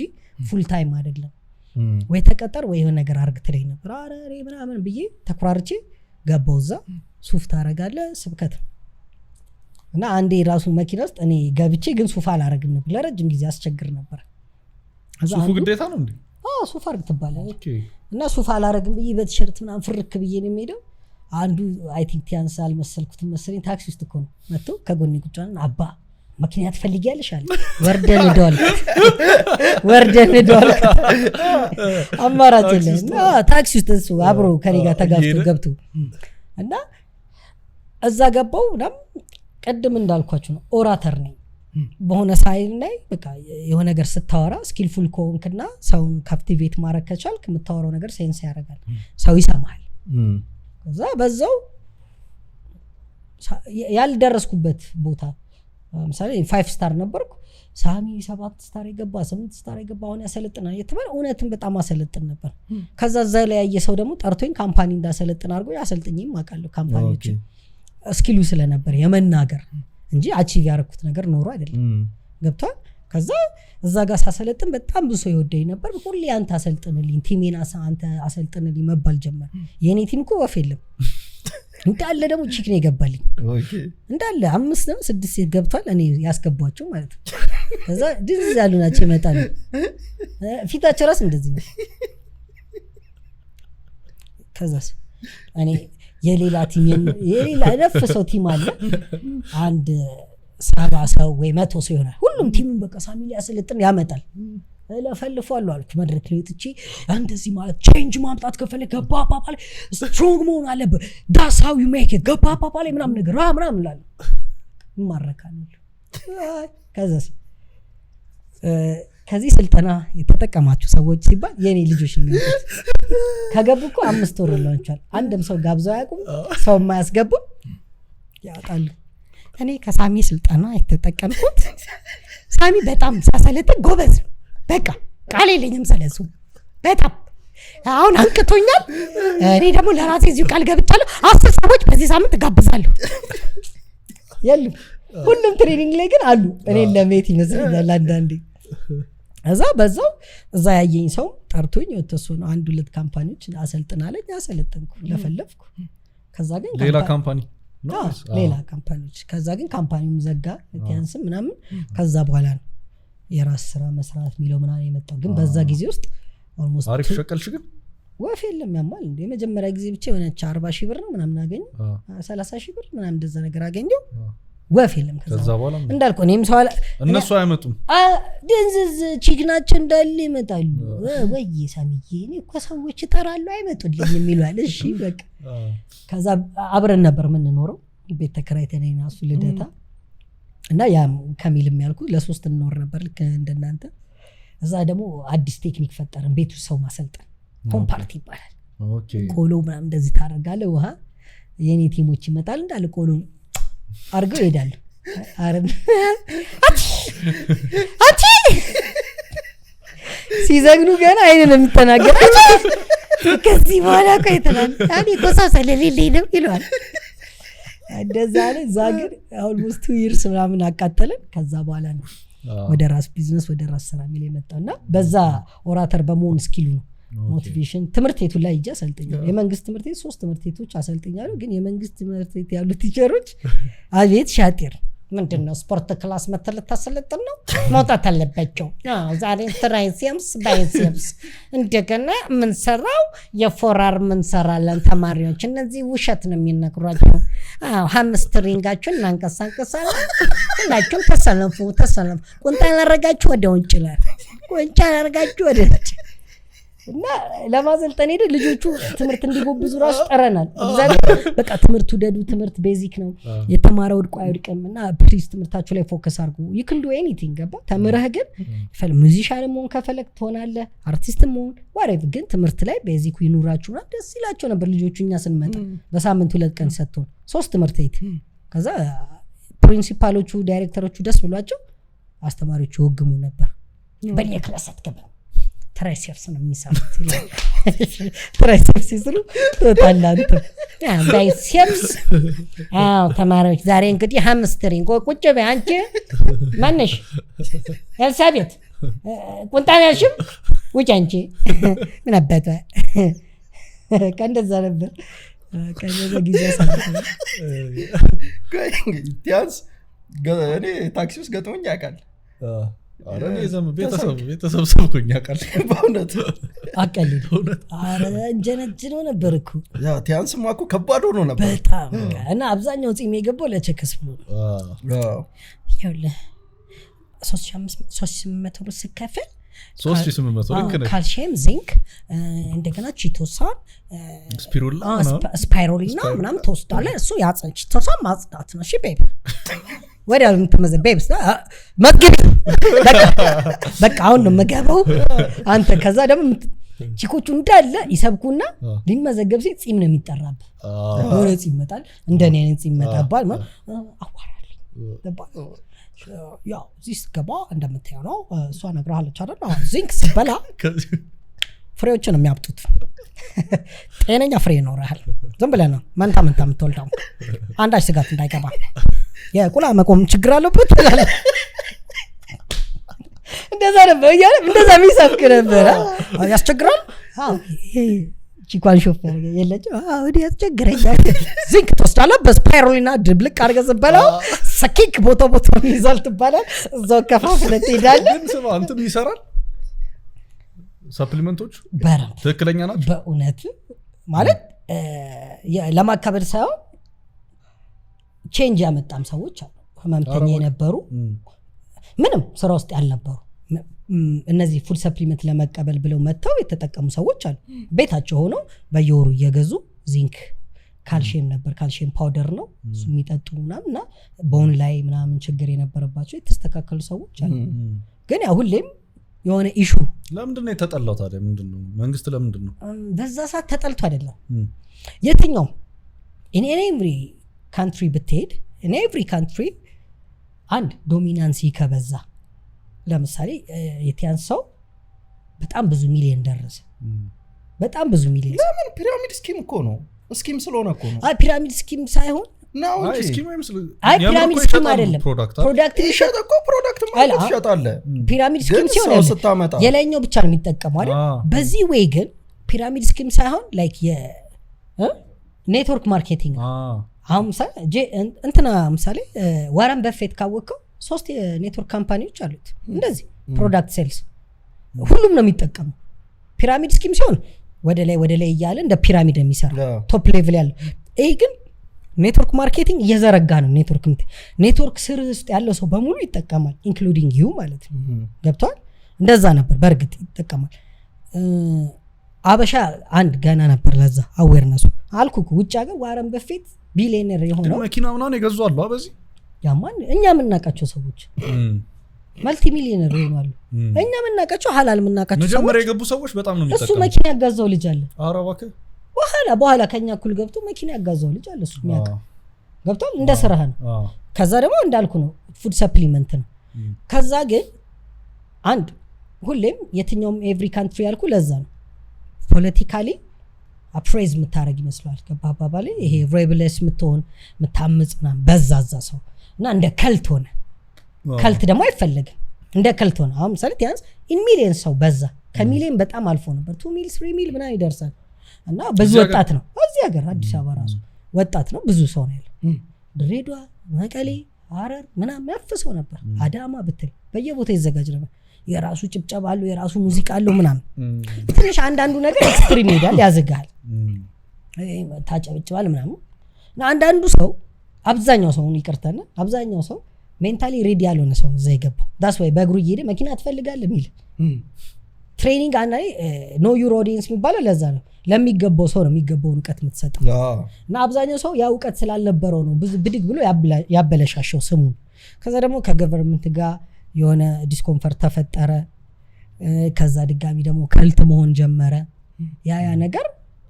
ፉል ታይም አይደለም ወይ ተቀጠር ወይ የሆነ ነገር አርግ ትለይ ነበር አረሬ ምናምን ብዬ ተኩራርቼ ገባውዛ ሱፍ ታረጋለ ስብከት እና አንዴ ራሱ መኪና ውስጥ እኔ ገብቼ ግን ሱፍ አላረግም ነበር ለረጅም ጊዜ አስቸግር ነበር ሱፉ ግዴታ ነው እንዴ ሱፍ አርግ ትባላለህ ኦኬ እና ሱፍ አላረግም ብዬ በቲሸርት ምናምን ፍርክ ብዬ ነው የሚሄደው አንዱ አይ ቲንክ ቲያንስ አልመሰልኩትም መሰለኝ ታክሲ ውስጥ እኮ ነው መጥቶ ከጎኔ ቁጭ አለ አባ ምክንያት ፈልጊያለሽ አለ ወርደን ሄዷል አማራጭ የለም ታክሲ ውስጥ እሱ አብሮ ከኔ ጋር ተጋፍቶ ገብቶ እና እዛ ገባው ደም ቀድም እንዳልኳችሁ ነው ኦራተር ነኝ በሆነ ሳይል ላይ በቃ የሆነ ነገር ስታወራ ስኪልፉል ኮንክና ሰውን ካፕቲቬት ማድረግ ከቻልክ የምታወራው ነገር ሴንስ ያደርጋል ሰው ይሰማል ከዛ በዛው ያልደረስኩበት ቦታ ለምሳሌ 5 ስታር ነበርኩ ሳሚ 7 ስታር ይገባ 8 ስታር ይገባ አሁን ያሰለጥና የተባለ እውነትም በጣም አሰለጥን ነበር ከዛ እዛ ላይ ያየ ሰው ደግሞ ጠርቶኝ ካምፓኒ እንዳሰለጥን አድርጎ ያሰልጥኝም አውቃለሁ ካምፓኒዎች ስኪሉ ስለነበር የመናገር እንጂ አቺቭ ያደረኩት ነገር ኖሮ አይደለም ገብቷል ከዛ እዛ ጋር ሳሰለጥን በጣም ብዙ ሰው ይወደኝ ነበር ሁሌ አንተ አሰልጥንልኝ ቲሜና አንተ አሰልጥንልኝ መባል ጀመር የኔ ቲም እኮ ወፍ የለም እንዳለ ደግሞ ቺክ ነው ይገባልኝ እንዳለ 5 ነው 6 ሴት ገብቷል እኔ ያስገባቸው ማለት ነው ከዛ ድዝ ያሉ ናቸው ይመጣሉ ፊታቸው ራስ እንደዚህ ነው ከዛስ እኔ የሌላ ቲም የሌላ ነፍሰው ቲም አለ አንድ 70 ሰው ወይ 100 ሰው ይሆናል ሁሉም ቲሙን በቃ ሳሚሊ ያሰለጥን ያመጣል ለፈልፏል አልኩ መድረክ ላይ ወጥቼ እንደዚህ ማለት ቼንጅ ማምጣት ከፈለክ ገባፓፓ ላይ ስትሮንግ መሆን አለበት that's how you make it ገባፓፓ ላይ ምናምን ነገር ምናምን ላል ማረካለሁ ከዛስ ከዚህ ስልጠና የተጠቀማችሁ ሰዎች ሲባል የኔ ልጆች ነው ከገቡኮ 5 ወር ላንቻል አንድም ሰው ጋብዛው ያቁም ሰው ማያስገቡ ያጣሉ እኔ ከሳሚ ስልጠና የተጠቀምኩት ሳሚ በጣም ሳሰለጥ ጎበዝ በቃ ቃል የለኝም ስለሱ በጣም አሁን አንቅቶኛል። እኔ ደግሞ ለራሴ እዚሁ ቃል ገብቻለሁ 10 ሰዎች በዚህ ሳምንት ጋብዛለሁ። የሉም ሁሉም ትሬኒንግ ላይ ግን አሉ። እኔ ለሜት ይመስለኛል አንዳንዴ። እዛ በዛው እዛ ያየኝ ሰው ጠርቶኝ ወጥቶ ነው 1-2 ካምፓኒዎች አሰልጥናለኝ። አሰልጥንኩ ለፈለፍኩ። ከዛ ግን ሌላ ካምፓኒ ሌላ ካምፓኒዎች ከዛ ግን ካምፓኒውም ዘጋ ቲያንስም ምናምን። ከዛ በኋላ ነው የራስ ስራ መስራት የሚለው ምናምን የመጣው። ግን በዛ ጊዜ ውስጥ ኦልሞስት አሪፍ ሸቀልሽ። ግን ወፍ የለም ያማል እንደ የመጀመሪያ ጊዜ ብቻ የሆነች 40,000 ብር ነው ምናምን አገኘሁ 30,000 ብር ምናምን እንደዛ ነገር አገኘሁ። ወፍ የለም። ከዛ በኋላ እንዳልኩ እኔም ሰው እነሱ አይመጡም። ድንዝዝ ቺግናቸው እንዳለ ይመጣሉ። ወይ ሳሚዬ እኔ እኮ ሰዎች እጠራለሁ አይመጡልኝ የሚሉ አለ። እሺ በቃ ከዛ አብረን ነበር የምንኖረው ቤት ተከራይተን እሱ ልደታ እና ያም ከሚልም ያልኩ ለ3 እንኖር ነበር ልክ እንደናንተ። እዛ ደግሞ አዲስ ቴክኒክ ፈጠረን ቤቱ ሰው ማሰልጠን ኮምፓርት ይባላል። ኦኬ ቆሎ ምናምን እንደዚህ ታደርጋለህ። ውሃ የኔ ቲሞች ይመጣል እንዳለ ቆሎ አርገው ይሄዳሉ። አረን አቺ ሲዘግኑ ገና አይነን የምትናገር ከዚህ በኋላ ቆይተናል አዲ ኮሳው ስለሌለኝ ነው ይሏል። እንደዛ አለ። ዛግር ኦልሞስት 2 years ምናምን አቃጠለን። ከዛ በኋላ ነው ወደ ራስ ቢዝነስ ወደ ራስ ስራ የሚል የመጣውና በዛ ኦራተር በመሆን ስኪሉ ነው ሞቲቬሽን ትምህርት ቤቱ ላይ እጃ አሰልጥኛለሁ። የመንግስት ትምህርት ቤት 3 ትምህርት ቤቶች አሰልጥኛለሁ። ግን የመንግስት ትምህርት ቤት ያሉ ቲቸሮች አቤት ሻጢር ምንድነው ስፖርት ክላስ መተለ ታሰለጥን ነው መውጣት አለባቸው። ዛሬ ትራይሲየምስ ባይሲየምስ እንደገና ምን ሰራው የፎራር ምን ሰራለን ተማሪዎች እነዚህ ውሸት ነው የሚነግሯቸው። ሃምስትሪንጋችሁን እናንቀሳቀሳለን ሁላችሁም ተሰለፉ ቁንጣ ያረጋችሁ ወደ ውጭ ላይ ቁንጫ ያረጋችሁ ወደ ውጭ እና ለማሰልጠን ሄደ። ልጆቹ ትምህርት እንዲጎብዙ ራሱ ጠረናል። እግዚአብሔር በቃ ትምህርቱ ደዱ ትምህርት ቤዚክ ነው የተማረው ወድቆ አይወድቅም እና ፕሊዝ ትምህርታችሁ ላይ ፎከስ አድርጉ። you can do anything ገባ ተምረህ ግን ፈል ሙዚሻን መሆን ከፈለክ ትሆናለህ አርቲስት መሆን whatever ግን ትምህርት ላይ ቤዚክ ይኑራችሁና ደስ ይላችሁ ነበር። ልጆቹ እኛ ስንመጣ በሳምንት 2 ቀን ሰጥቶን 3 ትምህርት ቤት ከዛ ፕሪንሲፓሎቹ ዳይሬክተሮቹ ደስ ብሏቸው አስተማሪዎቹ ወግሙ ነበር። በእኔ ክላስ አትገባ ትራይሴፕስ ነው የሚሰሩት ይላል። ትራይሴፕስ ይስሩ ታላንተ ባይሴፕስ ተማሪዎች ዛሬ እንግዲህ ሃምስትሪንግ ቁጭ በይ አንቺ ማነሽ ኤልሳቤት ቁንጣን ያልሽም ውጭ አንቺ ምን አባቷ ከእንደዛ ነበር ከነዛ ጊዜ ሰዓት ቲያንስ እኔ ታክሲ ውስጥ ገጥሞኝ ያውቃል። አረኔ ዘም ቤተሰብ ሰብኩኝ ያውቃል። በእውነት አቀልል አረ እንጀነጅነው ነበር እኮ ያ ቲያንስ ማኩ ከባድ ሆኖ ነበር በጣም እና አብዛኛው ጺም የገባው ለቸከስ ብሎ ይኸውልህ 3,800 ብር ስከፍል 3,800 ልክ ነህ። ካልሽየም ዚንክ እንደገና ቺቶሳን ስፓይሮሊና ምናምን ተወስዳለህ። እሱ ያጸን ቺቶሳን ማጽዳት ነው። እሺ ቤቢ ወዲያው የምትመዘ ቤብስ መግቢ በቃ አሁን ነው መገባው አንተ። ከዛ ደግሞ ቺኮቹ እንዳለ ይሰብኩና ሊመዘገብ ሲል ጺም ነው የሚጠራብ ወደ ጺም ይመጣል። እንደኔ አይነት ጺም ይመጣባል አዋራል ደባል ያው ዚስ ገባ እንደምታየው ነው። እሷ ነግራለች አይደል? ዚንክ ስበላ ፍሬዎችን ነው የሚያብጡት። ጤነኛ ፍሬ ይኖርሃል። ዝም ብለህ ነው መንታ የምትወልደው አንዳች ስጋት እንዳይገባ የቁላ መቆም ችግር አለበት ይላል። እንደዛ ነበር እንደዛ የሚሰብክ ነበር። ያስቸግራል። ቺኳን ሾፈር የለችም ወዲ ያስቸግረኛል። ዚንክ ተወስዳለህ በስፓይሮሊና ድብልቅ አድርገህ ዝበላው ሰኪክ ቦታ ይዛል ትባላል። እዛው ከፋፍለህ ትሄዳለህ። ግን ስማ እንትን ይሰራል ሰፕሊመንቶች በረም ትክክለኛ ናቸው በእውነት ማለት ለማካበድ ሳይሆን ቼንጅ ያመጣም ሰዎች አሉ። ህመምተኛ የነበሩ ምንም ስራ ውስጥ ያልነበሩ እነዚህ ፉል ሰፕሊመንት ለመቀበል ብለው መጥተው የተጠቀሙ ሰዎች አሉ። ቤታቸው ሆነው በየወሩ እየገዙ ዚንክ ካልሽየም ነበር ካልሽየም ፓውደር ነው እሱ የሚጠጡ ምናምንና ቦን ላይ ምናምን ችግር የነበረባቸው የተስተካከሉ ሰዎች አሉ። ግን ያው ሁሌም የሆነ ኢሹ ለምንድነው የተጠላው ታዲያ? ምንድነው መንግስት ለምንድነው በዛ ሰዓት ተጠልቶ አይደለም የትኛው in every country ብትሄድ in every country አንድ ዶሚናንሲ ከበዛ ለምሳሌ የቲያንስ ሰው በጣም ብዙ ሚሊዮን ደረሰ። በጣም ብዙ ሚሊዮን። ለምን? ፒራሚድ ስኪም እኮ ነው። ስኪም ስለሆነ እኮ ነው። ፒራሚድ ስኪም ሳይሆን ነው እንጂ ስኪም ፒራሚድ ስኪም አይደለም። ፕሮዳክት ይሸጥ እኮ ፕሮዳክት ማለት ይሸጣል። ፒራሚድ ስኪም ሲሆን የላይኛው ብቻ ነው የሚጠቀመው አይደል? በዚህ ወይ ግን ፒራሚድ ስኪም ሳይሆን ላይክ የኔትወርክ ማርኬቲንግ አሁን እንትና ምሳሌ ዋረን በፌት ካወቀው 3 የኔትወርክ ካምፓኒዎች አሉት እንደዚህ ፕሮዳክት ሴልስ ሁሉም ነው የሚጠቀመው። ፒራሚድ ስኪም ሲሆን ወደ ላይ እያለ እንደ ፒራሚድ የሚሰራ ቶፕ ሌቭል ያለው። ይሄ ግን ኔትወርክ ማርኬቲንግ እየዘረጋ ነው። ኔትወርክ ስር ውስጥ ያለው ሰው በሙሉ ይጠቀማል ኢንክሉዲንግ ዩ ማለት ነው። ገብቷል? እንደዛ ነበር በእርግጥ ይጠቀማል። አበሻ አንድ ገና ነበር ለዛ አዌርነሱ አልኩክ። ውጭ ሀገር ዋረን በፌት ቢሊየነር የሆነው መኪና ምናምን የገዙ አሉ። በዚህ ያማን እኛ የምናውቃቸው ሰዎች መልቲ ሚሊዮነር ይሆናሉ። እኛ የምናውቃቸው ሐላል የምናውቃቸው ሰዎች መጀመሪያ የገቡ ሰዎች በጣም ነው የሚጠቀሙ። እሱ መኪና ያጋዛው ልጅ አለ። ኧረ እባክህ በኋላ ከኛ እኩል ገብቶ መኪና ያጋዛው ልጅ አለ። እሱ የሚያውቅ ገብቷል። እንደ ስራህ ነው። ከዛ ደግሞ እንዳልኩ ነው ፉድ ሰፕሊመንት ነው። ከዛ ግን አንድ ሁሌም የትኛውም ኤቭሪ ካንትሪ ያልኩ ለዛ ነው ፖለቲካሊ አፕሬዝ የምታረግ ይመስላል። ገባባባለ ይሄ ሬብለስ የምትሆን የምታምጽ ምናምን በዛዛ ሰው እና እንደ ከልት ሆነ። ከልት ደግሞ አይፈለግም። እንደ ከልት ሆነ። አሁን ምሳሌ ቲያንስ ኢን ሚሊየን ሰው በዛ ከሚሊየን በጣም አልፎ ነበር 2 ሚል 3 ሚል ምናምን ይደርሳል። እና ብዙ ወጣት ነው እዚህ ሀገር አዲስ አበባ ራሱ ወጣት ነው ብዙ ሰው ነው ያለው። ድሬዳዋ፣ መቀሌ፣ ሐረር ምናምን ያፍሰው ነበር። አዳማ ብትል በየቦታው ይዘጋጅ ነበር። የራሱ ጭብጨባ አለው፣ የራሱ ሙዚቃ አለው ምናምን። ትንሽ አንዳንዱ ነገር ኤክስትሪም ይሄዳል፣ ያዘጋል፣ ታጨብጭባል ምናምን። እና አንዳንዱ ሰው አብዛኛው ሰው ይቅርታና አብዛኛው ሰው ሜንታሊ ሬዲ ያልሆነ ሰው እዛ ይገባው ዳስ ወይ በእግሩ እየሄደ መኪና ትፈልጋለህ የሚል ትሬኒንግ አንዳይ ኖ ዩር ኦዲየንስ የሚባለው ለዛ ነው። ለሚገባው ሰው ነው የሚገባውን እውቀት የምትሰጠው። እና አብዛኛው ሰው ያ እውቀት ስላልነበረው ነው ብዙ ብድግ ብሎ ያበለሻሸው ስሙን። ከዛ ደግሞ ከገቨርንመንት ጋር የሆነ ዲስኮንፈርት ተፈጠረ። ከዛ ድጋሚ ደግሞ ከልት መሆን ጀመረ። ያ ነገር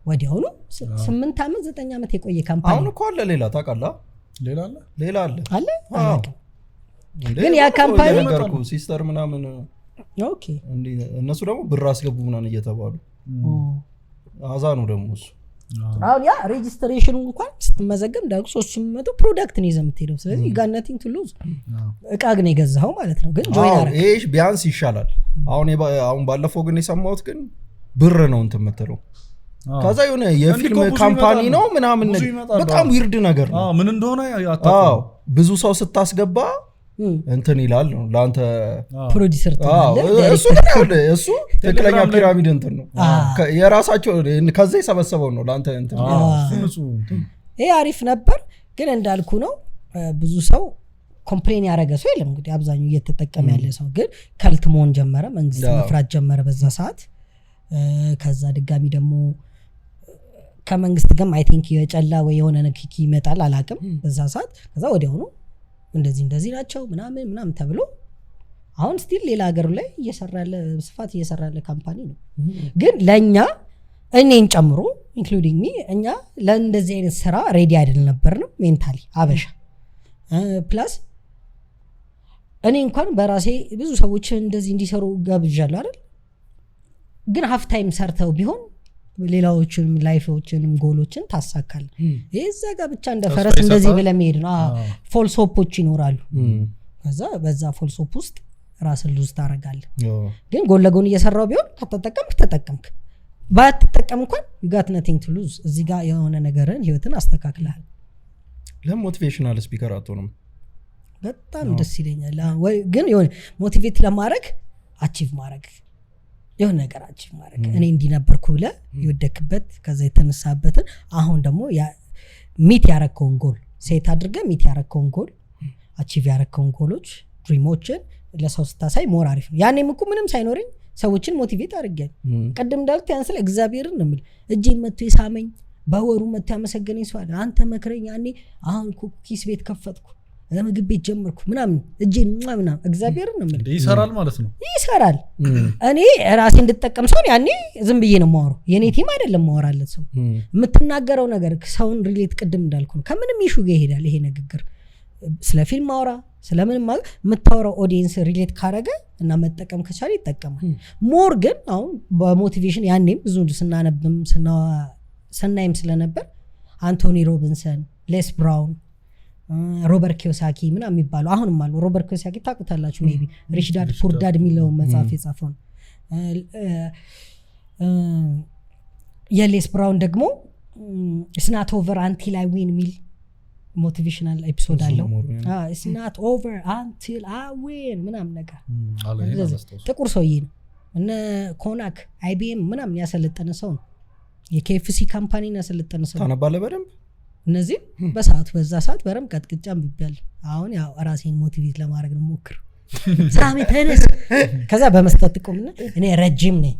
ወዲያውኑ 8 ዓመት 9 ዓመት የቆየ ካምፓኒ አሁን እኮ አለ። ሌላ ታውቃለህ? ሌላ አለ ግን ያ ካምፓኒ ነገርኩ ሲስተር ምናምን ኦኬ እነሱ ደግሞ ብር አስገቡ ምናምን እየተባሉ አዛ ነው ደግሞ እሱ። አሁን ያ ሬጂስትሬሽኑ እንኳን ስትመዘገብ እንዳልኩ 300 ፕሮዳክት ነው የምትሄደው። ስለዚህ you got nothing to lose። እቃ ግን የገዛኸው ማለት ነው። ግን ጆይን አረክ ይሄ ቢያንስ ይሻላል። አሁን ባለፈው ግን የሰማሁት ግን ብር ነው እንትን የምትለው። ከዛ የሆነ የፊልም ካምፓኒ ነው ምናምን በጣም ዊርድ ነገር ነው። ምን እንደሆነ አታውቅም። ብዙ ሰው ስታስገባ እንትን ይላል ነው ለአንተ ፕሮዲዩሰር እሱ ትክክለኛ ፒራሚድ እንትን ነው የራሳቸው ከዛ የሰበሰበው ነው ለአንተ እንትን። ይሄ አሪፍ ነበር ግን እንዳልኩ ነው ብዙ ሰው ኮምፕሌን ያደረገ ሰው የለም። እንግዲህ አብዛኛው እየተጠቀመ ያለ ሰው ግን ከልት መሆን ጀመረ። መንግስት መፍራት ጀመረ በዛ ሰዓት። ከዛ ድጋሚ ደግሞ ከመንግስት ጋር አይ ቲንክ የጨላ ወይ የሆነ ንክኪ ይመጣል አላቅም በዛ ሰዓት። ከዛ ወዲያውኑ እንደዚህ ናቸው ምናምን ተብሎ አሁን ስቲል ሌላ ሀገር ላይ እየሰራለ በስፋት እየሰራለ ካምፓኒ ነው። ግን ለኛ እኔን ጨምሮ ኢንክሉዲንግ ሚ እኛ ለእንደዚህ አይነት ስራ ሬዲ አይደል ነበርንም ሜንታሊ አበሻ ፕላስ እኔ እንኳን በራሴ ብዙ ሰዎች እንደዚህ እንዲሰሩ ጋብዣለሁ አይደል። ግን ሀፍ ታይም ሰርተው ቢሆን ሌላዎችንም ላይፎችንም ጎሎችን ታሳካል። እዛ ጋር ብቻ እንደ ፈረስ እንደዚህ ብለህ መሄድ ነው። ፎልስ ሆፖች ይኖራሉ። ከዛ በዛ ፎልስ ሆፕ ውስጥ ራስን ሉዝ ታረጋለህ። ግን ጎን ለጎን እየሰራው ቢሆን ተጠቀምክ ባትጠቀም እንኳን you got nothing to lose። እዚህ ጋር የሆነ ነገርን ህይወትን አስተካክለሃል። ለሞቲቬሽናል ስፒከር አትሆንም? በጣም ደስ ይለኛል። ግን የሆነ ሞቲቬት ለማድረግ አቺቭ ማድረግ የሆነ ነገር አቺቭ ማድረግ እኔ እንዲነበርኩ ብለህ ይወደክበት ከዛ የተነሳበትን አሁን ደግሞ ሚት ያረከውን ጎል ሴት አድርገህ ሚት ያረከውን ጎል አቺቭ ያረከውን ጎሎች ድሪሞችን ለሰው ስታሳይ ሞር አሪፍ ነው። ያኔም እኮ ምንም ሳይኖርኝ ሰዎችን ሞቲቬት አድርጌያለሁ። ቀደም እንዳልኩት ያንስለ እግዚአብሔርን ነው የምልህ እጄን መጥቶ ይሳመኝ በወሩ መጥቶ ያመሰገነኝ ሰው አለ። አንተ መክረኝ ያኔ አሁን ኩኪስ ቤት ከፈትኩ ምግብ ቤት ጀመርኩ ምናምን እጄን ምናምን እግዚአብሔርን ነው የምልህ ይሰራል ማለት ነው። ይሰራል። እኔ ራሴ እንድጠቀም ሰው ያኔ ዝም ብዬ ነው የማወራው። የኔ ቲም አይደለም ማወራለት ሰው የምትናገረው ነገር ሰውን ሪሌት ቅድም እንዳልኩ ነው ከምንም ኢሹ ጋር ይሄዳል። ይሄ ንግግር ስለ ፊልም ማውራ ስለምን የምታወራው ኦዲየንስ ሪሌት ካረገ እና መጠቀም ከቻለ ይጠቀማል ሞር ግን አሁን በሞቲቬሽን ያኔም ብዙ ስናነብም ስናይም ስለነበር አንቶኒ ሮቢንሰን ሌስ ብራውን ሮበርት ኪዮሳኪ ምናምን የሚባሉ አሁንም አሉ ሮበርት ኪዮሳኪ ታውቁታላችሁ ሜቢ ሪች ዳድ ፑር ዳድ የሚለው መጽሐፍ የጻፈው የሌስ ብራውን ደግሞ it's not over until I win ሚል ሞቲቬሽናል ኤፒሶድ አለው it's not over until I win ምናምን ነገር ጥቁር ሰውዬ ነው እነ ኮናክ IBM ምናምን ያሰለጠነ ሰው ነው የኬኤፍሲ ካምፓኒን ያሰለጠነ ሰው ታነባለህ በደንብ እነዚህ በሰዓት በዛ ሰዓት በረም ቀጥቅጫም ቢባል አሁን ያው ራሴን ሞቲቬት ለማድረግ ነው ሞክር ሳሚ ተነስ ከዛ በመስጠት ቆምና እኔ ረጅም ነኝ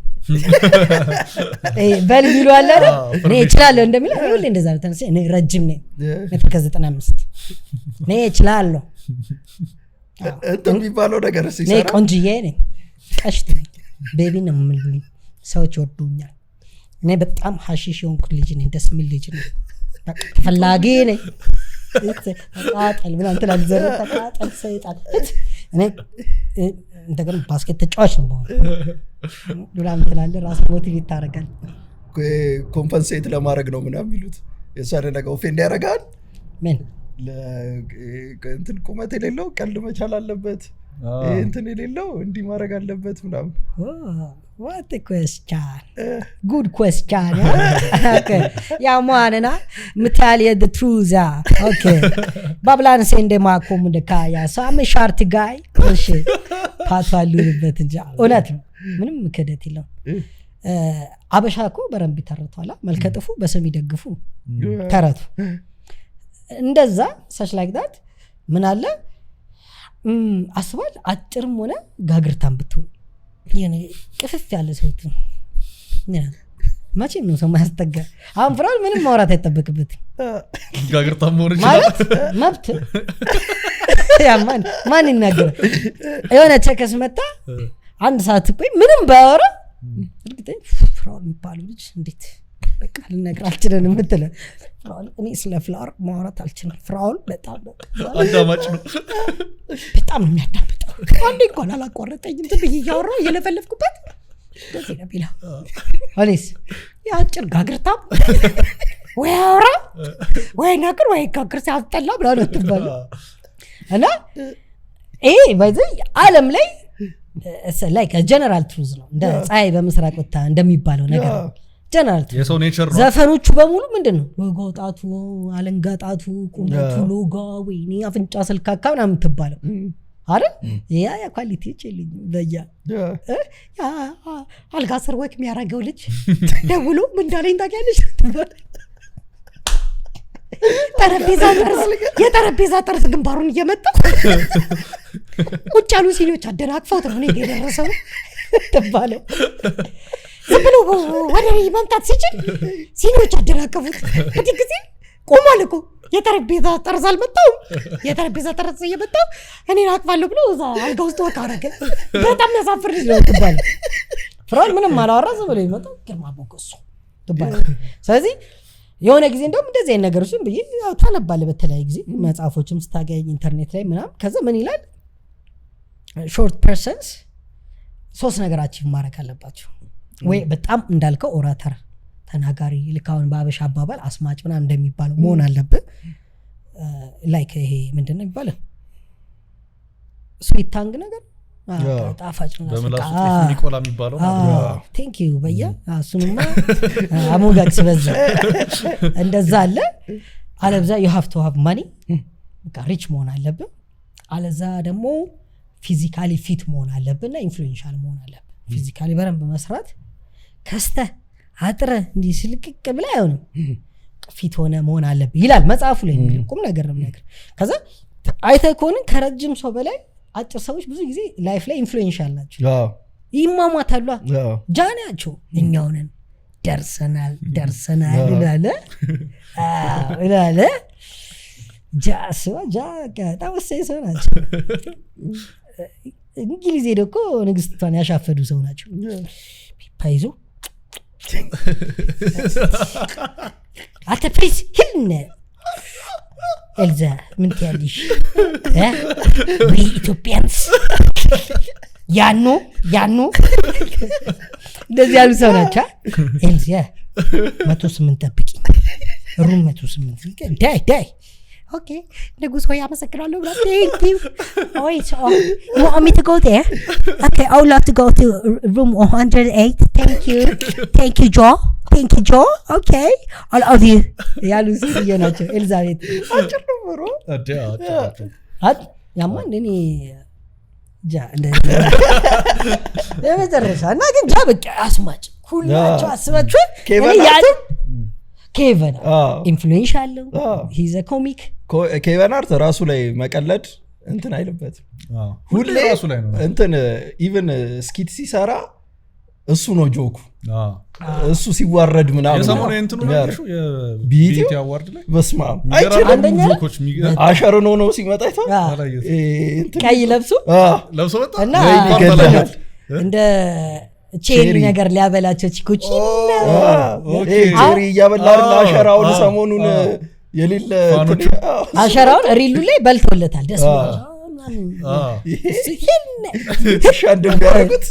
በል ቢሉ አለ እኔ እችላለሁ እንደሚለው ሁሉ እንደዛ ነው ተነስ እኔ ረጅም ነኝ ሜትር ከ95 እኔ እችላለሁ እንትን ቢባለው ነገር ሲሰራ እኔ ቆንጅዬ ነኝ ቀሽት ነኝ ቤቢ ነው የምልኝ ሰዎች ይወዱኛል እኔ በጣም ሐሺሽ የሆንኩ ልጅ ነኝ ደስ የሚል ልጅ ነኝ ተፈላጊ ነኝ ተቃጠል ምናምን ትላለህ ዘረ ተቃጠል ሰይጣን እኔ እንደገና ባስኬት ተጫዋች ነው ምናምን ትላለህ ራስ ሞቲቬት ታደርጋለህ ኮምፐንሴት ለማድረግ ነው ምናምን የሚሉት የሳደ ነገር ኦፌንድ ያደርጋል ምን እንትን ቁመት የሌለው ቀልድ መቻል አለበት እንትን የሌለው እንዲህ ማድረግ አለበት ምናምን what a question good question okay ya mwana mtali the truth okay bablan sende makom ndekaya so am a short guy እሺ ፓታሉበት እንጂ እውነት ምንም ከደት ይለው አበሻኮ በረምብ ተረቷላ መልከጥፉ በሰሚ ደግፉ ተረቱ እንደዛ such like that ምን አለ አስባል አጭርም ሆነ ጋግርታም ብትሆን የኔ ቅፍፍ ያለ ሰውት ማቺ ነው ሰው ማስተጋ አሁን ፍራል ምንም ማውራት አይተበክበት ጋግርታም ሆነ ማለት መብት ያማን ማን ይናገር የሆነ ቸከስ መጣ አንድ ሰዓት ቆይ ምንም ባወራ እርግጠኛ ፍራል የሚባለው ልጅ እንዴት በቃ ልነግር አልችልም ምትለ ፍራል እኔ ስለ ፍላወር ማውራት አልችልም ፍራል በጣም አዳማጭ ነው በጣም ነው የሚያዳምጠው አንዴ እንኳን አላቋረጠኝም ዝም ብዬ እያወራሁ እየለፈለፍኩበት ደስ ይላል አለስ ያጭር ጋግርታ ወይ አውራ ወይ ነገር ወይ ጋግር ሲያስጠላ ብላ ነው ትባል እና ባይዘይ ዓለም ላይ like a general truth ነው እንደ ፀሐይ በመስራቅ ወጣ እንደሚባለው ነገር ጀነራል የሰው ኔቸር ነው ዘፈኖቹ በሙሉ ምንድነው ሎጋጣቱ አለንጋጣቱ ቁመቱ ሎጋ ወይኔ አፍንጫ ስልካካ ምናምን ትባለው አይደል ያ ኳሊቲ እችልኝ በያ ያ አልጋ ስር ወክ የሚያረጋው ልጅ ደውሎ ምን እንዳለኝ ታውቂያለሽ የጠረጴዛ ጠርዝ ግንባሩን እየመጣ ቁጭ ያሉ ሲኒዎች አደናቅፈው ነው የደረሰው ተባለው ዝም ብሎ ወደ እኔ መምጣት ሲችል ሲኒዎች አደናቀፉት በዚህ ጊዜ ቆሟል እኮ የጠረጴዛ ጠርዝ አልመጣውም የጠረጴዛ ጠርዝ እየመጣው እኔን አቅፋለሁ ብሎ እዛ አልጋ ውስጥ ወጣ አረገ በጣም ያሳፍር ልጅ ነው ተባለ ፍራል ምንም አላወራ ዝም ብሎ ይመጣ ግርማ ሞገሱ ተባለ ስለዚህ የሆነ ጊዜ እንደውም እንደዚህ አይነት ነገሮችን ብዬ ታነባለህ በተለያየ ጊዜ መጽሐፎችም ስታገኝ ኢንተርኔት ላይ ምናምን ከዛ ምን ይላል ሾርት ፐርሰንስ ሶስት ነገር አቺቭ ማድረግ አለባቸው ወይ በጣም እንዳልከው ኦራተር ተናጋሪ ልካውን ባበሻ አባባል አስማጭ ምናምን እንደሚባለው መሆን አለበት ላይክ ይሄ ምንድነው የሚባለው ስዊት ታንግ ነገር ጣፋጭ ነው በመላሱ ኒኮላ የሚባለው ቴንክ ዩ በያ እሱንማ አሞጋግስ በዛ እንደዛ አለ አለብዛ you have to have money በቃ ሪች መሆን አለበት አለዛ ደግሞ ፊዚካሊ ፊት መሆን አለብና ኢንፍሉዌንሻል መሆን አለበት ፊዚካሊ በረም በመስራት ከስተ አጥረ እንዲህ ስልቅቅ ብላ አይሆንም ፊት ሆነ መሆን አለበት ይላል መጽሐፉ ላይ ቁም ነገር ነው ነገር ከዛ አይተህ ከሆነ ከረጅም ሰው በላይ አጭር ሰዎች ብዙ ጊዜ ላይፍ ላይ ኢንፍሉዌንሻል ናቸው ይማማታሉ ጃናቸው እኛውነን ደርሰናል ይላል ታወሳኝ ሰው ናቸው እንግሊዝ ሄደው እኮ ንግስቷን ያሻፈዱ ሰው ናቸው ፓይዞ አተ ፕሊዝ ሂልነ ኤልዛ ምን ትያለሽ we Ethiopians ያኖ እንደዚህ ያሉ ሰው ናቸው ኤልዛ 108 ጠብቂ ሩም 108 ዳይ ኦኬ ንጉስ ሆይ አመሰግናለሁ ብላ thank you so you want me to go there okay I would love to go to room 108 thank you Joe okay I love you ያሉ ሲየ ናቸው ኤልዛቤት አጭር ነው ብሮ ያማን እኔ ለመጨረሻ እና ግን በቃ አስማጭ ሁላችሁ አስባችሁ ኬቨን ኢንፍሉዌንሻል ነው he's a comic ኬቨን ሃርት ራሱ ላይ መቀለድ እንትን አይልበትም ሁሌ ራሱ ላይ ነው እንትን ኢቭን ስኪት ሲሰራ እሱ ነው ጆኩ እሱ ሲዋረድ ምናምን የሰሞኑ እንትኑ ነው ቢቲ አዋርድ ላይ በስማ አንደኛ አሸር ነው ሲመጣ ይታል ቀይ ለብሶ ወጣ እና እንደ ቼሪ ነገር ሊያበላቸው ቺኮች ቼሪ ያበላር አሸራውን ሰሞኑን የሌለ አሸራውን ሪሉ ላይ በልቶለታል ደስ እንደሚያደርጉት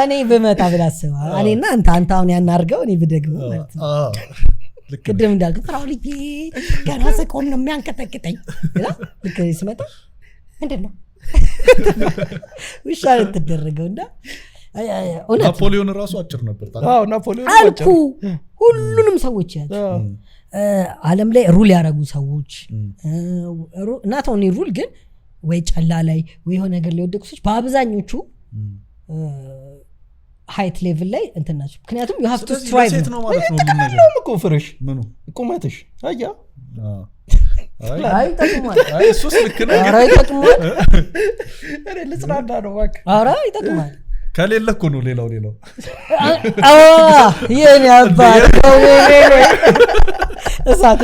እኔ በመጣ ብላስባ እኔና አንተ አሁን ያናርገው እኔ ብደግሞ ማለት ነው ቅድም እንዳልኩት ፍራውልዬ ገና ሰቆም ነው የሚያንቀጠቅጠኝ ልክ ሲመጣ ምንድነው ውሻ ተደረገውና ናፖሊዮን ራሱ አጭር ነበር ናፖሊዮን አልኩ ሁሉንም ሰዎች ያዙ ዓለም ላይ ሩል ያረጉ ሰዎች not only ሩል ግን ወይ ጨላ ላይ ወይ የሆነ ነገር ላይ ወደቁ ሰዎች በአብዛኞቹ ሃይት ሌቭል ላይ እንትናቸው ምክንያቱም you have to strive ነው ማለት ነው ነው እኮ ፍሬሽ ምኑ ቁመትሽ አያ አይ ተጥሟል አይ እሱስ ልክ ነው አራይ ተጥሟል እኔ ልጽናና ነው ባክ አራይ ተጥሟል ከሌለ እኮ ነው ሌላው የኔ አባት እሳቴ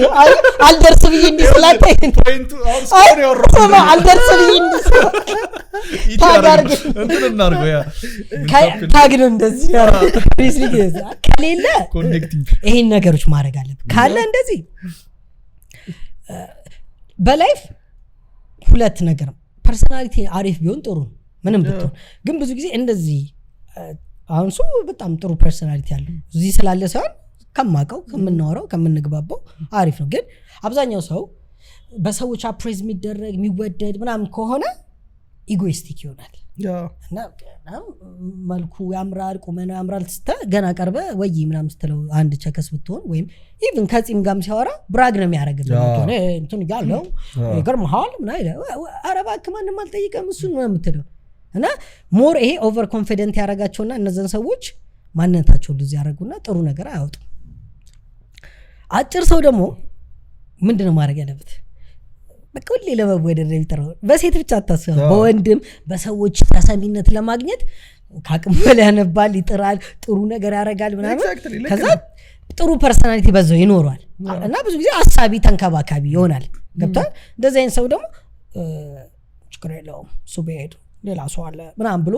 አልደርስ ብዬ እንዲስላታይ ፖይንቱ አውስኮን ያወራው አልደርስ ብዬ እንዲስላታይ ታጋርግ እንትን እናርገው ያ ታግ ነው እንደዚህ ሪስሊክ ከሌለ ኮኔክቲንግ ይሄን ነገሮች ማድረግ አለበት ካለ እንደዚህ በላይፍ ሁለት ነገር ፐርሰናሊቲ አሪፍ ቢሆን ጥሩ ምንም ብትሆን ግን ብዙ ጊዜ እንደዚህ አሁን ሰው በጣም ጥሩ ፐርሰናሊቲ ያለው እዚህ ስላለ ሳይሆን ከማቀው ከምናወራው ከምንግባባው አሪፍ ነው ግን አብዛኛው ሰው በሰዎች አፕሬዝ የሚደረግ የሚወደድ ምናምን ከሆነ ኢጎይስቲክ ይሆናል እና መልኩ ያምራል ቁመና ያምራል ገና ቀርበ ወይ ምናምን ስትለው አንድ ቸከስ ብትሆን ወይም ኢቭን ከጺም ጋም ሲያወራ ብራግ ነው የሚያረግልህ ነው እንትን ያለው ይገርምሃል ምን አይለ አረባክ ማንንም አልጠይቀም እሱ ነው የምትለው እና ሞር ይሄ ኦቨር ኮንፊደንት ያረጋቸውና እነዛን ሰዎች ማንነታቸው እንደዚህ ያረጉና ጥሩ ነገር አያወጡ አጭር ሰው ደግሞ ምንድነው ማድረግ ያለበት በቁል ለመወደድ ነው የሚጠራው በሴት ብቻ አታስብ በወንድም በሰዎች ተሰሚነት ለማግኘት ካቅም በላይ ያነባል ይጥራል ጥሩ ነገር ያረጋል ምናምን ከዛ ጥሩ ፐርሰናሊቲ በዛው ይኖራል እና ብዙ ጊዜ አሳቢ ተንከባካቢ ይሆናል ገብቷል እንደዚህ አይነት ሰው ደግሞ ችግር የለውም ሱቤድ ሌላ ሰው አለ ምናምን ብሎ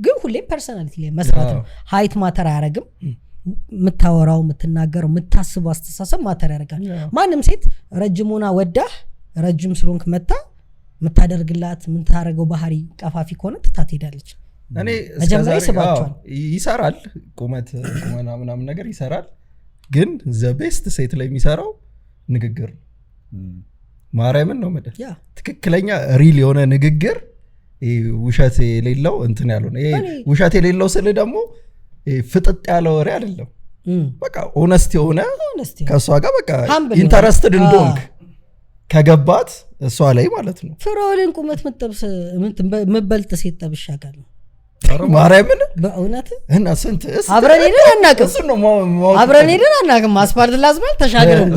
ግን ሁሌ ፐርሰናሊቲ ላይ መስራት ነው ሃይት ማተር አያረግም ምታወራው ምትናገረው ምታስበው አስተሳሰብ ማተር ያረጋል ማንም ሴት ረጅሙና ወዳ ረጅም ስለሆንክ መጣ ምታደርግላት ምን ታረገው ባህሪ ቀፋፊ ከሆነ ትታት ሄዳለች እኔ መጀመሪያ ይሰራል ቁመና ምናምን ነገር ይሰራል ግን ዘ ቤስት ሴት ላይ የሚሰራው ንግግር ማርያምን ነው ማለት ትክክለኛ ሪል የሆነ ንግግር ውሸት የሌለው እንትን ያለው ነው ውሸት የሌለው ስለ ደግሞ ፍጥጥ ያለ ወሬ አይደለም በቃ ኦነስቲ የሆነ ከሷ ጋር በቃ ኢንተረስትድ እንደሆንክ ከገባት እሷ ላይ ማለት ነው ፍራውልን ቁመት መበልጥ ሴት ተብሻካል ማርያምን በእውነት እና ስንት አብረን ሄደን አናውቅም አስፓልት ላስባል ተሻገረን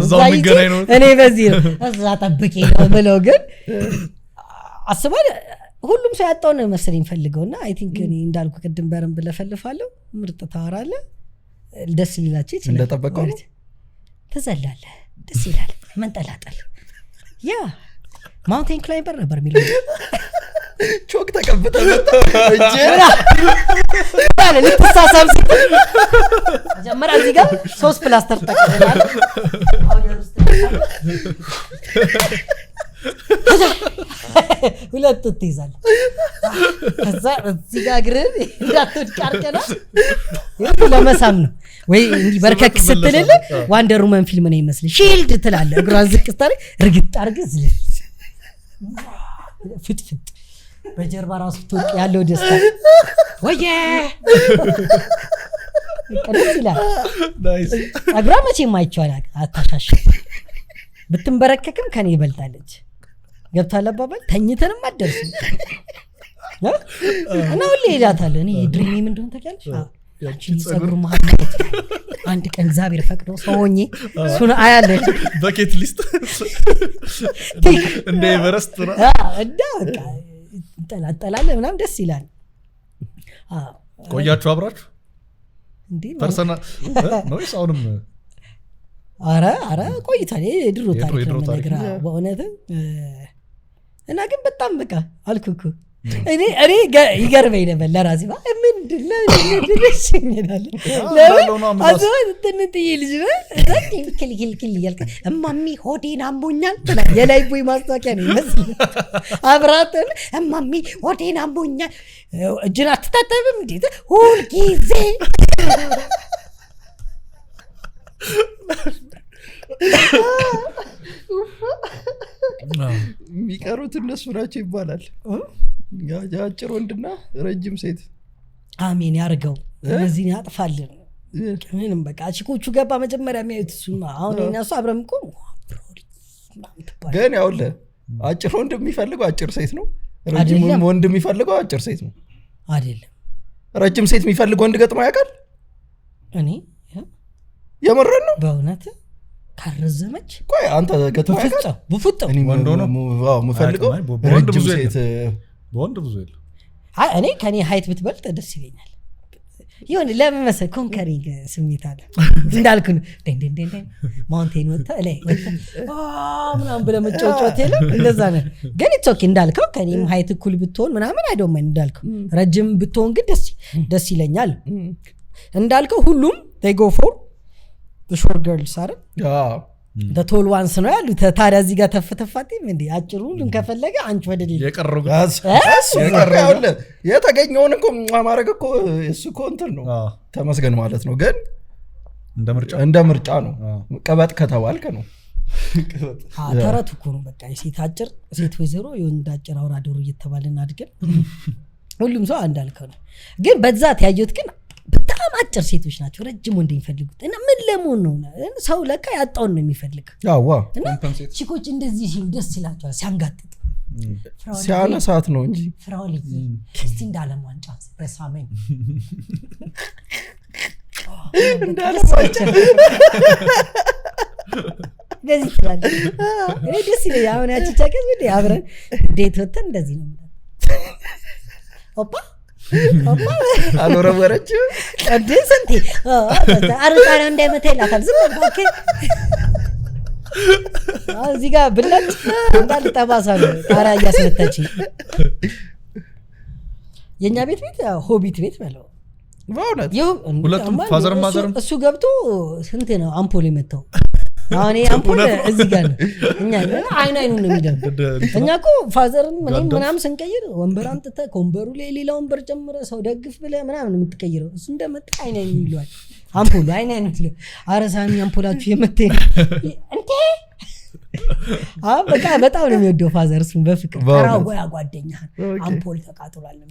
እኔ በዚህ ነው እዛ ጠብቄ ነው ብለው ግን አስባል ሁሉም ሰው ያጣው ነው መሰለኝ ፈልገውና አይ ቲንክ እኔ እንዳልኩ ቅድም በረም ብለፈልፋለሁ ምርጥ ታወራለ ደስ ይላችሁ ይችላል እንደተጠበቀው ተዘላለ ደስ ይላል መንጠላጠል ያ ማውንቴን ክላይምበር ነበር የሚለው ቾክ ተቀብተህ መጣ እጄ ባለ ልትሳሳም ጀመራ እዚህ ጋር 3 ፕላስተር ተቀበላል ሁለት ትይዛል ከዛ እዚህ ጋር እግርህን እንዳትወድቅ አድርገና ለመሳም ነው ወይ እንዲህ በርከክ ስትልል ዋንደር ውመን ፊልም ነው ይመስል ሺልድ ትላለህ እግሯን ዝቅ ስታደርግ ርግጥ አድርገህ ዝል ፍጥፍጥ በጀርባ ራሱ ትወድቅ ያለው ደስታ ወየ ቀደስ ይላል ናይስ አግራ መቼም አይቻላል አታሻሽ ብትንበረከክም ከኔ ይበልጣለች ገብቷል አባባል ተኝተንም አደርሱ እና ሁሌ ሄዳታለሁ እኔ ድሪሜ ምን እንደሆነ ታውቂያለሽ ያቺ ጸጉር መሀል አንድ ቀን እግዚአብሔር ፈቅዶ ሰውኝ ሱና አያለ በኬት ሊስት እንደ ኤቨረስት ነው እንዳ በቃ እንጠላጠላለን ምናምን ደስ ይላል ቆያችሁ አብራችሁ እንዴ ፐርሰናል ነው አሁንም አረ ቆይታል የድሮ ታሪክ ነው ነገር በእውነት እና ግን በጣም በቃ አልኩኩ እኔ ይገርመኝ ነበር ለራሴ ምንድነው ለምን አዘን ትንጥዬ ልጅ ክልክል እያልክ እማሚ ሆዴን አሞኛል ትላለህ የላይ ቦይ ማስታወቂያ ነው ይመስል አብራተን እማሚ ሆዴን አሞኛል እጅን አትታጠብም እንዴ ሁል ጊዜ የሚቀሩት እነሱ ናቸው ይባላል አጭር ወንድና ረጅም ሴት አሜን ያርገው እነዚህን ያጥፋልን ምንም በቃ ቺኮቹ ገባ መጀመሪያ የሚያዩት እሱ አሁን እነሱ አብረን እኮ ግን ያውለ አጭር ወንድ የሚፈልገው አጭር ሴት ነው ረጅም ወንድ የሚፈልገው አጭር ሴት ነው አይደለም ረጅም ሴት የሚፈልገው ወንድ ገጥሞ ያውቃል እኔ የመረን ነው በእውነት ካረዘመች ቆይ አንተ ገጥሞ ያውቃል በፍጥም ወንድ ነው ዋው የምፈልገው ረጅም ሴት በወንድ ብዙ የለም አይ እኔ ከኔ ሃይት ብትበልጥ ደስ ይለኛል ይሁን ለምን መሰለህ ኮንከሪንግ ስሜት አለ እንዳልኩ ደንደንደን ማውንቴን ወጣ ላይ ምናምን ብለህ መጫወት የለም እንደዛ ነው ግን ኢትስ ኦኬ እንዳልከው ከኔም ሃይት እኩል ብትሆን ምናምን አይደለም እንዳልከው ረጅም ብትሆን ግን ደስ ይለኛል እንዳልከው ሁሉም they go for the short girls አይደል the tall ones ነው ያሉት ታዲያ እዚህ ጋር ተፈተፋቲም እንዴ አጭሩ ሁሉም ከፈለገ አንቺ ወደሌ የቀረው የቀረው የተገኘውን እኮ ማማረግ እኮ እሱ እኮ እንትን ነው ተመስገን ማለት ነው ግን እንደ ምርጫ ነው ቀበጥ ከተባልከ ነው ተረት እኮ ነው በቃ ሴት አጭር ሴት ወይዘሮ የወንድ አጭር አውራ ዶሮ እየተባለና አድገን ሁሉም ሰው አንዳልከው ነው ግን በዛት ያዩት ግን በጣም አጭር ሴቶች ናቸው ረጅም ወንድ የሚፈልጉት እና ምን ለምን ነው ሰው ለካ ያጣውን ነው የሚፈልግ አዋ ቺኮች እንደዚህ ሲሉ ደስ ይላቸዋል ሲያንጋጥጥ ሲያነሳት ነው እንጂ ፍራውሊ እስቲ እንዳለም ዋንጫ በሳመኝ እንዳለም ዋንጫ እንደዚህ ይላል እኔ ደስ ይለኛል አሁን ያቺ ቻከስ ወደ አብረን ዴት ወተን እንደዚህ ነው ኦፓ አልወረወረች እንዴ ሰንቴ አርጣና እንደመተላታል ዝም ብለህ እዚህ ጋር ብለጥ እንዳል ተባሳ ነው ታራ ያስመጣች የኛ ቤት ሆቢት ቤት ማለት በእውነት ሁለቱም ፋዘር ማዘርም እሱ ገብቶ ስንት ነው አምፖል የመጣው አሁን አምፖል እዚህ ጋር ነው እኛ አይኑን ነው የሚደም እኛ እኮ ፋዘርን ምናምን ስንቀይር ወንበር አምጥተህ ከወንበሩ ላይ ሌላ ወንበር ጨምረህ ሰው ደግፍ ብለህ ምናምን የምትቀይረው እሱ እንደመጣ አይናን ይሏል አምፖል አይናን ይሏል አረሳሚ አምፖላችሁ የመጣ እንዴ በቃ በጣም ነው የሚወደው ፋዘር እሱን በፍቅር አራው ጎያ ጓደኛ አምፖል ተቃጥሏል ነው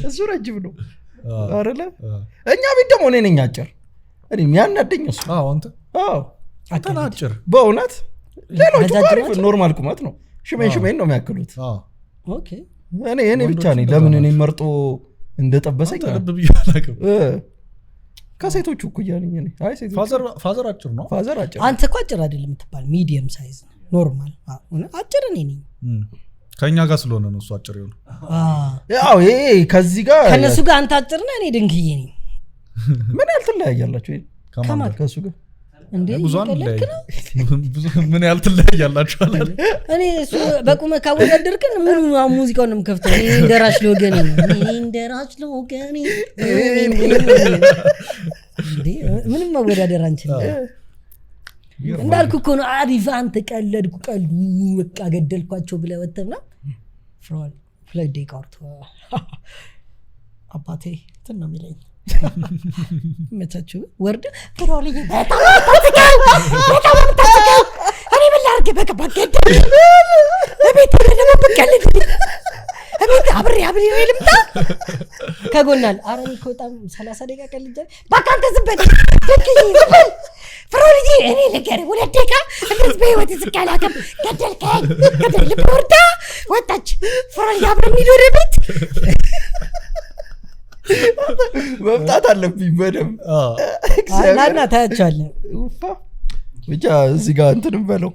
እሱ ረጅም ነው አይደለ እኛ ቤት ደግሞ እኔ ነኝ አጭር እኔ የሚያናደኝ እሱ አንተ አጭር በእውነት ሌሎቹ አሪፍ ኖርማል ቁመት ነው ሽሜን ነው የሚያክሉት ኦኬ እኔ ብቻ ነኝ ለምን እኔ መርጦ እንደጠበሰኝ ልብ ቢያላቀም ከሴቶቹ እኩያ ነኝ እኔ አይ ሴቶቹ ፋዘር አጭር ነው ፋዘር አጭር አንተ እኮ አጭር አይደለም የምትባል ሚዲየም ሳይዝ ኖርማል አጭር ነኝ ከኛ ጋር ስለሆነ ነው እሱ አጭር ይሆነ ያው ይሄ ከዚህ ጋር ከነሱ ጋር አንተ አጭር ነህ እኔ ድንክዬ ነኝ ምን ያልተለያያላችሁ ከማን ከሱ ጋር እንዴ ምን ያልተለያያላችሁ አለ እኔ እሱ በቁመ ካወዳደርክን ምን ሙዚቃውን ነው የምከፍተው እኔ እንደራሽ ለወገኔ እንዴ ምንም መወዳደር አንችልም እንዳልኩ እኮ ነው አሪፍ አንተ ቀለድኩ ቀልዱ በቃ ገደልኳቸው ብለህ ወጥተና ፍሮል ፍለድ ዴካርት አባቴ እንትን ነው የሚለኝ መቻችሁ ወርድ ፍሮል በጣም ታስቀው እኔ ምን ላድርግ በቃ ባገደል እቤት ደግሞ በቀልድ እቤት አብሬ ልምጣ ከጎናል አረን እኮ በጣም 30 ደቂቃ ቀልጃለሁ በቃ አንተ ዝም በል ፍሮልጂ እኔ ነገር ሁለት ደቂቃ እንደዚህ በህይወት ይስካላከም ገደልከኝ ልቦርዳ ወጣች ፍሮልጂ አብረን የሚኖር ቤት መምጣት አለብኝ በደምብ ናና ታያቸዋለህ ብቻ እዚህ ጋር እንትንም በለው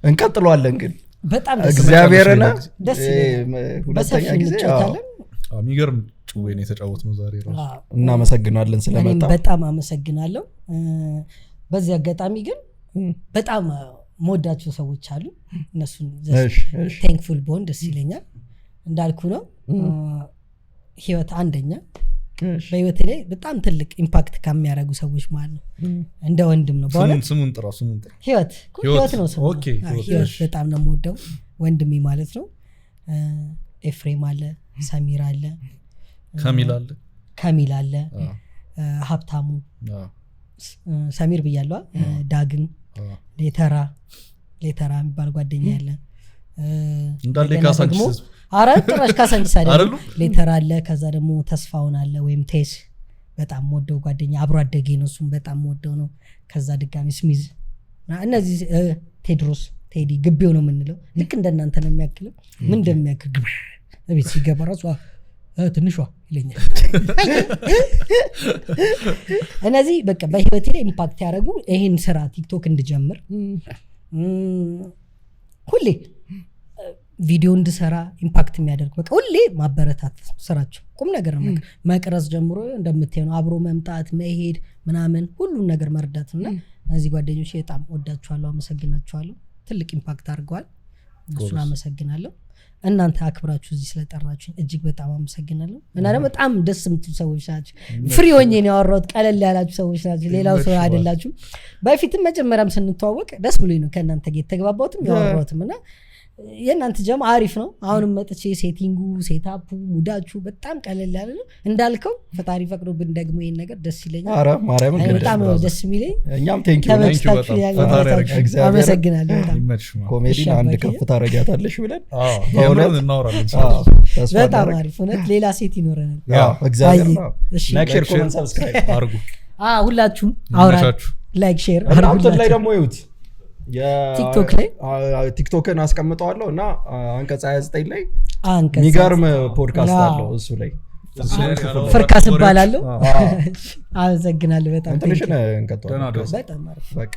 እንቀጥለዋለን ግን በጣም እግዚአብሔርና ደስ ይላል ሁለተኛ ጊዜ የሚገርም ጭዌ ነው የተጫወትነው ዛሬ ራሱ እናመሰግናለን ስለመጣ በጣም አመሰግናለሁ በዚህ አጋጣሚ ግን በጣም ሞዳቸው ሰዎች አሉ እነሱን ቴንክፉል ቦንድ ደስ ይለኛል እንዳልኩ ነው ህይወት አንደኛ በህይወት ላይ በጣም ትልቅ ኢምፓክት ከሚያደርጉ ሰዎች ማለት ነው እንደ ወንድም ነው በእውነት ስሙን ጥራ ህይወት ነው ስሙ ህይወት በጣም ነው የምወደው ወንድሜ ማለት ነው ኤፍሬም አለ ሰሚር አለ ካሚል አለ ሀብታሙ ሰሚር ብያለሁ ዳግን ሌተራ የሚባል ጓደኛ ያለ እንዳለ ካሳንቺስ አራጥራሽ ካሳንቺስ አይደል ሌተራ አለ ከዛ ደግሞ ተስፋውን አለ ወይም ቴስ በጣም ወደው ጓደኛ አብሮ አደጌ ነው እሱም በጣም ወደው ነው ከዛ ድጋሚ ስሚዝ እነዚህ ቴድሮስ ቴዲ ግቤው ነው የምንለው ልክ እንደናንተ ነው የሚያክለው ምን እንደሚያክል እቤት ሲገባ ራሱ ትንሿ ይለኛል እነዚህ በቃ በህይወቴ ላይ ኢምፓክት ያደረጉ ይሄን ስራ ቲክቶክ እንድጀምር ሁሌ ቪዲዮ እንድሰራ ኢምፓክት የሚያደርግ በቃ ሁሌ ማበረታት ስራቸው ቁም ነገር ነው መቅረጽ ጀምሮ እንደምትሄዱ አብሮ መምጣት መሄድ ምናምን ሁሉን ነገር መርዳትና እነዚህ ጓደኞቼ በጣም ወዳቸዋለሁ አመሰግናቸዋለሁ ትልቅ ኢምፓክት አድርገዋል እሱን አመሰግናለሁ እናንተ አክብራችሁ እዚህ ስለጠራችሁኝ እጅግ በጣም አመሰግናለሁ እና ደግሞ በጣም ደስ የምትሉ ሰዎች ናችሁ ፍሪ ሆኜ ነው ያወራሁት ቀለል ያላችሁ ሰዎች ናችሁ ሌላው ሰው አይደላችሁ በፊትም መጀመሪያም ስንተዋወቅ ደስ ብሎኝ ነው ከእናንተ ጋር የተግባባሁትም ያወራሁትም እና የእናንተ ጀማ አሪፍ ነው አሁንም መጥቼ ሴቲንጉ ሴታፑ ሙዳችሁ በጣም ቀለል ያለ ነው እንዳልከው ፈጣሪ ፈቅዶብን ደግሞ ይሄን ነገር ደስ ይለኛል አረ ማርያም በጣም ደስ የሚለኝ እኛም ቴንኪው አመሰግናለሁ በጣም ኮሜዲን አንድ ከፍ ታረጋታለሽ ብለን በእውነት እናወራለን በጣም አሪፍ እውነት ሌላ ሴት ይኖረናል እግዚአብሔር ነው ላይክ ሼር ኮሜንት ሰብስክራይብ አርጉ ሁላችሁም አውራችሁ ላይክ ሼር አርጉ ላይ ደግሞ ይዩት ቲክቶክ ላይ ቲክቶክን አስቀምጠዋለሁ እና አንቀጽ 29 ላይ ሚገርም ፖድካስት አለው እሱ ላይ ፍርካስ እባላለሁ አመሰግናለሁ በጣም እንትንሽን እንቀጥላለን በጣም አሪፍ በቃ